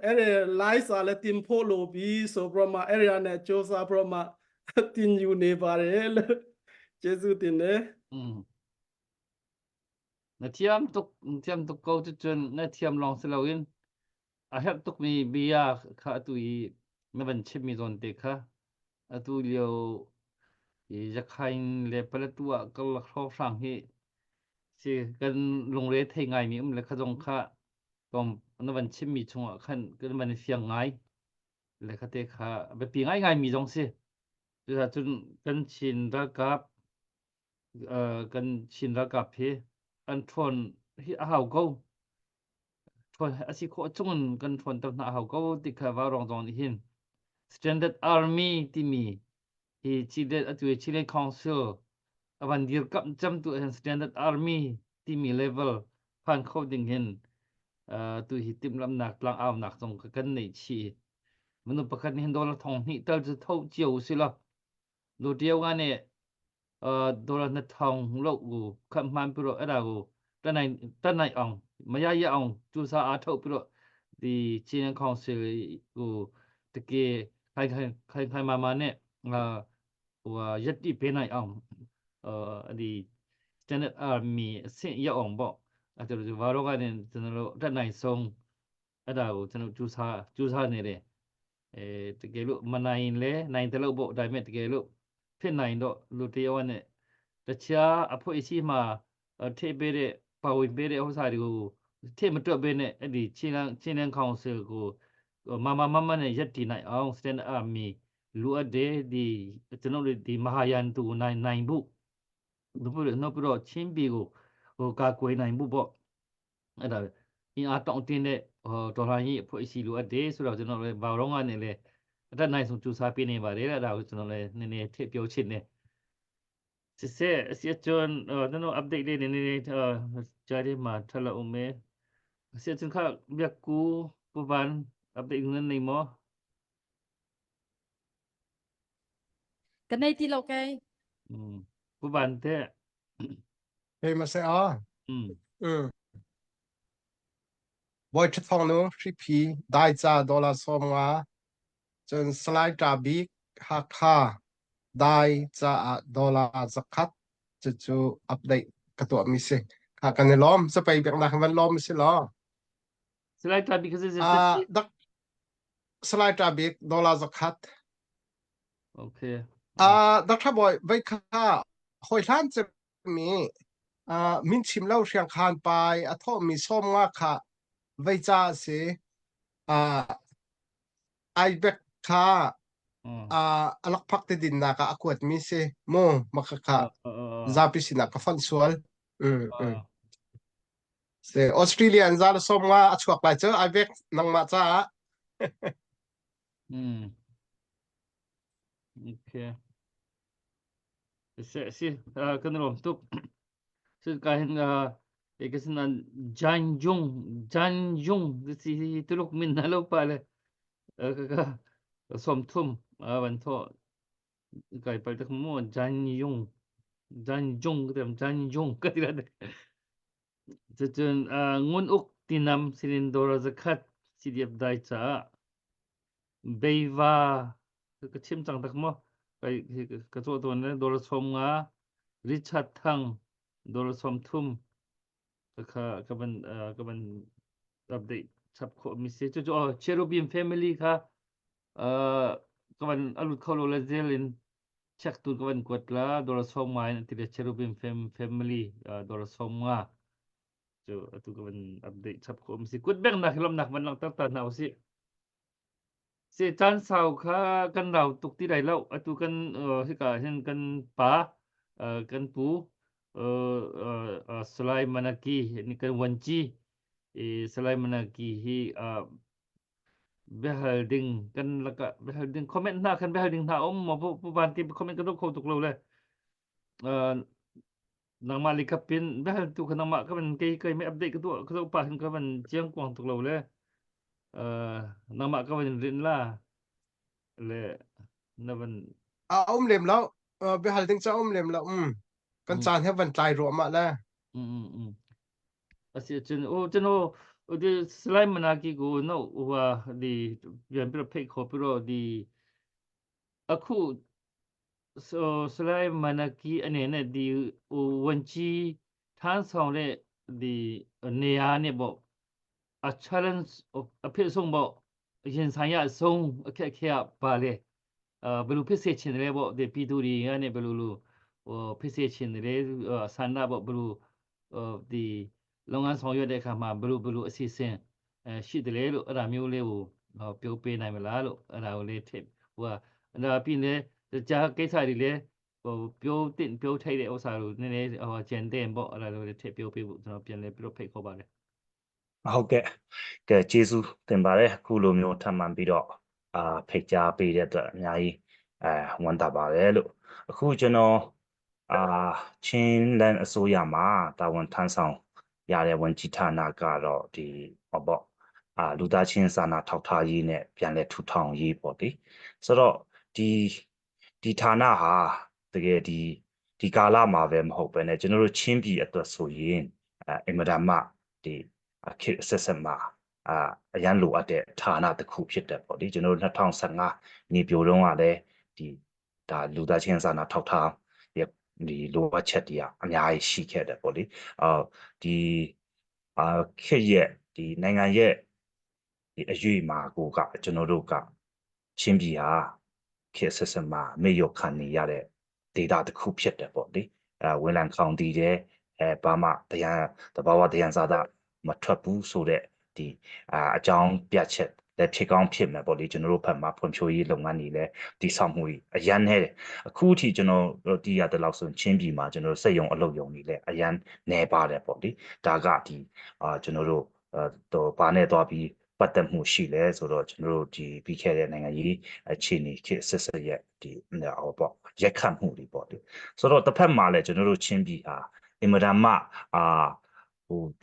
အဲ့ဒီ live စာလည်းတင်ဖို့လို့ပြီးဆိုပြမအဲ့ရနဲ့စူးစမ်းပြမတင်ယူနေပါတယ်လို့ကျေးဇူးတင်တယ် na thiam tuk ko tu chun na thiam long selawin a hep tuk mi bia kha tu I me ban chip mi zon te kha atu lio จะใครเล็บประตัวก็ลักครอบสั่งที่สิกันลงเรือไทยไงมีเลยขจงข้าก็นวันชิมมีชงขันก็มันเสียงไงเลยคเตะข้าไปปีไงมีจงสิจะจนกันชินระกับกันชินระกับพี่อันทนที่อาหาวกูทนอาศัยโคจงกันทนตั้งอาหาวกูติดข้าวรองตรงนี้หิน Standard Army ที่มีที่ชิเลอัตวิชิเลคอนซิลวันเดียวกับจำตัว Standard Army ที่มี level ผ่านเข้าดิ่งเห็นตัวหิติมลำหนักลางเอาหนักตรงกันในชีมนุษย์ประคันเห็นโดนทองนี่เตลจะเท่าเจียวสิละดูเดียวกันเนี่ยโดนนัดทองโลกกูคำมันพิโรอะไรกูตั้งในอ่องมายาอ่องจูซาอาเท่าพิโรดีชิเลคอนซิลกูตะเกียใครมาเนี่ยว่ายัดที่เป็นในอ่องดี Standard Army เสียยาอ่องบอกอาจจะว่าเรากันเนี่ยจะเราด้านในทรงอะไรกูจะจูซาเนี่ยเลยตะเกียลุมันในเลยในแต่ละบอกได้ไหมตะเกียลุเพ่นในดอกลุที่วันเนี่ยแต่เช้าอภัยชีมาเทเบเรปาวินเบเรเอาสายกูเทมันตัวเบเนอดีชินังคอนเซิลกูมาเนี่ยยัดที่ไหนเอา Standard Army รู้อเดดีจะนั่งดีมหายันตูในบุดูพูดนอกพูดชิมบีกูกากวยในบุบอกอะไรอีอาตองตีเนี่ยตัวเรานี่พอสิรู้อเดสุดเราจะนั่งเลยบ่าวร้องอันเนี่ยเลยแต่ในสงจูซาปีเนี่ยบ่าเรื่องเราจะนั่งเลยเนี่ยเทปเปียวชินเนี่ยเสียจนนั่นอัปเดตเลยเนี่ยจะได้มาทละอุเมเสียจนข้าเบียกกูผู้บันอัปเดตเงินในหม้อ cái này thì lâu cái ผู้บันเตะ เฮ้ยมาเสียอ๋อ อืม บอยชุดทองนู้ชิพีได้จ้าดอลลาร์สองมาจนสไลด์จาบิกหักค่าได้จ้าดอลลาร์สักคัดจะอัปเดตกระตัวมิสิหากกันในล้อมจะไปเบียงนักวันล้อมมิสิล้อ Slightly because it's ดักสไลด์จาบิกดอลลาร์สักคัด okay. ดักถ้าบอยไว้ค่าหอยท่านจะมีมินชิมเล่าเชียงคานไปทอมีส้มว่าค่ะไว้จ้าสิไอเบกค่าลักพักติดินนักอควดมิสิโมมักค่ะซาปิสินักฟันสวลเสออสเตรเลียนซาลส้มว่าชวกไปเจอไอเบกนังมาจ้าOkay. Si kan rom tup si kahin kasi na Janjung si tulok min nalo pala kaka somtum ban to kai pal tak mo Janjung katira Jun ngun uk tinam sinindora zakat sidiap dai cha Beiva cái chim chẳng đặc mò cái chỗ tuần này đồ là xôm ngá Richard Thăng đồ là xôm thum cái bên update sắp khổ mình sẽ cho Cherubim family cái bên alut khâu là zelin check tu cái bên quật là đồ là xôm ngá thì là Cherubim family đồ là xôm ngá cho tu cái bên update sắp khổ mình sẽ quật bèn nạc làm nạc mình làm tất tần nào sẽ chan sau kha kan rau tuk ti dai lo atu kan hi ka hen kan pa kan pu Sulai Manaki ni kan wanci Sulai Manaki hi beholding kan laka beholding comment na kan beholding na mo pu ban ti comment kan ko tuk lo le nang ma likapin behal tu kan ma ka ban kai mai update ka tu pa hin ka ban chiang kwang tuk lo le nang ma ka ban rin la le na ban เล็มแล้วไปหาถึงจะเล็มแล้วกันจานให้วันใจรวมมาแล้ว Asia chen di slime manaki go no wa di yan pero pek ko pero di aku so slime manaki ane ne di wanchi than song le di neya ne bo a challenge of a phe song bo yin san ya song a khe ba le ဘယ်လိုဖြစ်စေချင်တယ်ပေါ့ဒီပြည်သူတွေကနေဘယ်လိုဖြစ်စေချင်တယ်ဆန္ဒပေါ့ဘယ်လိုဒီလုပ်ငန်းဆောင်ရွက်တဲ့အခါမှာဘယ်လိုအစီအစဉ်ရှိတယ်လေလို့အဲ့ဒါမျိုးလေးကိုပြောပေးနိုင်မလားလို့အဲ့ဒါကိုလေးထည့်အဲ့ဒါပြီးနေကြားကိစ္စတွေလည်းပြောထိုက်တဲ့ဥစ္စာကိုနည်းနည်းဂျန်တဲ့ပေါ့အဲ့ဒါလိုထည့်ပြောပေးဖို့ကျွန်တော်ပြန်လဲပြဖိတ်ခေါ်ပါတယ်ဟုတ်ကဲ့ကျေးဇူးတင်ပါတယ်အခုလိုမျိုးထပ်မံပြီးတော့ဖိတ်ကြားပေးတဲ့အတွက်အများကြီးဝမ်းသာပါတယ်လို့အခုကျွန်တော်ချင်းလန်အစိုးရမှာတာဝန်ထမ်းဆောင်ရတဲ့ဝန်ကြီးဌာနကတော့ဒီပေါ့လူသားချင်းစာနာထောက်ထားရေးနဲ့ပြန်လည်ထူထောင်ရေးပေါ့လေဆိုတော့ဒီဌာနဟာတကယ်ဒီကာလမှာပဲမဟုတ်ပဲねကျွန်တော်တို့ချင်းပြည်အတွက်ဆိုရင်အင်မတန်မှဒီခေတ်ဆက်ဆက်မှာအရန်လိုအပ်တဲ့ဌာနတစ်ခုဖြစ်တယ်ပေါ့လေကျွန်တော်တို့2015နေပြိုတော့ကလည်းဒါလူသားချင်းစာနာထောက်ထားဒီလိုအပ်ချက်တွေအများကြီးရှိခဲ့တယ်ပေါ့လေဒီခေတ်ရဲ့ဒီနိုင်ငံရဲ့ဒီအရွေမှာကိုကကျွန်တော်တို့ကချင်းပြည်ဟာခေတ်ဆက်ဆက်မှာမေ့လျော့ခံနေရတဲ့ဒေတာတစ်ခုဖြစ်တယ်ပေါ့လေဝင်လံခေါင်တည်တဲ့ဘာမှတဘာဝတရားစာသားမထွက်ဘူးဆိုတဲ့ဒီအကြောင်းပြချက်လည်းဖြစ်ကောင်းဖြစ်မယ်ပေါ့လေကျွန်တော်တို့ဘက်မှာဖွံ့ဖြိုးရေးလုပ်ငန်းတွေလည်းတည်ဆောက်မှုတွေအရန်နေတယ်အခုထိကျွန်တော်တို့တည်ရတဲ့လောက်ဆိုချင်းပြည်မှာကျွန်တော်တို့စက်ရုံအလုပ်ရုံတွေလည်းအရန်နေပါတယ်ပေါ့လေဒါကဒီကျွန်တော်တို့တော့ဘာနဲ့သွားပြီးပတ်သက်မှုရှိလဲဆိုတော့ကျွန်တော်တို့ဒီပြီးခဲ့တဲ့နိုင်ငံကြီးအခြေအနေခေတ်ဆက်ဆက်ရဲ့ဒီပေါ့ရက်ခတ်မှုတွေပေါ့လေဆိုတော့တစ်ဖက်မှာလည်းကျွန်တော်တို့ချင်းပြည်ဟာအင်မတန်မှ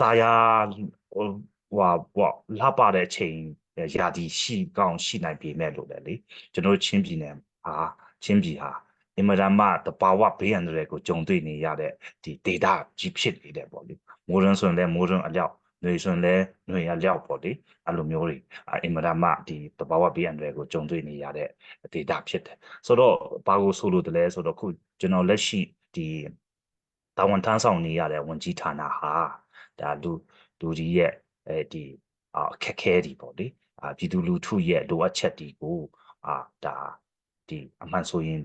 တာယာလှပတဲ့အချိန်ရာသီရှိကောင်းရှိနိုင်ပေမဲ့လို့လေကျွန်တော်ချင်းပြည်နယ်ချင်းပြည်ဟာအင်မတန်မှတဘာဝဘေးအန္တရာယ်ကိုကြုံတွေ့နေရတဲ့ဒီဒေတာကြီးဖြစ်နေတယ်ပေါ့လေမိုးရွန်းဆိုရင်လည်းမိုးရွန်းအလျောက်ຫນွေဆိုရင်လည်းຫນွေအလျောက်ပေါ့လေအဲ့လိုမျိုးတွေအင်မတန်မှဒီတဘာဝဘေးအန္တရာယ်ကိုကြုံတွေ့နေရတဲ့ဒေတာဖြစ်တယ်ဆိုတော့ဘာကိုဆိုလို့တလဲဆိုတော့ခုကျွန်တော်လက်ရှိဒီတာဝန်ထမ်းဆောင်နေရတဲ့ဝန်ကြီးဌာနဟာဒါလူကြီးရဲ့ဒီအခက်ခဲတွေပေါ့လေပြည်သူလူထုရဲ့လိုအပ်ချက်တွေကိုဒါဒီအမှန်ဆိုရင်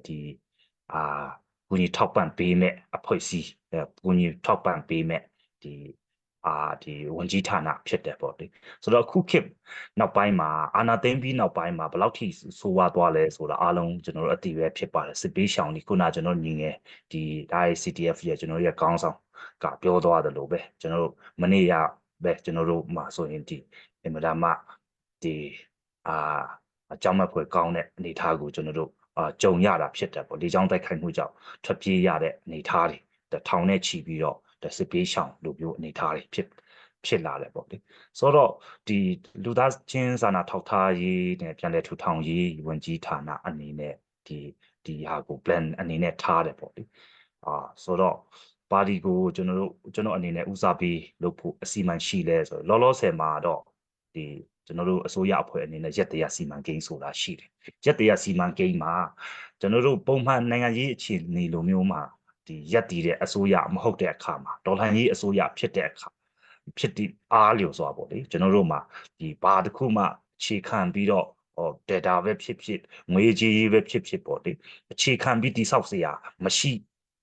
ဒီကူညီထောက်ပံ့ပေးမဲ့အဖွဲ့အစည်းကူညီထောက်ပံ့ပေးမဲ့ဒီဝန်ကြီးဌာနဖြစ်တယ်ပေါ့လေဆိုတော့အခုခေတ်နောက်ပိုင်းမှာအာဏာသိမ်းပြီးနောက်ပိုင်းမှာဘယ်လောက်ထိဆိုးဝါးသွားလဲဆိုတာအားလုံးကျွန်တော်တို့အသိပဲဖြစ်ပါတယ်စစ်ပေးရှောင်ဒီခုနကျွန်တော်ညီငယ်ဒီ CTF ရဲ့ကျွန်တော်ရဲ့ခေါင်းဆောင်ကပြောသွားတယ်လို့ပဲကျွန်တော်တို့မနေ့ကပဲကျွန်တော်တို့မှာဆိုရင်ဒီအင်မတန်မှဒီအကြောင်းမဲ့ဖွယ်ကောင်းတဲ့အနေအထားကိုကျွန်တော်တို့ကြုံရတာဖြစ်တယ်ပေါ့လေကြောင်းတိုက်ခိုက်မှုကြောင့်ထွက်ပြေးရတဲ့အနေအထားတွေထောင်နဲ့ချီပြီးတော့စစ်ပေးရှောင်လိုမျိုးအနေအထားတွေဖြစ်လာတယ်ပေါ့လေဆိုတော့ဒီလူသားချင်းစာနာထောက်ထားရေးနဲ့ပြန်လည်ထူထောင်ရေးဝန်ကြီးဌာနအနေနဲ့ဒီဟာကို plan အနေနဲ့ထားတယ်ပေါ့လေဆိုတော့ပါတီကိုကျွန်တော်အနေနဲ့ဦးစားပေးလုပ်ဖို့အစီအမံရှိလဲဆိုတော့လောလောဆယ်မှာတော့ဒီကျွန်တော်တို့အစိုးရအဖွဲ့အနေနဲ့ရက်တရစီမံကိန်းဆိုတာရှိတယ်ရက်တရစီမံကိန်းမှာကျွန်တော်တို့ပုံမှန်နိုင်ငံရေးအခြေအနေလိုမျိုးမှာဒီရက်တည်တဲ့အစိုးရမဟုတ်တဲ့အခါမှာဒေါ်လာရေးအစိုးရဖြစ်တဲ့အခါဖြစ်တဲ့အားလျော်စွာပေါ့လေကျွန်တော်တို့မှာဒီဘာတစ်ခုမှခြေခံပြီးတော့data ပဲဖြစ်ငွေကြေးပဲဖြစ်ပေါ့လေအခြေခံပြီးတိဆောက်เสียမရှိ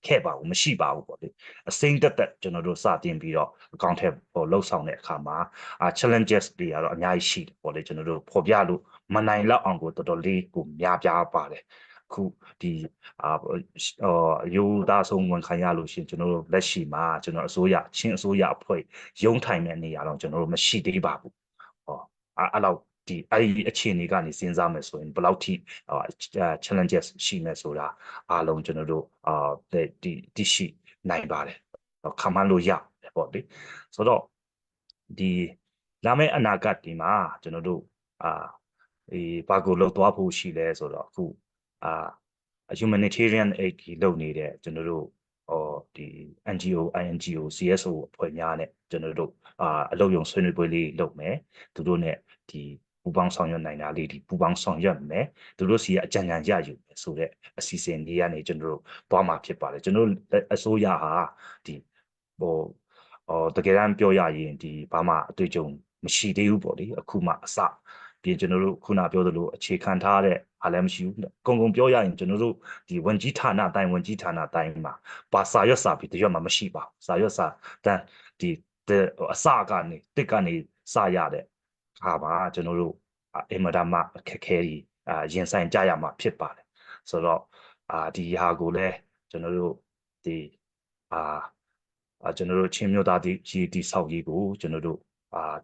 ခဲ့ပါဘူးမရှိပါဘူးပေါ့လေအစိမ့်တက်ကျွန်တော်တို့စတင်ပြီးတော့အကောင့်ထဲလှုပ်ဆောင်တဲ့အခါမှာchallenges တွေကတော့အများကြီးရှိတယ်ပေါ့လေကျွန်တော်တို့ဖော်ပြလို့မနိုင်လောက်အောင်ကိုတော်တော်လေးကိုများပြားပါတယ်ခုဒီယူသားဆုံးဝန်ခံရလို့ရှိရင်ကျွန်တော်တို့လက်ရှိမှာကျွန်တော်အစိုးရချင်းအစိုးရအဖွဲ့ရုံးထိုင်တဲ့နေရာတော့ကျွန်တော်တို့မရှိသေးပါဘူးအဲ့လောက်အဲ့ဒီအခြေအနေကနေစဉ်းစားမယ်ဆိုရင်ဘယ်လောက်ထိchallenges ရှိမယ်ဆိုတာအားလုံးကျွန်တော်တို့သိရှိနိုင်ပါတယ်ခံမှန်းလို့ရတယ်ပေါ့လေဆိုတော့ဒီလာမယ့်အနာဂတ်ဒီမှာကျွန်တော်တို့ဘာကိုလုပ်သွားဖို့ရှိလဲဆိုတော့အခုhumanitarian aid ကြီးလုပ်နေတဲ့ကျွန်တော်တို့ဒီ NGO INGO CSO အဖွဲ့များနဲ့ကျွန်တော်တို့အလုပ်ရုံဆွေးနွေးပွဲလေးလုပ်မယ်သူတို့ ਨੇ ဒီပူပေါင်းဆောင်ရွက်နိုင်တာလေးဒီပူပေါင်းဆောင်ရွက်မယ်သူတို့စီအကြံဉာဏ်ရယူမယ်ဆိုတဲ့အစီအစဉ်လေးကနေကျွန်တော်တို့သွားမှာဖြစ်ပါတယ်ကျွန်တော်တို့အစိုးရဟာဒီတကယ်တမ်းပြောရရင်ဒီဘာမှအတွေ့အကြုံမရှိသေးဘူးပေါ့လေအခုမှအစ ပြင်ကျွန်တော်တို့ခုနပြောသလိုအခြေခံထားတဲ့အားလည်းမရှိဘူး။ကုန်ပြောရရင်ကျွန်တော်တို့ဒီဝန်ကြီးဌာနတိုင်းမှာပါစာရွက်စာပြီးတရွက်မှမရှိပါဘူး။စာရွက်စာတန်းဒီအစကနေတစ်ကနေစရတဲ့ဟာပါကျွန်တော်တို့အင်မတန်မှအခက်ခဲကြီးရင်ဆိုင်ကြရမှာဖြစ်ပါတယ်။ဆိုတော့ဒီဟာကိုလည်းကျွန်တော်တို့ဒီကျွန်တော်တို့ချင်းမျိုးသားဒီဆောက်ရေးကိုကျွန်တော်တို့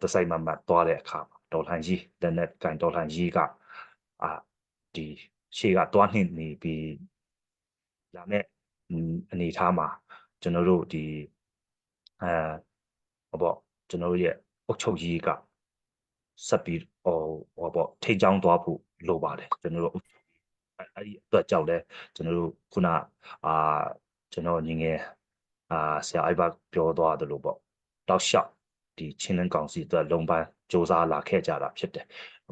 တစိုက်မတ်သွားတဲ့အခါမှာဒေါ်လှန်ကြီးလက်နဲ့ကန်ဒေါ်လှန်ကြီးကဒီရှေ့ကတွားနှင်းနေပြီးလာမဲ့အနေထားမှာကျွန်တော်တို့ဒီကျွန်တော်တို့ရဲ့အုပ်ချုပ်ရေးကဆက်ပြီးထိတ်ကြောင်းသွားဖို့လိုပါတယ်ကျွန်တော်တို့အဲ့ဒီအတွက်ကြောင့်လဲကျွန်တော်တို့ခုနကျွန်တော်ညီငယ်ဆရာအိုက်ဘပြောသွားတယ်လို့ပေါ့တောက်လျှောက်ဒီချင်းလန်းကောင်စီအတွက်လုံပန်းစ조사လာခဲ့ကြတာဖြစ်တယ်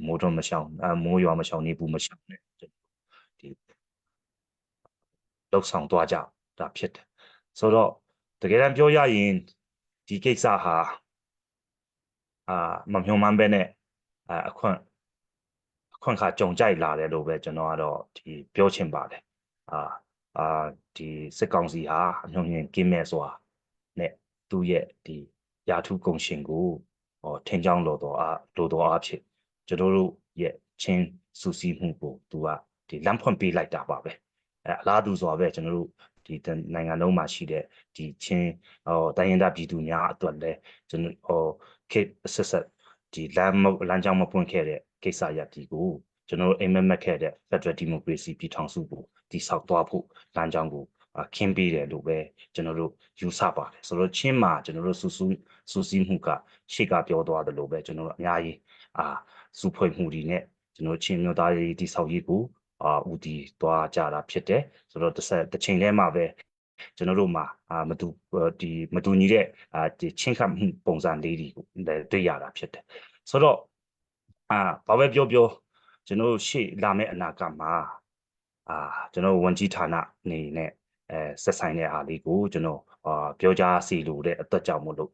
မိုးတော့မရှောင်မိုးရွာမရှောင်နေဘူးမရှောင်နဲ့ဒီလောက်ဆောင်သွားကြတာဖြစ်တယ်ဆိုတော့တကယ်တမ်းပြောရရင်ဒီကိစ္စဟာမမျှော်မှန်းပဲနဲ့အခွင့်အခါကြုံကြိုက်လာတယ်လို့ပဲကျွန်တော်ကတော့ဒီပြောချင်ပါတယ်ဒီစစ်ကောင်စီဟာအမြုံမြင်ကင်းမဲ့စွာနဲ့သူ့ရဲ့ဒီရာထူးကုန်ရှင်ကိုထင်းချောင်းလိုတော်အဖြစ်ကျွန်တော်တို့ရဲ့ချင်းစူးစီးမှုကိုသူကဒီလမ်းဖွင့်ပေးလိုက်တာပါပဲအလားတူစွာပဲကျွန်တော်တို့ဒီနိုင်ငံလုံးမှာရှိတဲ့ဒီချင်းတိုင်းရင်းသားပြည်သူများအတွက်လည်းကျွန်တော်ခေတ်အဆက်ဆက်ဒီလမ်းကြောင်းမပွင့်ခဲ့တဲ့ကိစ္စရပ်ဒီကိုကျွန်တော်တို့အိမ်မက်ခဲ့တဲ့ Federal Democracy ပြည်ထောင်စုကိုတိဆောက်သွားဖို့လမ်းကြောင်းကိုခင်းပေးတယ်လို့ပဲကျွန်တော်တို့ယူဆပါတယ်ဆိုတော့ချင်းမှာကျွန်တော်တို့စူးစီးမှုကရှေ့ကပြောသွားတယ်လို့ပဲကျွန်တော်တို့အများကြီးစုဖွဲ့မှုတွေနဲ့ကျွန်တော်ချင်းမျိုးသားရေးတိဆောက်ရေးကိုဦးတည်သွားကြတာဖြစ်တယ်ဆိုတော့တစ်ချိန်တည်းမှာပဲကျွန်တော်တို့မှာမတူညီတဲ့ဒီချင်းခတ်မှုပုံစံလေးတွေကိုတွေ့ရတာဖြစ်တယ်ဆိုတော့ဘာပဲပြောကျွန်တော်ရှေ့လာမယ့်အနာဂတ်မှာကျွန်တော်ဝန်ကြီးဌာနအနေနဲ့ဆက်ဆိုင်တဲ့အားလေးကိုကျွန်တော်ပြောကြားစီလို့တဲ့အတွက်ကြောင့်မို့လို့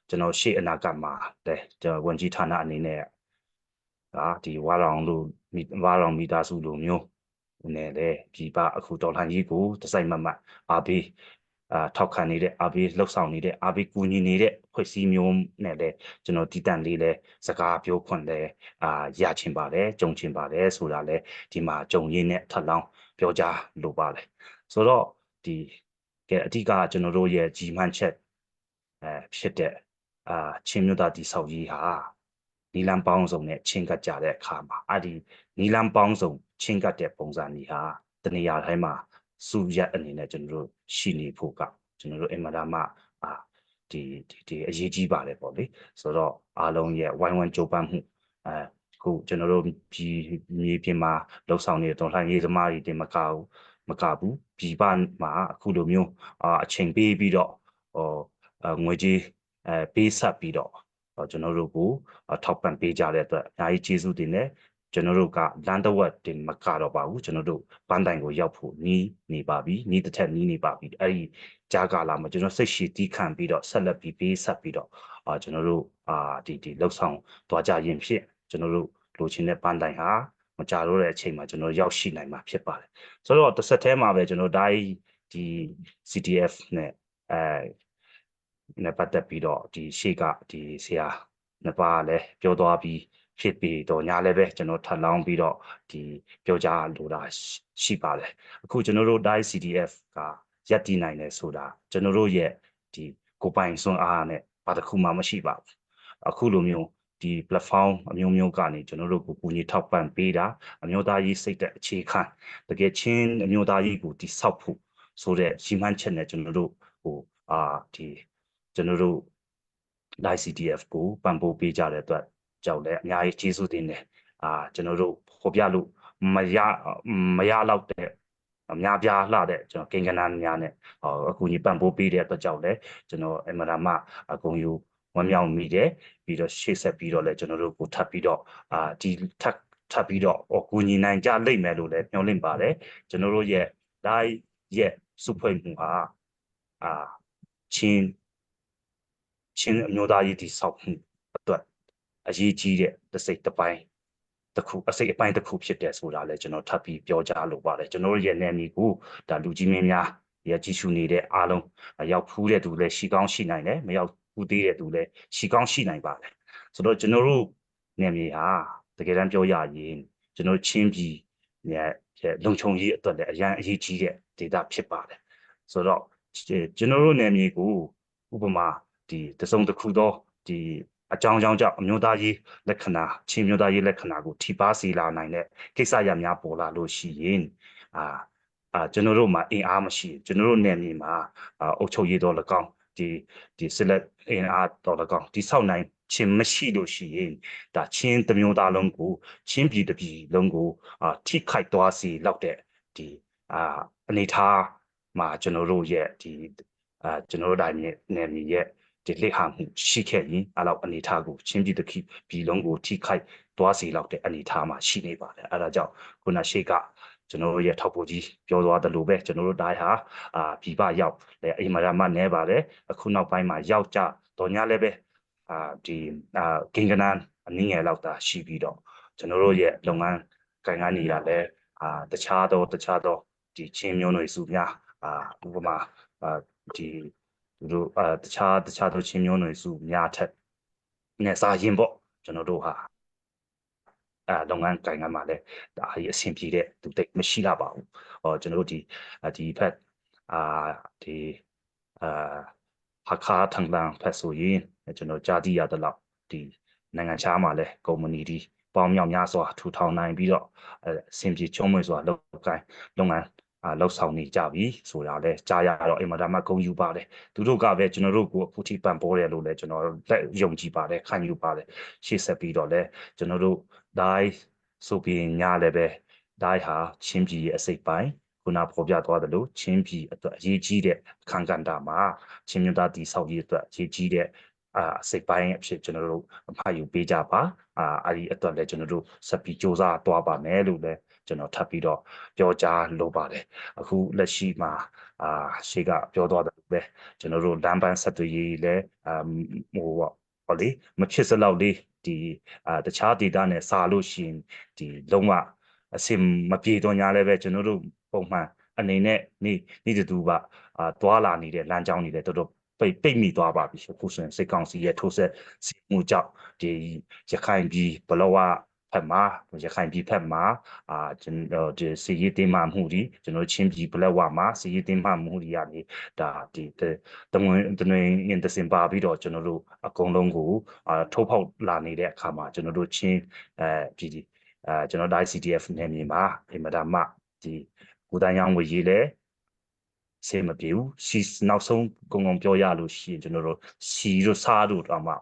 ကျွန်တော်ရှေ့အနာဂတ်မှာကျွန်တော်ဝန်ကြီးဌာနအနေနဲ့ဒီဝါရောင်မိသားစုလိုမျိုးနဲ့လေပြည်ပအခုတော်လှန်ရေးကိုတစိုက်မတ်အားပေးထောက်ခံနေတဲ့အားပေးလှုပ်ဆောင်နေတဲ့အားပေးကူညီနေတဲ့ဖွဲ့စည်းမျိုးနဲ့လည်းကျွန်တော်တည်တံ့လေးလဲစကားပြောခွင့်လဲရချင်ပါတယ်ကြုံချင်ပါတယ်ဆိုတာလဲဒီမှာကြုံရင်းနဲ့ထပ်လောင်းပြောကြားလိုပါတယ်ဆိုတော့ဒီအဓိကကျွန်တော်တို့ရဲ့ကြီးမှန်းချက်ဖြစ်တဲ့ချင်းမျိုးသားတည်ဆောက်ရေးဟာနီလန်ပေါင်းစုံနဲ့ချင်းကပ်ကြတဲ့အခါမှာအဲ့ဒီနီလန်ပေါင်းစုံချင်းကပ်တဲ့ပုံစံတွေဟာတနေရာတိုင်းမှာစုရက်အနေနဲ့ကျွန်တော်တို့ရှိနေဖို့ကကျွန်တော်တို့အင်မတန်မှဒီအရေးကြီးပါတယ်ပေါ့လေဆိုတော့အားလုံးရဲ့ဝိုင်းဝန်းကြိုးပမ်းမှုခုကျွန်တော်တို့မြေပြင်မှာလှုပ်ဆောင်နေတဲ့တော်လှန်ရေးသမားတွေတင်မကဘူးပြည်ပမှာအခုလိုမျိုးအချိန်ပေးပြီးတော့ငွေကြေးပေးဆက်ပြီးတော့ကျွန်တော်တို့ကိုထောက်ပံ့ပေးကြတဲ့အတွက်အများကြီးကျေးဇူးတင်တယ်ကျွန်တော်တို့ကလမ်းတစ်ဝက်တင်မကတော့ပါဘူးကျွန်တော်တို့ပန်းတိုင်ကိုရောက်ဖို့နီးနေပါပြီနီးတစ်ထက်နီးနေပါပြီအဲ့ဒီကြားကာလမှာကျွန်တော်စိတ်ရှိတီးခံပြီးတော့ဆက်လက်ပြီးပေးဆက်ပြီးတော့ကျွန်တော်တို့ဒီလှုပ်ဆောင်သွားကြရင်ဖြစ်ကျွန်တော်တို့လိုချင်တဲ့ပန်းတိုင်ဟာမကြတော့တဲ့အချိန်မှာကျွန်တော်ရောက်ရှိနိုင်မှာဖြစ်ပါတယ်ဆိုတော့တစ်ဆက်တည်းမှာပဲကျွန်တော်ဒီ CTF နဲ့ပတ်သက်ပြီးတော့ဒီရှေ့ကဒီဆရာနှစ်ပါးလည်းပြောသွားပြီးဖြစ်ပြီးတော့ညာလည်းပဲကျွန်တော်ထပ်လောင်းပြီးတော့ဒီပြောကြားလိုတာရှိပါတယ်အခုကျွန်တော်တို့ CTF ကရပ်တည်နိုင်တယ်ဆိုတာကျွန်တော်တို့ရဲ့ဒီကိုပိုင်စွမ်းအားနဲ့ဘာတစ်ခုမှမရှိပါဘူးအခုလိုမျိုးဒီ platform အမျိုးမျိုးကနေကျွန်တော်တို့ကိုကူညီထောက်ပံ့ပေးတာအမျိုးသားရေးစိတ်တဲ့အခြေခံတကယ်ချင်းအမျိုးသားရေးကိုတိဆောက်ဖို့ဆိုတဲ့ရှိမှန်းချက်နဲ့ကျွန်တော်တို့ဟိုဒီကျွန်တော်တို့ CTF ကိုပံ့ပိုးပေးကြတဲ့အတွက်ကြောင့်လည်းအများကြီးကျေးဇူးတင်တယ်ကျွန်တော်တို့ဖော်ပြလို့မရတော့တဲ့အများပြားလှတဲ့ကျွန်တော်ကိန်းဂဏန်းများနဲ့အခုညီပံ့ပိုးပေးတဲ့အတွက်ကြောင့်လည်းကျွန်တော်အမှန်တမ်းအကုန်ယူဝမ်းမြောက်မိတယ်ပြီးတော့ရှေ့ဆက်ပြီးတော့လည်းကျွန်တော်တို့ကိုထပ်ပြီးတော့ဒီထပ်ပြီးတော့ကူညီနိုင်ကြလိမ့်မယ်လို့လည်းမျှော်လင့်ပါတယ်ကျွန်တော်တို့ရဲ့စုဖွဲ့မှုဟာချင်းအမျိုးသားရေးတည်ဆောက်မှုအတွက် အရေးကြီးတဲ့တစ်စိတ်တစ်ပိုင်းတစ်ခုအစိတ်အပိုင်းတစ်ခုဖြစ်တယ်ဆိုတာလည်းကျွန်တော်ထပ်ပြီးပြောကြားလိုပါတယ်ကျွန်တော်တို့ရဲ့နယ်မြေကိုဒါလူကြီးမင်းများရဲ့ကြီးစုနေတဲ့အားလုံးရောက်ဖူးတဲ့သူလည်းရှိကောင်းရှိနိုင်တယ်မရောက်ဖူးသေးတဲ့သူလည်းရှိကောင်းရှိနိုင်ပါတယ်ဆိုတော့ကျွန်တော်တို့နယ်မြေဟာတကယ်တမ်းပြောရရင်ကျွန်တော်ချင်းပြည်ရဲ့လုံခြုံရေးအတွက်လည်းအရန်အရေးကြီးတဲ့ဒေသဖြစ်ပါတယ်ဆိုတော့ကျွန်တော်တို့နယ်မြေကိုဥပမာဒီတစုံတစ်ခုသောဒီအကြောင်းကြောင့်အမျိုးသားရေးလက္ခဏာချင်းမျိုးသားရေးလက္ခဏာကိုထိပါစေလာနိုင်တဲ့ကိစ္စရပ်များပေါ်လာလို့ရှိရင်ကျွန်တော်တို့မှာအင်အားမရှိကျွန်တော်တို့နယ်မြေမှာအုပ်ချုပ်ရေးတော်၎င်းဒီဆက်လက်အင်အားတော်၎င်းဒီဆောက်နိုင်ချင်းမရှိလို့ရှိရင်ဒါချင်းတစ်မျိုးသားလုံးကိုချင်းပြည်တစ်ပြည်လုံးကိုထိခိုက်သွားစေလောက်တဲ့ဒီအနေထားမှာကျွန်တော်တို့ရဲ့ဒီကျွန်တော်တို့တိုင်းနယ်မြေရဲ့ဒီလက်ဟမှုရှိခဲ့ရင်အဲ့လောက်အနေထားကိုချင်းပြည်တစ်ပြည်လုံးကိုထိခိုက်သွားစေလောက်တဲ့အနေထားမှာရှိနေပါတယ်အဲ့ဒါကြောင့်ခုနရှေ့ကကျွန်တော်တို့ရဲ့ထောက်ပို့ကြီးပြောသွားတယ်လို့ပဲကျွန်တော်တို့တိုင်းဟာပြည်ပရောက်လေအိမ်မာရမနဲပါတယ်အခုနောက်ပိုင်းမှာရောက်ကြတော့ညလည်းပဲဒီဂင်္ဂနန်အနည်းငယ်လောက်သာရှိပြီးတော့ကျွန်တော်တို့ရဲ့လုပ်ငန်းကိုင်ငန်းနေရလဲတခြားသောဒီချင်းမျိုးနွယ်စုများဥပမာဒီတို့တခြားသောချင်းမျိုးနွယ်စုများထက်နဲ့စာရင်ပေါ့ကျွန်တော်တို့ဟာလုပ်ငန်းကိုင်ငန်းမှာလည်းဒါအရေးအဆင်ပြေတဲ့သူတိတ်မရှိလာပါဘူးကျွန်တော်တို့ဒီဖက်ဒီဟာခါထန်လန်ဖက်ဆိုရင်ကျွန်တော်ကြားသိရတဲ့လောက်ဒီနိုင်ငံခြားမှာလည်းကုမ္ပဏီတွေပေါင်းမြောက်များစွာထူထောင်နိုင်ပြီးတော့အဆင်ပြေချုံးမွေစွာလုပ်ငန်းလောက်ဆောင်နေကြပြီဆိုတာလဲကြားရတော့အင်မတန်မှဂုဏ်ယူပါတယ်သူတို့ကပဲကျွန်တော်တို့ကိုအခုထိပံ့ပိုးတယ်လို့လဲကျွန်တော်လက်ယုံကြည်ပါတယ်ခံယူပါတယ်ရှေ့ဆက်ပြီးတော့လဲကျွန်တော်တို့ဒိုင်းဆိုပြီးညလည်းပဲဒိုင်းဟာချင်းပြည်ရဲ့အစိတ်ပိုင်းခုနပေါ်ပြသွားတယ်လို့ချင်းပြည်အတွက်အရေးကြီးတဲ့အခန်းကဏ္ဍမှာချင်းမျိုးသားတည်ဆောက်ရေးအတွက်အရေးကြီးတဲ့အစိတ်ပိုင်းအဖြစ်ကျွန်တော်တို့အမှားယူပေးကြပါအဲ့ဒီအတွက်လည်းကျွန်တော်တို့ဆက်ပြီးစ조사သွားပါမယ်လို့လည်းကျွန်တော်ထပ်ပြီးတော့ပြောကြားလိုပါတယ်အခုလက်ရှိမှာရှေ့ကပြောသွားတယ်ပဲကျွန်တော်တို့လမ်းပန်းဆက်သွယ်ရေးလည်းဟိုလေမဖြစ်စလောက်လေးဒီတခြားဒေတာနဲ့စာလို့ရှိရင်ဒီလုံးဝအစင်မပြေတော့ညာလည်းပဲကျွန်တော်တို့ပုံမှန်အနေနဲ့နေ့တူပါသွားလာနေတဲ့လမ်းကြောင်းတွေလည်းတော်တော်ပိတ်မိသွားပါပြီအခုဆိုရင်စိတ်ကောင်းစီရဲ့ထိုးဆက်စီမှုကြောင့်ဒီရခိုင်ပြည်ဘလောဝဖက်မှာရခိုင်ပြည်ဖက်မှာကျွန်တော်ဒီစီရေးတင်မှမှုဒီကျွန်တော်ချင်းပြည်ဘလောဝမှာစီရေးတင်မှမှုတွေကနေဒါဒီတမွင်အင်တစင်ပါပြီးတော့ကျွန်တော်တို့အကုန်လုံးကိုထိုးဖောက်လာနေတဲ့အခါမှာကျွန်တော်တို့ချင်းပြည်ကျွန်တော် ICDF နယ်မြေမှာအင်မတန်မှဒီကိုတိုင်းရောင်းဝယ်ရေးလဲစေမပြေဘူးစီနောက်ဆုံးကုံပြောရလို့ရှိရင်ကျွန်တော်တို့စီတို့စားတို့တော့မှ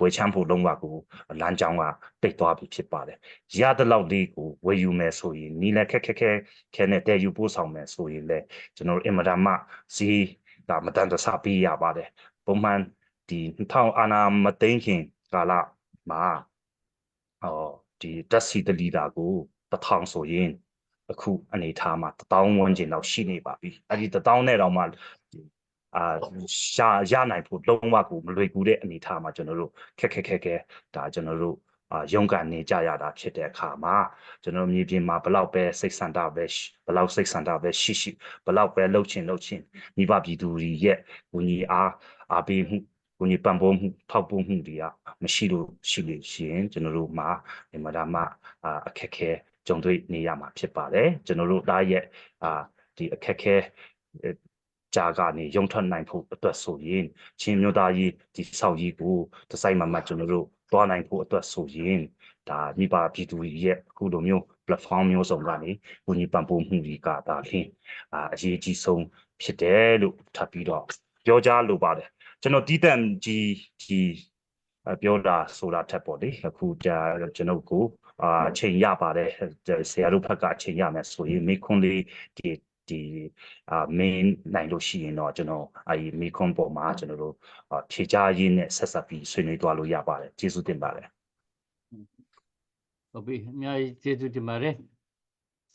ဝယ်ချမ်းဖို့လုံးဝကိုလမ်းကြောင်းကတိတ်သွားပြီဖြစ်ပါတယ်ရတဲ့လောက်လေးကိုဝယ်ယူမယ်ဆိုရင်နီလည်းခက်ခဲနဲ့တည်ယူပို့ဆောင်မယ်ဆိုရင်လေကျွန်တော်တို့အင်မတန်မှစီကမတန်တဆပေးရပါတယ်ပုံမှန်ဒီ2000အာနာမသိန်းခင်ကာလမှာဒီတက်စီတလီတာကို1000ဆိုရင်အခုအနေထားမှာ1000ဝန်းကျင်လောက်ရှိနေပါပြီအဲ့ဒီ1000နဲ့တော့မှရနိုင်ဖို့လုံးဝကိုမလွယ်ကူတဲ့အနေထားမှာကျွန်တော်တို့ခက်ဒါကျွန်တော်တို့ရုန်းကန်နေကြရတာဖြစ်တဲ့အခါမှာကျွန်တော်မြေပြင်မှာဘလောက်ပဲစိတ်ဆန္ဒပဲဘလောက်စိတ်ဆန္ဒပဲရှိဘလောက်ပဲလှုပ်ချင်မိဘပြည်သူတွေရဲ့ဝန်ကြီးအားပေးမှုကိုကြီးပံ့ပိုးမှုထောက်ပို့မှုတွေကမရှိလို့ရှိရင်ကျွန်တော်တို့မှာအမှန်တမ်းအခက်ခဲကြုံတွေ့နေရမှာဖြစ်ပါတယ်ကျွန်တော်တို့သားရဲ့ဒီအခက်ခဲကြာကနေရုံထွက်နိုင်ဖို့အတွက်ဆိုရင်ချင်းမျိုးသားရေးဒီဆောက်ရေးကိုတစိုက်မမတ်ကျွန်တော်တို့တွားနိုင်ဖို့အတွက်ဆိုရင်ဒါမိဘပြည်သူရဲ့အခုလိုမျိုး platform မျိုးစုံကနေကိုကြီးပံ့ပိုးမှုတွေကဒါဖြင့်အရေးကြီးဆုံးဖြစ်တယ်လို့ထပ်ပြီးတော့ပြောကြားလိုပါတယ်ကျွန်တော်တီးတန့်ကြီးပြောတာဆိုတာထက်ပေါ့လေအခုကျွန်တော်ကိုအချိန်ရပါတယ်ဆရာတို့ဘက်ကအချိန်ရမယ်ဆိုရင်မိခွန်းလေးဒီမင်းနိုင်လို့ရှိရင်တော့ကျွန်တော်မိခွန်းပေါ်မှာကျွန်တော်တို့ဖြေကြားရင်းနဲ့ဆက်ဆက်ပြီးဆွေးနွေးသွားလို့ရပါတယ်ကျေးဇူးတင်ပါတယ်ဟုတ်ပြီအများကြီးကျေးဇူးတင်ပါတယ်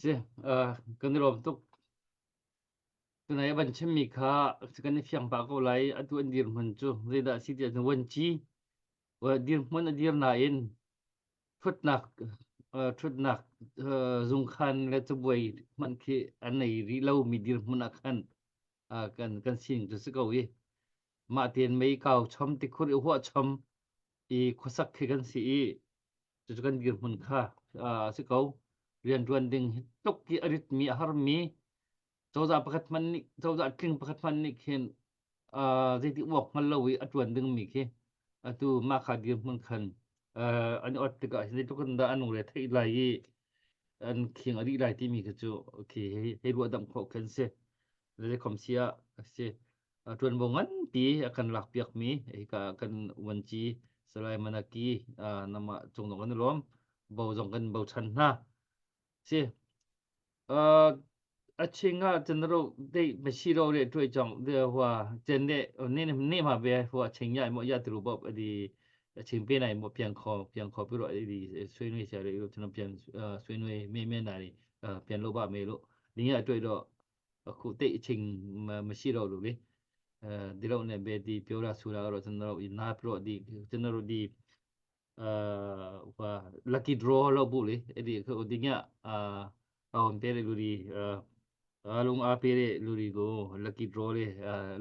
ကျွန်တော်တို့ตัวไหนบัญชีมีค่าสกันในเพียงปากก็ไหลอัตัวอันเดียวมันจู่เรื่องสิ่งที่จะวันจี ว่าดีมันดีน่าอินทุดหนักทุดหนักซุงคันและจะบวยมันคืออันไหนรีเรามีดีมันอักขันกันสิ่งจะสกเอามาเตียนไม่เก่าชมติคุริหัวชมขสักคือกันสิจะกันดีมันค่ะสกเอาเรียนรวนดึงตกที่อริตมีอาหารมีเจ้าจะประคัดมันนี่เจ้าจะทิ้งประคัดมันนี่เห็นที่ที่บอกมันเราอัดวันดึงมีคือtu maka dia mengkan an ot tega ni tu kan da anu le thai lai an king ari lai ti mi ka chu okay he ru dam kho kan se le khom sia se tuan bongan ti akan lak piak mi ka kan wanci salai manaki nama chung dong kan lom bau jong kan bau chan na se achinga chenro de mashiro re twai chong de hwa chen de ne ma be hwa chingya mo ya tru bob di ching pe nai mo pian kho pi ro di sui nui sa re ro chen pian sui nui me na ri pian lo ba me lo ni ya twai do khu te ching mashiro lo le di lo ne be di pyo ra su ra ro chen ro na pro di chen ro di hwa lucky draw lo bu le di ko di nya on pe lu di alung apere lurigo lucky draw le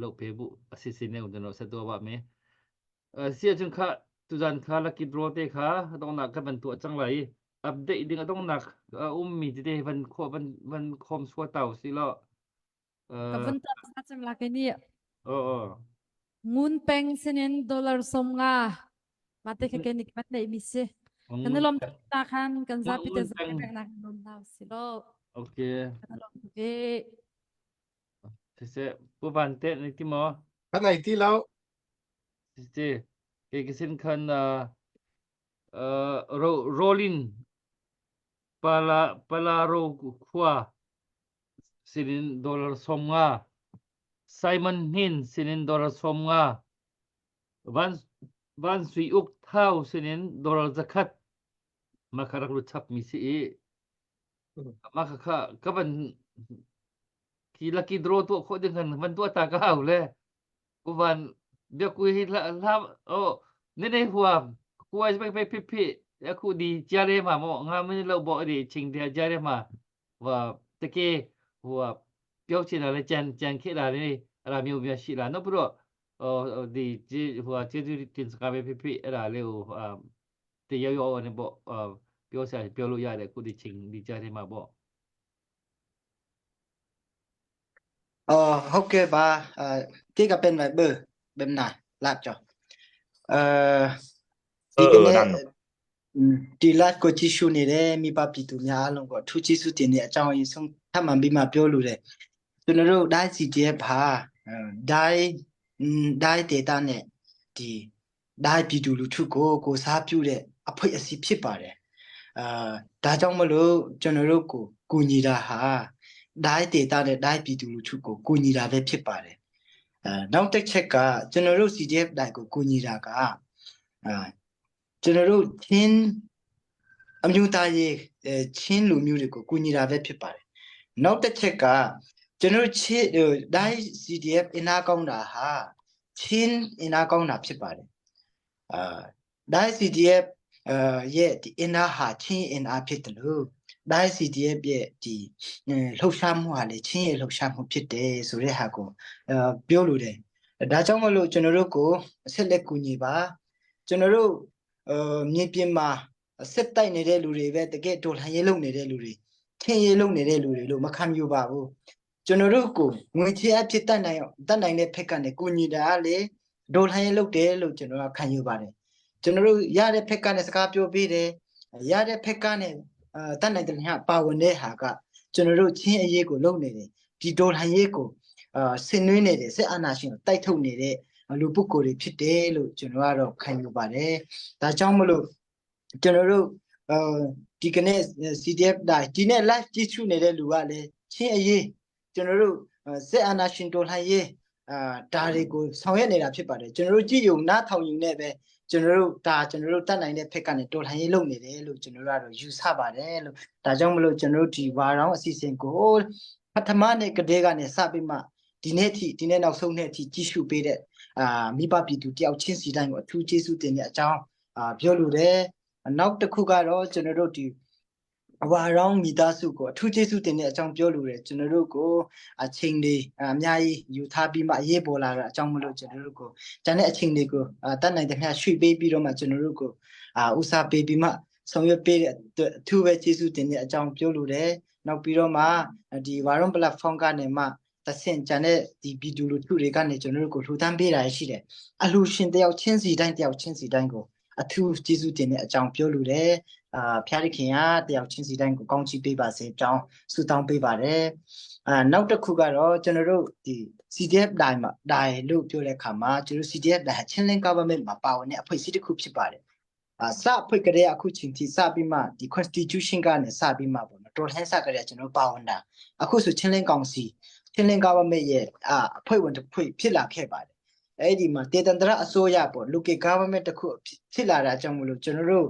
lo pebu asisine uno seto ba me sia chung kha tujan kha lucky draw te kha dong nak ka ban tu chang lai update ding dong nak mi te ban kho ban khom swa tau si lo kavan ta sa cham la ke ni o ngun peng senen dollar som nga mate ke ni pat nei mi se kan lom ta khan kan za pi te za ka na lom na si lo okay kan lom ke se pu ban te ni ti mo กันไหนที่เรา se ke kisin khan rolling palaro khwa sinin dollar som nga Simon Hin sinin dollar som nga van sui uk thau sinin dollar zakat makarak lu chap mi si makaka kaban ki lucky draw tu kho ding kan van tu ta ka au le ku van dia ku hi la o ne huwa ku ai pe pi ya ku di jare ma mo nga mi lo bo di ching dia jare ma wa te ke huwa pyo chi la le chan ke la ni ara mi u mi shi la no bro di ji huwa ji ji tin ska pe pi ara le u te yo yo ne bo pyo sa pyo lu ya le ku di ching di jare ma bo ok ba tí gặp bên vài bờ bên này lát cho tí cái này tí lát có chỉ số này đấy mi ba bị tụi nhà luôn có thu chỉ số tiền này trong ấy xong thằng mà bị mà biểu luôn đấy tụi nó đâu đại gì thế pa đại để ta này thì đại bị tụi lúc thu cô sao biểu đấy à phải gì biết bà đấy đại trong mà lúc cho nó đâu cô nhỉ ra ha đại để ta này đại bị tụi lúc thu cô nhỉ ra về biết bà đấyနောက်တစ်ချက်ကကျွန်တော်တို့ CDF တိုင်းကိုကူညီတာကကျွန်တော်တို့ချင်းအမျိုးသားရေးချင်းလူမျိုးတွေကိုကူညီတာပဲဖြစ်ပါတယ်နောက်တစ်ချက်ကကျွန်တော်တို့ချင်းတိုင်း CDF အင်အားကောင်းတာဟာချင်းအင်အားကောင်းတာဖြစ်ပါတယ်တိုင်း CDF ရဲ့ဒီအင်အားဟာချင်းအင်အားဖြစ်တယ်လို့တိုင်း CDF ရဲ့ဒီလှုပ်ရှားမှုဟာလေချင်းရဲ့လှုပ်ရှားမှုဖြစ်တယ်ဆိုတဲ့ဟာကိုပြောလို့တယ်ဒါကြောင့်မလို့ကျွန်တော်တို့ကိုဆက်လက်ကူညီပါကျွန်တော်တို့မြေပြင်မှာစစ်တိုက်နေတဲ့လူတွေပဲတကယ်ဒေါ်လာရေးလုပ်နေတဲ့လူတွေချင်းရေးလုပ်နေတဲ့လူတွေလို့မခံယူပါဘူးကျွန်တော်တို့ကိုငွေချေအဖြစ်တတ်နိုင်တဲ့ဖက်ကနေကူညီတာလေဒေါ်လာရေးလုပ်တယ်လို့ကျွန်တော်ကခံယူပါတယ်ကျွန်တော်တို့ရတဲ့ဖက်ကနေစကားပြောပေးတယ်ရတဲ့ဖက်ကနေတတ်နိုင်တဲ့ဟာပါဝင်တဲ့ဟာကကျွန်တော်တို့ချင်းအရေးကိုလုပ်နေတယ်ဒီဒေါ်လာရေးကိုဆင်နွှဲနေတဲ့စစ်အာဏာရှင်ကိုတိုက်ထုတ်နေတဲ့လူပုဂ္ဂိုလ်တွေဖြစ်တယ်လို့ကျွန်တော်ကတော့ခံယူပါတယ်ဒါကြောင့်မလို့ကျွန်တော်တို့ဒီကနေ့ CDF တိုင်းဒီနေ့ live ကြည့်ရှုနေတဲ့လူကလည်းချင်းအရေးကျွန်တော်တို့စစ်အာဏာရှင်ဒေါ်လာရေးဒါတွေကိုဆောင်ရွက်နေတာဖြစ်ပါတယ်ကျွန်တော်တို့ကြည့်ယုံနားထောင်ယူနေပဲကျွန်တော်တို့တတ်နိုင်တဲ့ဖက်ကနေဒေါ်လာရေးလုပ်နေတယ်လို့ကျွန်တော်တို့ကတော့ယူဆပါတယ်လို့ဒါကြောင့်မလို့ကျွန်တော်တို့ဒီဝါရောင်းအစီအစဉ်ကိုပထမနေ့ကတည်းကနေစပြီးမှဒီနေ့နောက်ဆုံးနေ့အထိကြည့်ရှုပေးတဲ့မိဘပြည်သူတယောက်ချင်းစီတိုင်းကိုအထူးကျေးဇူးတင်တဲ့အကြောင်း ပြောလိုတယ်နောက်တစ်ခုကတော့ကျွန်တော်တို့ဒီဝါရောင်းမိသားစုကိုအထူးကျေးဇူးတင်တဲ့အကြောင်းပြောလိုတယ်ကျွန်တော်တို့ကိုအချိန်တွေအများကြီးယူထားပြီးမှအရေးပေါ်လာတာအကြောင်းမလို့ကျွန်တော်တို့ကိုတန်တဲ့အချိန်တွေကိုတတ်နိုင်တဲ့မျှရွှေ့ပေးပြီးတော့မှကျွန်တော်တို့ကိုဥစားပေးပြီးမှဆောင်ရွက်ပေးတဲ့အထူးပဲကျေးဇူးတင်တဲ့အကြောင်းပြောလိုတယ်နောက်ပြီးတော့မှဒီဝါရောင်း platform ကနေမှတဆင့်ကျန်တဲ့ဒီဗီဒီယိုလူထုတွေကနေကျွန်တော်တို့ကိုလှူဒန်းပေးတာရှိတယ်အလှူရှင်တယောက်ချင်းစီတိုင်းကိုအထူးကျေးဇူးတင်တဲ့အကြောင်းပြောလိုတယ်ဖျားရခင်ကတယောက်ချင်းစီတိုင်းကိုကောင်းချီးပေးပါစေအကြောင်းဆုတောင်းပေးပါတယ်နောက်တစ်ခုကတော့ကျွန်တော်တို့ဒီ CDF တိုင်းလို့ပြောတဲ့အခါမှာကျွန်တော် CDF တိုင်းချင်းလင်း government မှာပါဝင်တဲ့အဖွဲ့အစည်းတစ်ခုဖြစ်ပါတယ်စအဖွဲ့ကလေးအခုချိန်ထိစပြီးမှဒီ constitution ကနေစပြီးမှပေါ့နော်တော်လှန်စကလေးကျွန်တော်ပါဝင်တာအခုဆိုချင်းလင်းကောင်စီချင်းလင်း government ရဲ့အဖွဲ့ဝင်တစ်ဖွဲ့ဖြစ်လာခဲ့ပါတယ်အဲ့ဒီမှာတေတန္တရအစိုးရပေါ့ local government တစ်ခုဖြစ်လာတာကြောင့်မလို့ကျွန်တော်တို့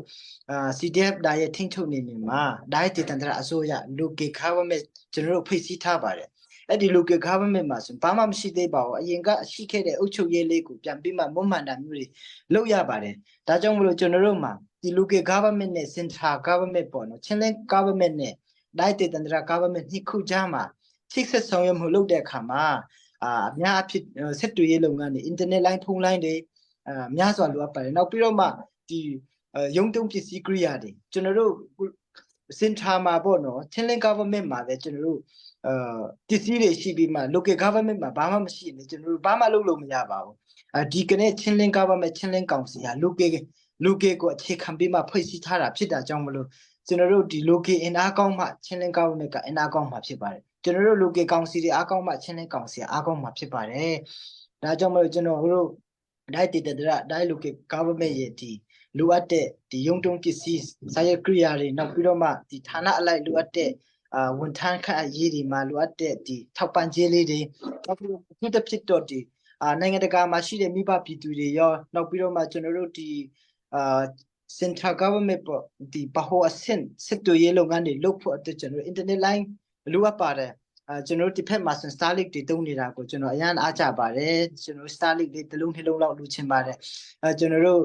CDF ဒါရဲ့ထိန်းချုပ်နေမှာဒါရဲ့တေတန္တရအစိုးရ local government ကျွန်တော်တို့ဖွဲ့စည်းထားပါတယ်အဲ့ဒီ local government မှာဆိုဘာမှမရှိသေးပါဘူးအရင်ကအရှိခဲ့တဲ့အုပ်ချုပ်ရေးလေးကိုပြန်ပြီးမှမွမ်းမံတာမျိုးတွေလုပ်ရပါတယ်ဒါကြောင့်မလို့ကျွန်တော်တို့မှာဒီ local government နဲ့ central government ပေါ့နော်ချင်းလင်း government နဲ့ဒါရဲ့တေတန္တရ government နှစ်ခုကြားမှာချိတ်ဆက်ဆောင်ရွက်မှုလုပ်တဲ့အခါမှာအများအဖြစ်ဆက်တွေ့ရေးလုပ်ငန်းတွေ internet line ဖုန်း line တွေများစွာလိုအပ်ပါတယ်နောက်ပြီးတော့မှဒီရုံးတုံးပစ္စည်းကိရိယာတွေကျွန်တော်တို့စင်တာမှာပေါ့နော်ချင်းလင်း government မှာပဲကျွန်တော်တို့ပစ္စည်းတွေရှိပြီးမှ local government မှာဘာမှမရှိနေကျွန်တော်တို့ဘာမှလုပ်လို့မရပါဘူးဒီကနေ့ချင်းလင်း government ချင်းလင်းကောင်စီဟာ local ကိုအခြေခံပြီးမှဖွဲ့စည်းထားတာဖြစ်တာကြောင့်မလို့ကျွန်တော်တို့ဒီ local အင်အားကောင်းမှချင်းလင်း government ကအင်အားကောင်းမှဖြစ်ပါတယ်ကျွန်တော်တို့ local ကောင်စီတွေအားကောင်းမှချင်းလင်းကောင်စီအားကောင်းမှဖြစ်ပါတယ်ဒါကြောင့်မလို့ကျွန်တော်တို့တိုင်းတည်တဲ့တိုင်း local government ရဲ့ဒီလိုအပ်တဲ့ဒီရုံတုံးပစ္စည်းစာရေးကိရိယာတွေနောက်ပြီးတော့မှဒီဌာနအလိုက်လိုအပ်တဲ့ဝန်ထမ်းခန့်အရေးတွေမှာလိုအပ်တဲ့ဒီထောက်ပံ့ကြေးလေးတွေနောက်ပြီးတော့သူတစ်ဖြစ်တော့ဒီနိုင်ငံတကာမှာရှိတဲ့မိဘပြည်သူတွေရောနောက်ပြီးတော့မှကျွန်တော်တို့ဒီcentral government ပေါ့ဒီဘာဟိုအဆင့်စစ်တူရေးလုပ်ငန်းတွေလုပ်ဖို့အတွက်ကျွန်တော်တို့ internet line လိုအပ်ပါတယ်ကျွန်တော်တို့ဒီဖက်မှာ Starlink တွေတုံးနေတာကိုကျွန်တော်အရန်အားကြပါတယ်ကျွန်တော် Starlink တွေတစ်လုံးနှစ်လုံးလောက်လူချင်ပါတယ်ကျွန်တော်တို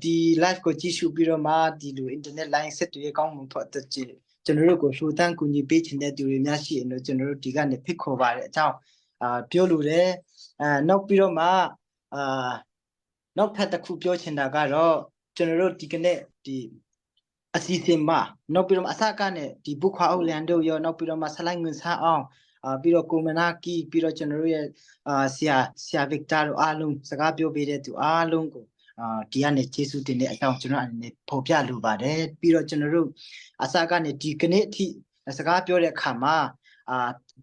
့ဒီ live ကိုကြည့်ရှုပြီးတော့မှဒီလို internet line ဆက်တွေကောင်းမှုဖို့အတွက်ကျွန်တော်တို့ကိုလှူဒန်းကူညီပေးချင်တဲ့သူတွေများရှိရင်တော့ကျွန်တော်တို့ဒီကနေဖိတ်ခေါ်ပါတယ်အကြောင်းပြောလိုတယ်နောက်ပြီးတော့မှနောက်ထပ်တစ်ခုပြောချင်တာကတော့ကျွန်တော်တို့ဒီကနေ့ဒီအစီအစဉ်မှာနောက်ပြီးတော့အစကနေဒီဘုခွာအုပ်လန်တို့ရောနောက်ပြီးတော့မှဆလိုင်းငွေဆန်းအောင်ပြီးတော့ကိုမနာကီပြီးတော့ကျွန်တော်တို့ရဲ့ဆရာဗစ်တာတို့အားလုံးစကားပြောပေးတဲ့သူအားလုံးကိုဒီကနေကျေးဇူးတင်တဲ့အကြောင်းကျွန်တော်အနေနဲ့ဖော်ပြလိုပါတယ်ပြီးတော့ကျွန်တော်တို့အစကနေဒီကနေ့အထိစကားပြောတဲ့အခါမှာ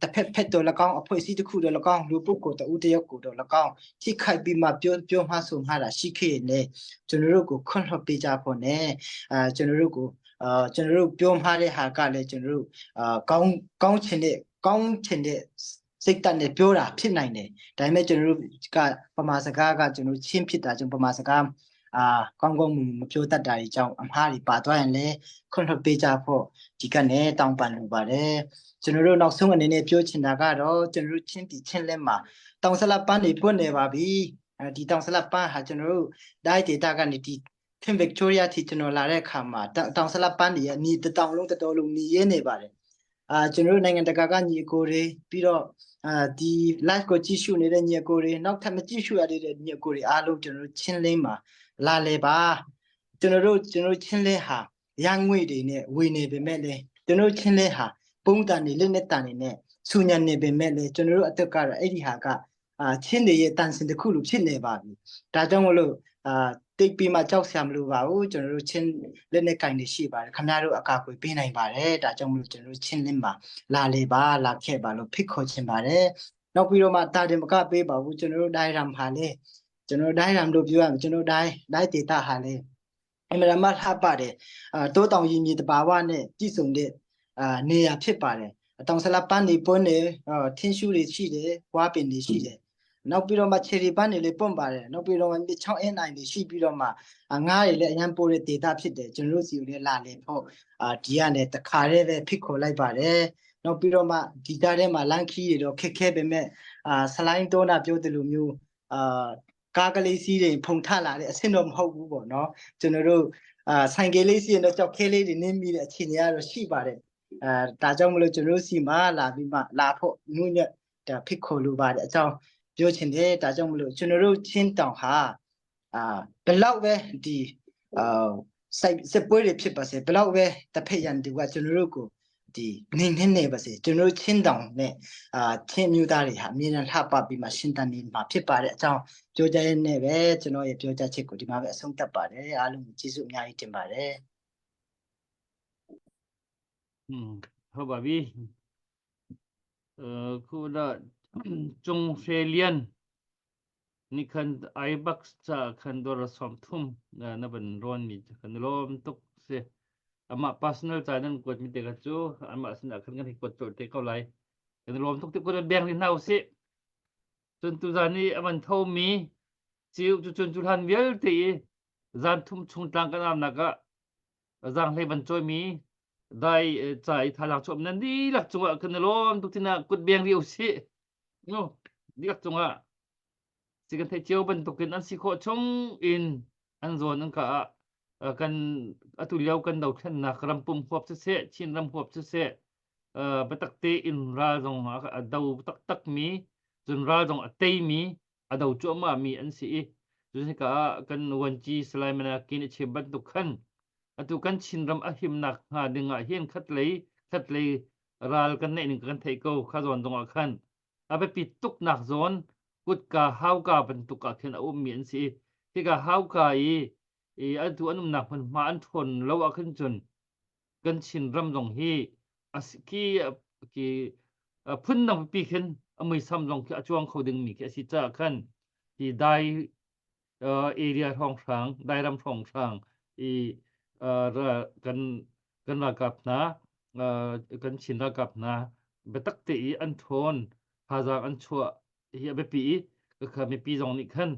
တစ်ဖက်တော့၎င်းအဖွဲ့အစည်းတစ်ခုတော့၎င်းလူပုဂ္ဂိုလ်တဦးတယောက်ကိုတော့၎င်းထိခိုက်ပြီးမှပြောမှဆိုမှတာရှိခဲ့နေကျွန်တော်တို့ကိုခွင့်လွှတ်ပေးကြဖို့ ਨੇ ကျွန်တော်တို့ကိုကျွန်တော်တို့ပြောမှတဲ့ဟာကလည်းကျွန်တော်တို့ကောင်းချင်တဲ့စိတ်ဓာတ်နဲ့ပြောတာဖြစ်နိုင်တယ်ဒါပေမဲ့ကျွန်တော်တို့ကပမာစကားကကျွန်တော်ချင်းဖြစ်တာကြောင့်ပမာစကားကောင်းမပြောတတ်တာတွေကြောင့်အမှားတွေပါသွားရင်လည်းခွင့်လွှတ်ပေးကြဖို့ဒီကနေ့တောင်းပန်လိုပါတယ်ကျွန်တော်တို့နောက်ဆုံးအနေနဲ့ပြောချင်တာကတော့ကျွန်တော်တို့ချင်းလက်မှာတောင်ဆလပန်းတွေပွင့်နေပါပြီဒီတောင်ဆလပန်းဟာကျွန်တော်တို့တိုင်းဒေသကနေဒီTeam Victoria ထိကျွန်တော်လာတဲ့အခါမှာတောင်ဆလပန်းတွေရဲ့ညီတောင်လုံးတော်လုံးညီရင်းနေပါတယ်ကျွန်တော်တို့နိုင်ငံတကာကညီအကိုတွေပြီးတော့ဒီ live ကိုကြည့်ရှုနေတဲ့ညီအကိုတွေနောက်ထပ်မကြည့်ရှုရတဲ့ညီအကိုတွေအားလုံးကျွန်တော်တို့ချင်းလင်းမှာလာလေပါကျွန်တော်တို့ချင်းလင်းဟာရငွေတွေနဲ့ဝေနေပေမဲ့လည်းကျွန်တော်ချင်းလင်းဟာပုံတန်နေလက်နဲ့တန်နေနဲ့ဆူညံနေပေမဲ့လည်းကျွန်တော်တို့အသက်ကတော့အဲ့ဒီဟာကချင်းတွေရဲ့တန်စင်တစ်ခုလိုဖြစ်နေပါပြီဒါကြောင့်မလို့တိတ်ပြီးမှကြောက်စရာမလိုပါဘူးကျွန်တော်တို့ချင်းလက်နဲ့ကင်နေရှိပါတယ်ခင်ဗျားတို့အကာအကွယ်ပေးနိုင်ပါတယ်ဒါကြောင့်မလို့ကျွန်တော်တို့ချင်းလင်းမှာလာလေပါလာခဲ့ပါလို့ဖိတ်ခေါ်ချင်ပါတယ်နောက်ပြီးတော့မှတာတင်မကပေးပါဘူးကျွန်တော်တို့ဒိုင်ရမ်ဟာလေကျွန်တော်ဒိုင်ရမ်တို့ပြောရမယ်ကျွန်တော်ဒိုင်ဒေတာဟာလေအမရမတ်ဟာပါတယ်တိုးတောင်ရင်မြေတဘာဝနဲ့ပြည့်စုံတဲ့နေရာဖြစ်ပါတယ်အတောင်ဆလပန်းနေပွန်းနေထင်းရှူတွေရှိတယ်ဝါပင်တွေရှိတယ်နောက်ပြီးတော့မှချေရီပန်းတွေလေးပွန့်ပါတယ်နောက်ပြီးတော့မြစ်ချောင်းအင်းနိုင်တွေရှိပြီးတော့မှငားတွေလည်းအရန်ပိုးတဲ့ဒေတာဖြစ်တယ်ကျွန်တော်တို့စီကိုလည်းလာလေဖို့ဒီကနေတခါတည်းပဲဖိတ်ခေါ်လိုက်ပါတယ်နောက်ပြီးတော့မှဒီကြားထဲမှာလမ်းခီးတွေတော့ခက်ခဲပေမဲ့ဆလိုင်းတိုးနာပြောတယ်လို့မျိုး ကားကလေးစီးတွေဖုန်ထလာတဲ့အဆင့်တော့မဟုတ်ဘူးပေါ့နော်ကျွန်တော်တို့ဆိုင်ကယ်လေးစီးရင်တော့ကြောက်ခဲလေးတွေနင်းမိတဲ့အခြေအနေကတော့ရှိပါတယ်ဒါကြောင့်မလို့ကျွန်တော်တို့စီမှာလာပြီးမှလာဖို့နုညက်ဒါဖိတ်ခေါ်လိုပါတယ်အကြောင်းပြောချင်တယ်ဒါကြောင့်မလို့ကျွန်တော်တို့ချင်းတောင်ဟာဘယ်လောက်ပဲဒီစစ်ပွဲတွေဖြစ်ပါစေဘယ်လောက်ပဲတစ်ဖက်ရန်ဒီကကျွန်တော်တို့ကိုဒီနေပါစေကျွန်တော်ချင်းတောင်နဲ့ချင်းမျိုးသားတွေဟာအမြဲတမ်းလှပပြီးမှရှင်းတန်နေမှာဖြစ်ပါတယ်အကြောင်းပြောကြရတဲ့ပဲကျွန်တော်ရဲ့ပြောကြချက်ကိုဒီမှာပဲအဆုံးသတ်ပါတယ်အားလုံးကျေးဇူးအများကြီးတင်ပါတယ်ဟုတ်ပါပြီခုနจงเฟเลียนนี่คันไอบักจะคันดอร์สอมทุ่มนะเป็นร้อนนี่คันลมตกเสียอามา personal ใจนั้นกดมีเตกจูอามาสนักคันกันที่กดโจทย์เตกเข้าไรคันลมตกที่กดแบ่งที่เน่าเสียจนตุจานี้มันเท่ามีจิวจนจุทันเวลตีจานทุ่มชุงตังกันอามนักะจางให้บรรจอยมีได้ใจทาลักชมนั้นดีหลักจังหวะคันลมทุกที่น่ะกดแบ่งเดียวเสียโน่ดีหลักจังหวะสิกันไทยเจียวบรรทุกินอันสิโคชงอินอันโซนนั่นก็กันอตุเลียวกันดาวขึ้นนักรำปุ่มหัวเสะชินรำหัวเสะไปตักเตอินราจงดาวตักมีจนราจงเตมีดาวจั่วมามีอันสิจนก็กันวันจีสไลมันกินเชบันตุขันตุกันชินรำหิมนักหาดึงเฮียนคัดเลยราลกันในหนึ่งกันไทยก็ข้าจวนตรงขันไปปิดตุกนักโซนกุดกาฮาวกาเป็นตุกาเขียนเอามีอันสิที่กาฮาวกาอันตัวอันหนักมันมาอันทนแล้วขึ้นจนกันชินรำลงฮีกีพุ่นนำปีขึ้นไม่ซ้ำลงที่ช่วงเขาดึงมีแค่สิจ้าขันที่ได้เอเรียทองช้างได้รำทองช้างกันระกับนะกันชินระกับนะเบตักตีอันทนพาจางอันชั่วเฮียไปปีก็คือมีปีจงนี่ขึ้น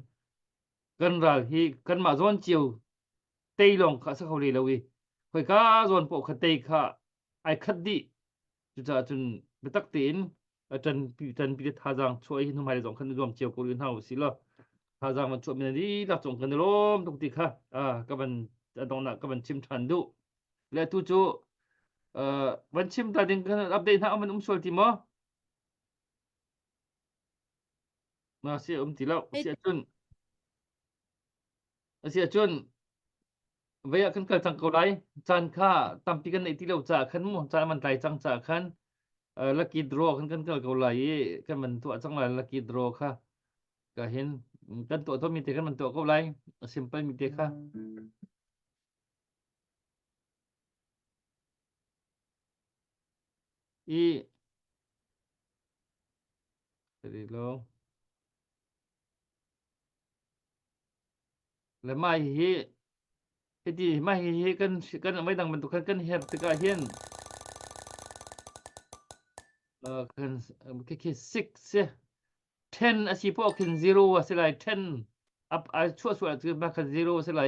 กันรัลฮีกันมาจวนเจียวเตยลงข้าสักเขาเลยเลยคอยก้าจวนปกเตยข้าไอคัดดีจุดจนไปตักตีนจันปีทาจางช่วยให้นุ่มหายจงขึ้นรวมเจียวกุลินเฮาสิละทาจางมันช่วยมันดีรับจงกันล้มตุกติค่ะก็มันตรงนั้นก็มันชิมทันดูและทุจูวันชิมตาดึงกันอัปเดตนะมันส่วนที่มั้งมาเสียตีแล้วเสียจุนเวียกันเกิดจังเกาไรจานข้าตามปีกันในที่เราจ่าขันมั่วจานมันไตจังจ่าขันลักกี้ดรอกันเกิดเกาไรกันมันตัวจังไรลักกี้ดรอค่ะก็เห็นกันตัวมีแต่กันมันตัวเกาไรซิมเปิลมีแต่ค่ะเดี๋ยวลงแล้วไม่เฮที่ไม่เฮกันไม่ดังมันตุกันเฮตก็เห็นกันแค่6 10อาชีพพวกกัน0สิไร10อัพชั่วคือมากัน0สิไร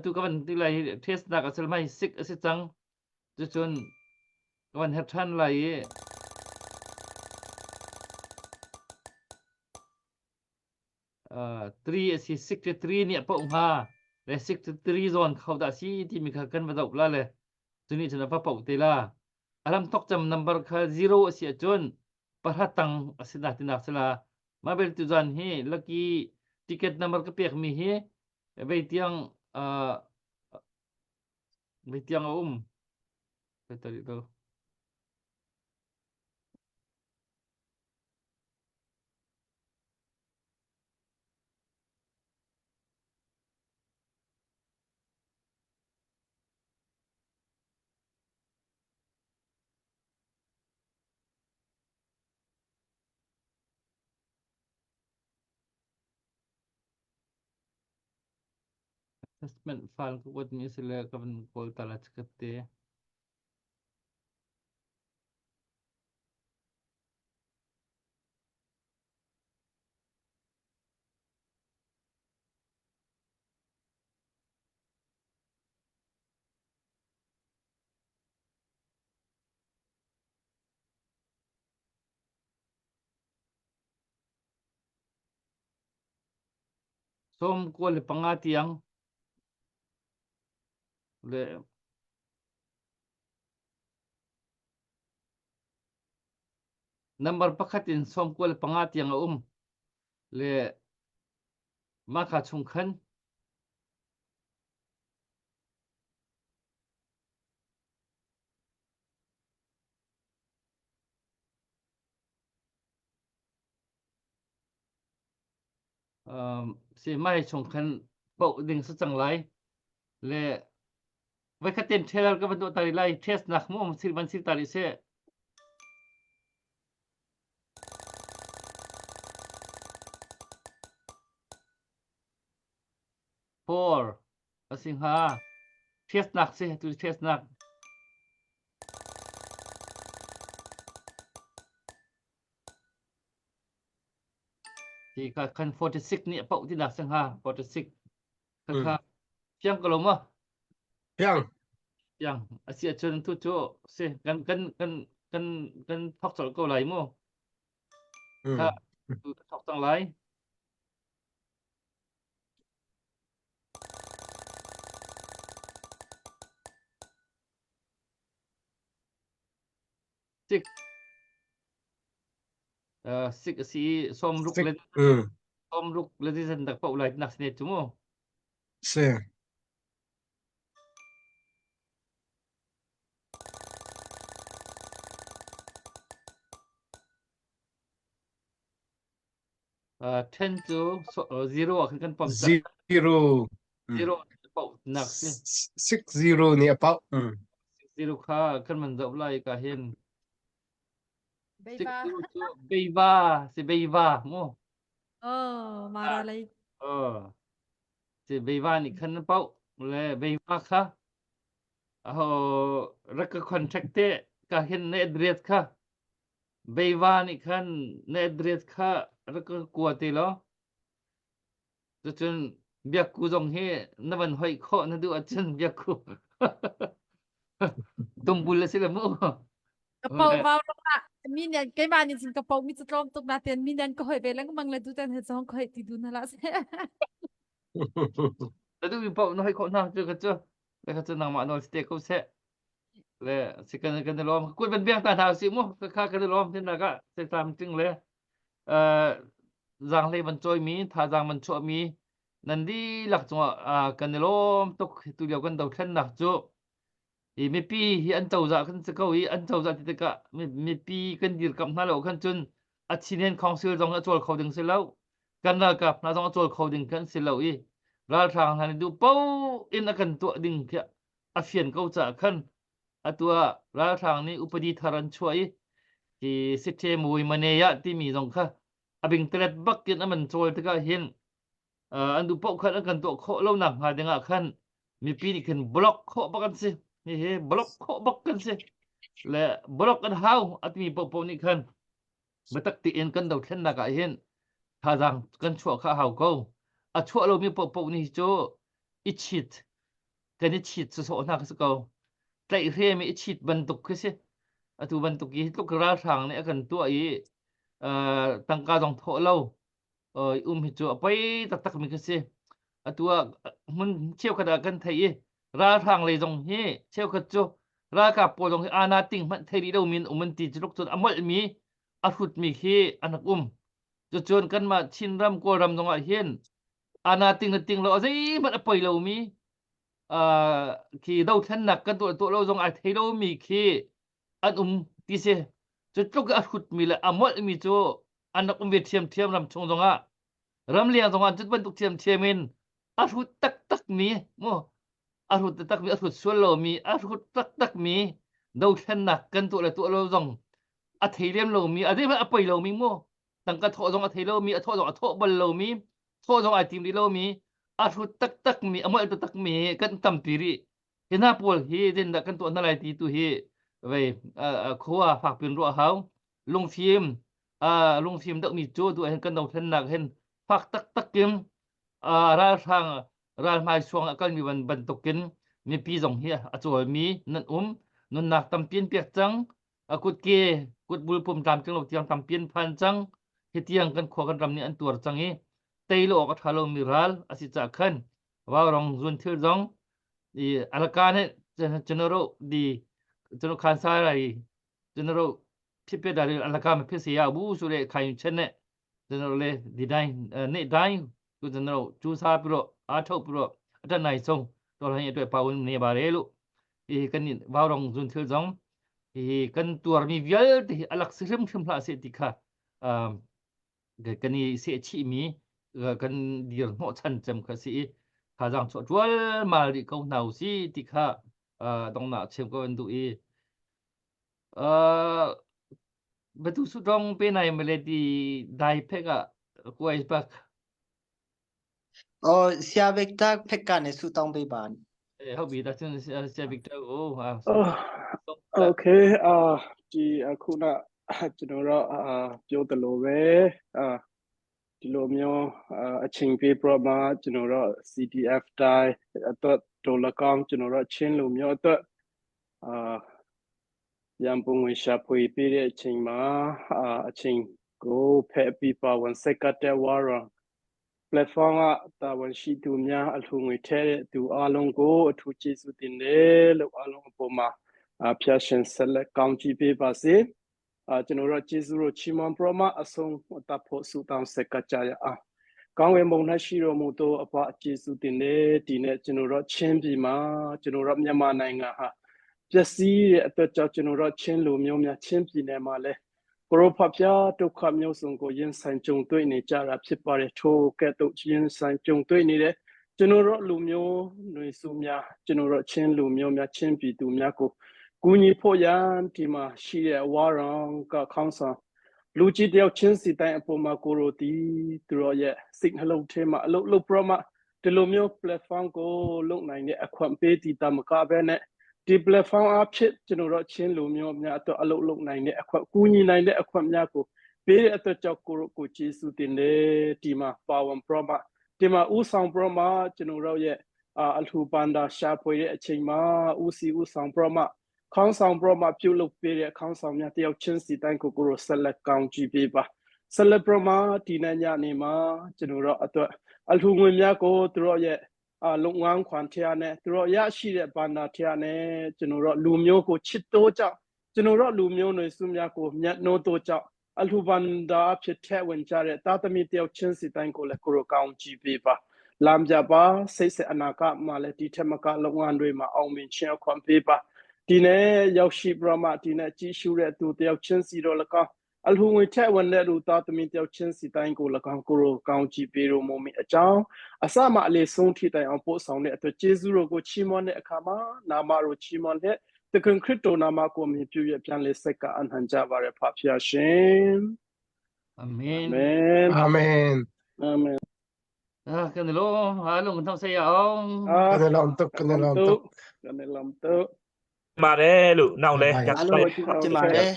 ตุกันมันที่ไรเทสนักสิไม่6สิจังจนกันเฮทันไร3 63เนี่ยพวกมาและ63 zone เขาได้สิที่มีกันมาดอกละเลยจุนี่ฉันพระปกติละอารมณ์ตกจำ number ค่ะ0เสียจนประหัตตังสินาตินักสละมาเป็นตุจันเฮลักกี้ติเกต number ก็เปียกมีเฮไปเตียงไปเตียงไปตัดitu assessment file ko buat ni sila kapan call talat sekete som ko le pangatiang le number pakhatin som ko le pangatiang le maka chungkhan si mai chungkhan bộ ding sa chang lai le vai khatin thela ka bandu tari lai test nak mo sil ban sil tari se four asing ha test nak se tu test nak thì cả khăn 46 nè bậu thì là sang ha 46 khăn Ừ. kha chiang kalau mah Yang yang asia chen tu cho se kan thọc sổ câu lại mo ừ. kha tu thọc tăng lại six six si som ruk Six. lên Ừ. som ruk lên đi dân đặc bậu lại nạc nè chúng mo Se. ten to zero kan pom Zero. Ừ. zero bậu nạc se 60 ni about. Ừ. zero kha kan man dậu lại cả hiền Bây six ba. zero to beiva si beiva mo Maralay. si beiva ni kan bậu le beiva kha rắc contracte ka hin ne address kha beiva ni khan ne address kha rắc kwa te lo cho chun biak ku jong he na ban hoi kho na du achun biak ku tumbul sila mo Kapau vào đó ạ. Min yan cái mà nhìn xin kapau mi trom tuk na tiền min yan ko hoy velang mang la du tan he song ko hoy ti du na la se. du bi pau no hoi kho na chu ka chu le ka chu nang ma no ste ko se le si kan lom ku ben biang ta thao si mo ka kha kan lom tin na ka se tam ting le giang le ban choi mi tha giang man cho mi nan di lak chu kan lom tok tu liao kan dau than nak chu i mi pi hi an tau za kan se ko hi an tau za ti ka mi pi kan dir kam na lo kan chun a chinen council jong a chol khoding se lo kan na ka na jong a chol khoding kan se lo i ra thang han du pau in a kan to ding thia a fian ko cha khan a tua ra thang ni upadi tharan chuai ki sithe mui mane ya ti mi jong kha a bing tret bak kin a man chol te ka hin an du pau khan a kan to kho lo nak ha denga khan mi pi ni kan block kho bakan se he block kho bakan se le block an how at mi po ni khan batak ti en kan dau then na ka hin tha jang kan chua kha hau ko a chua lo mi po ni cho i chit kan i chit so na ka ko tai re mi i chit ban tuk ke se a tu ban tuk ki tuk ra thang ne kan tu ai tang ka jong tho lo hi cho pai tak tak mi ke se a tu mun cheu ka da kan thai ra thang le jong he cheu ka cho ra ka po jong ana ting man thai ri do min man ti chuk chun amal mi a hut mi he anak cho chon kan ma chin ram ko ram jong a hian ana ting lo zai man a poi lo mi khi đâu thân nặc kan to lo jong a thei lo mi khi an ti se cho chuk a hut mi la amol mi cho anak ve thiam ram chong jong a ram liang jong a chut ban tuk thiam in a hut tak mi mo a hut tak mi a hut sol lo mi a hut tak mi đâu thân nặc kan to lo jong a thei lem lo mi a dei a poi lo mi mo tang ka tho jong a thei lo mi a tho jong a tho bal lo mi tho jong a tim di lo mi a hut tak mi amol tak mi kan tam piri hina pol hi din da kan to na lai ti tu hi ve khoa phak pin ro hau lung phim da mi chu tu hen kan dau then nak hen phak tak kim ra thang ra mai suang kan mi ban tokin mi pi jong hi a chol mi nan nun nak tam pin piak chang kut ke kut bul pum tam chang lo tiang tam pin phan chang hi tiang kan kho kan ram ni an tur chang hi lo ka thalo miral asi cha khan wa rong zun thil jong di alaka ne general di general khan sa rai general phipe da alaka me phise ya bu so le khai chen ne general le di dai ne dai ku general chu sa pi ro a thok pi ro atat nai song to lai atwe pa won ne ba re lo kan ni wa rong zun thil jong kan tuar mi vial ti alak sim thim hla se ti kha kan ni se chi mi kan dir no chan chem kha si kha jang cho twal mal ri ko nau si ti kha dong na chem ko ndu betu su dong pe nai mele di dai pe ga kwai bak sia vekta phekka ne su tong be ban how be that se victor okay ဒီအခုနကျွန်တော်တို့ပြောတယ်လို့ပဲဒီလိုမျိုးအချိန်ပေးပြမှာကျွန်တော်တို့ CDF တိုင်းအတွက်ဒေါ်လာကောင်ကျွန်တော်တို့ချင်းလိုမျိုးအတွက်ရန်ပုံငွေရှာဖွေပေးတဲ့အချိန်မှာအချိန်ကိုဖက်ပြီးပါဝန်စက်ကတဲ့ဝါရ platform ကတာဝန်ရှိသူများအလှူငွေထဲတဲ့သူအားလုံးကိုအထူးကျေးဇူးတင်တယ်လို့အားလုံးအပေါ်မှာဖျာရှင်ဆက်လက်ကောင်းချီးပေးပါစေကျွန်တော်တို့ကျေးဇူးတော်ချီးမွမ်းပြမအဆုံးတပ်ဖို့ဆုတောင်းဆက်ကကြရအောင်ကောင်းဝင်မုန်၌ရှိတော်မူသောအဖကျေးဇူးတင်တယ်ဒီနေ့ကျွန်တော်တို့ချင်းပြည်မှာကျွန်တော်တို့မြန်မာနိုင်ငံဟာပျက်စီးတဲ့အတွက်ကြောင့်ကျွန်တော်တို့ချင်းလူမျိုးများချင်းပြည်နယ်မှာလဲကိုရောဖျားဒုက္ခမျိုးစုံကိုရင်ဆိုင်ကြုံတွေ့နေကြတာဖြစ်ပါတယ်ထို့ကဲ့သို့ရင်ဆိုင်ကြုံတွေ့နေတဲ့ကျွန်တော်တို့လူမျိုးတွေစုများကျွန်တော်တို့ချင်းလူမျိုးများချင်းပြည်သူများကိုကူညီဖို့ရန်ဒီမှာရှိတဲ့ဝါရောင်ကခေါင်းဆောင်လူကြီးတယောက်ချင်းစီတိုင်းအပေါ်မှာကိုရိုတီသူတို့ရဲ့စိတ်နှလုံးထဲမှာအလုပ်ပြမဒီလိုမျိုး platform ကိုလုပ်နိုင်တဲ့အခွင့်ပေးတည်တမကပဲနဲ့ဒီ platform အဖြစ်ကျွန်တော်တို့ချင်းလူမျိုးများအတွက်အလုပ်လုပ်နိုင်တဲ့အခွင့်ကူညီနိုင်တဲ့အခွင့်များကိုပေးတဲ့အတွက်ကြောင့်ကိုကျေးဇူးတင်တယ်ဒီမှာပါဝင်ပြမဒီမှာဥဆောင်ပြမကျွန်တော်တို့ရဲ့အလှူပန်ဒါရှာဖွေတဲ့အချိန်မှာဥဆောင်ပြမခေါင်းဆောင်ပြမပြုလုပ်ပေးတဲ့ခေါင်းဆောင်များတယောက်ချင်းစီတိုင်းကိုဆက်လက်ကောင်းချီးပေးပါဆက်လက်ပြမဒီနေ့ညနေမှာကျွန်တော်တို့အတွက်အလှူငွေများကိုသူတို့ရဲ့လုပ်ငန်းခွန်ထရနဲ့သူတို့ရရှိတဲ့ဘန္တာထရနဲ့ကျွန်တော်တို့လူမျိုးကိုချစ်တိုးကြောင့်ကျွန်တော်တို့လူမျိုးတွေစုများကိုမြတ်နိုးတိုးကြောင့်အလှူဘန္တာဖြစ်တဲ့ဝင်ကြတဲ့တာသမီတယောက်ချင်းစီတိုင်းကိုလည်းကိုကောင်းကြည့်ပေးပါလမ်းကြပါစိတ်ဆက်အနာကမှလည်းဒီထက်မကလုပ်ငန်းတွေမှာအောင်မြင်ခြင်းခွန်ပေးပါဒီနေ့ရောက်ရှိပြမဒီနေ့ကြည့်ရှုတဲ့သူတယောက်ချင်းစီတော့လည်းကောင်းအလှူငွေထက်ဝင်တဲ့လူသားသမီးတယောက်ချင်းစီတိုင်းကို၎င်းကိုကောင်းကြည့်ပေးလို့မမီအကြောင်းအစမှအလေးဆုံးထိတိုင်အောင်ပို့ဆောင်တဲ့အတွက်ကျေးဇူးတော်ကိုချီးမွမ်းတဲ့အခါမှာနာမတော်ချီးမွမ်းတဲ့သခင်ခရစ်တော်နာမကိုမြည်ပြုရပြန်လေစက္ကအနှံကြပါရဖဖျာရှင်အာမင်အာမင်kan lo halong thong se ya ong kan lo tuk kan lo tuk ပါတယ်လို့နောက်လဲ အားလုံးကိုကြည့်ပါတယ်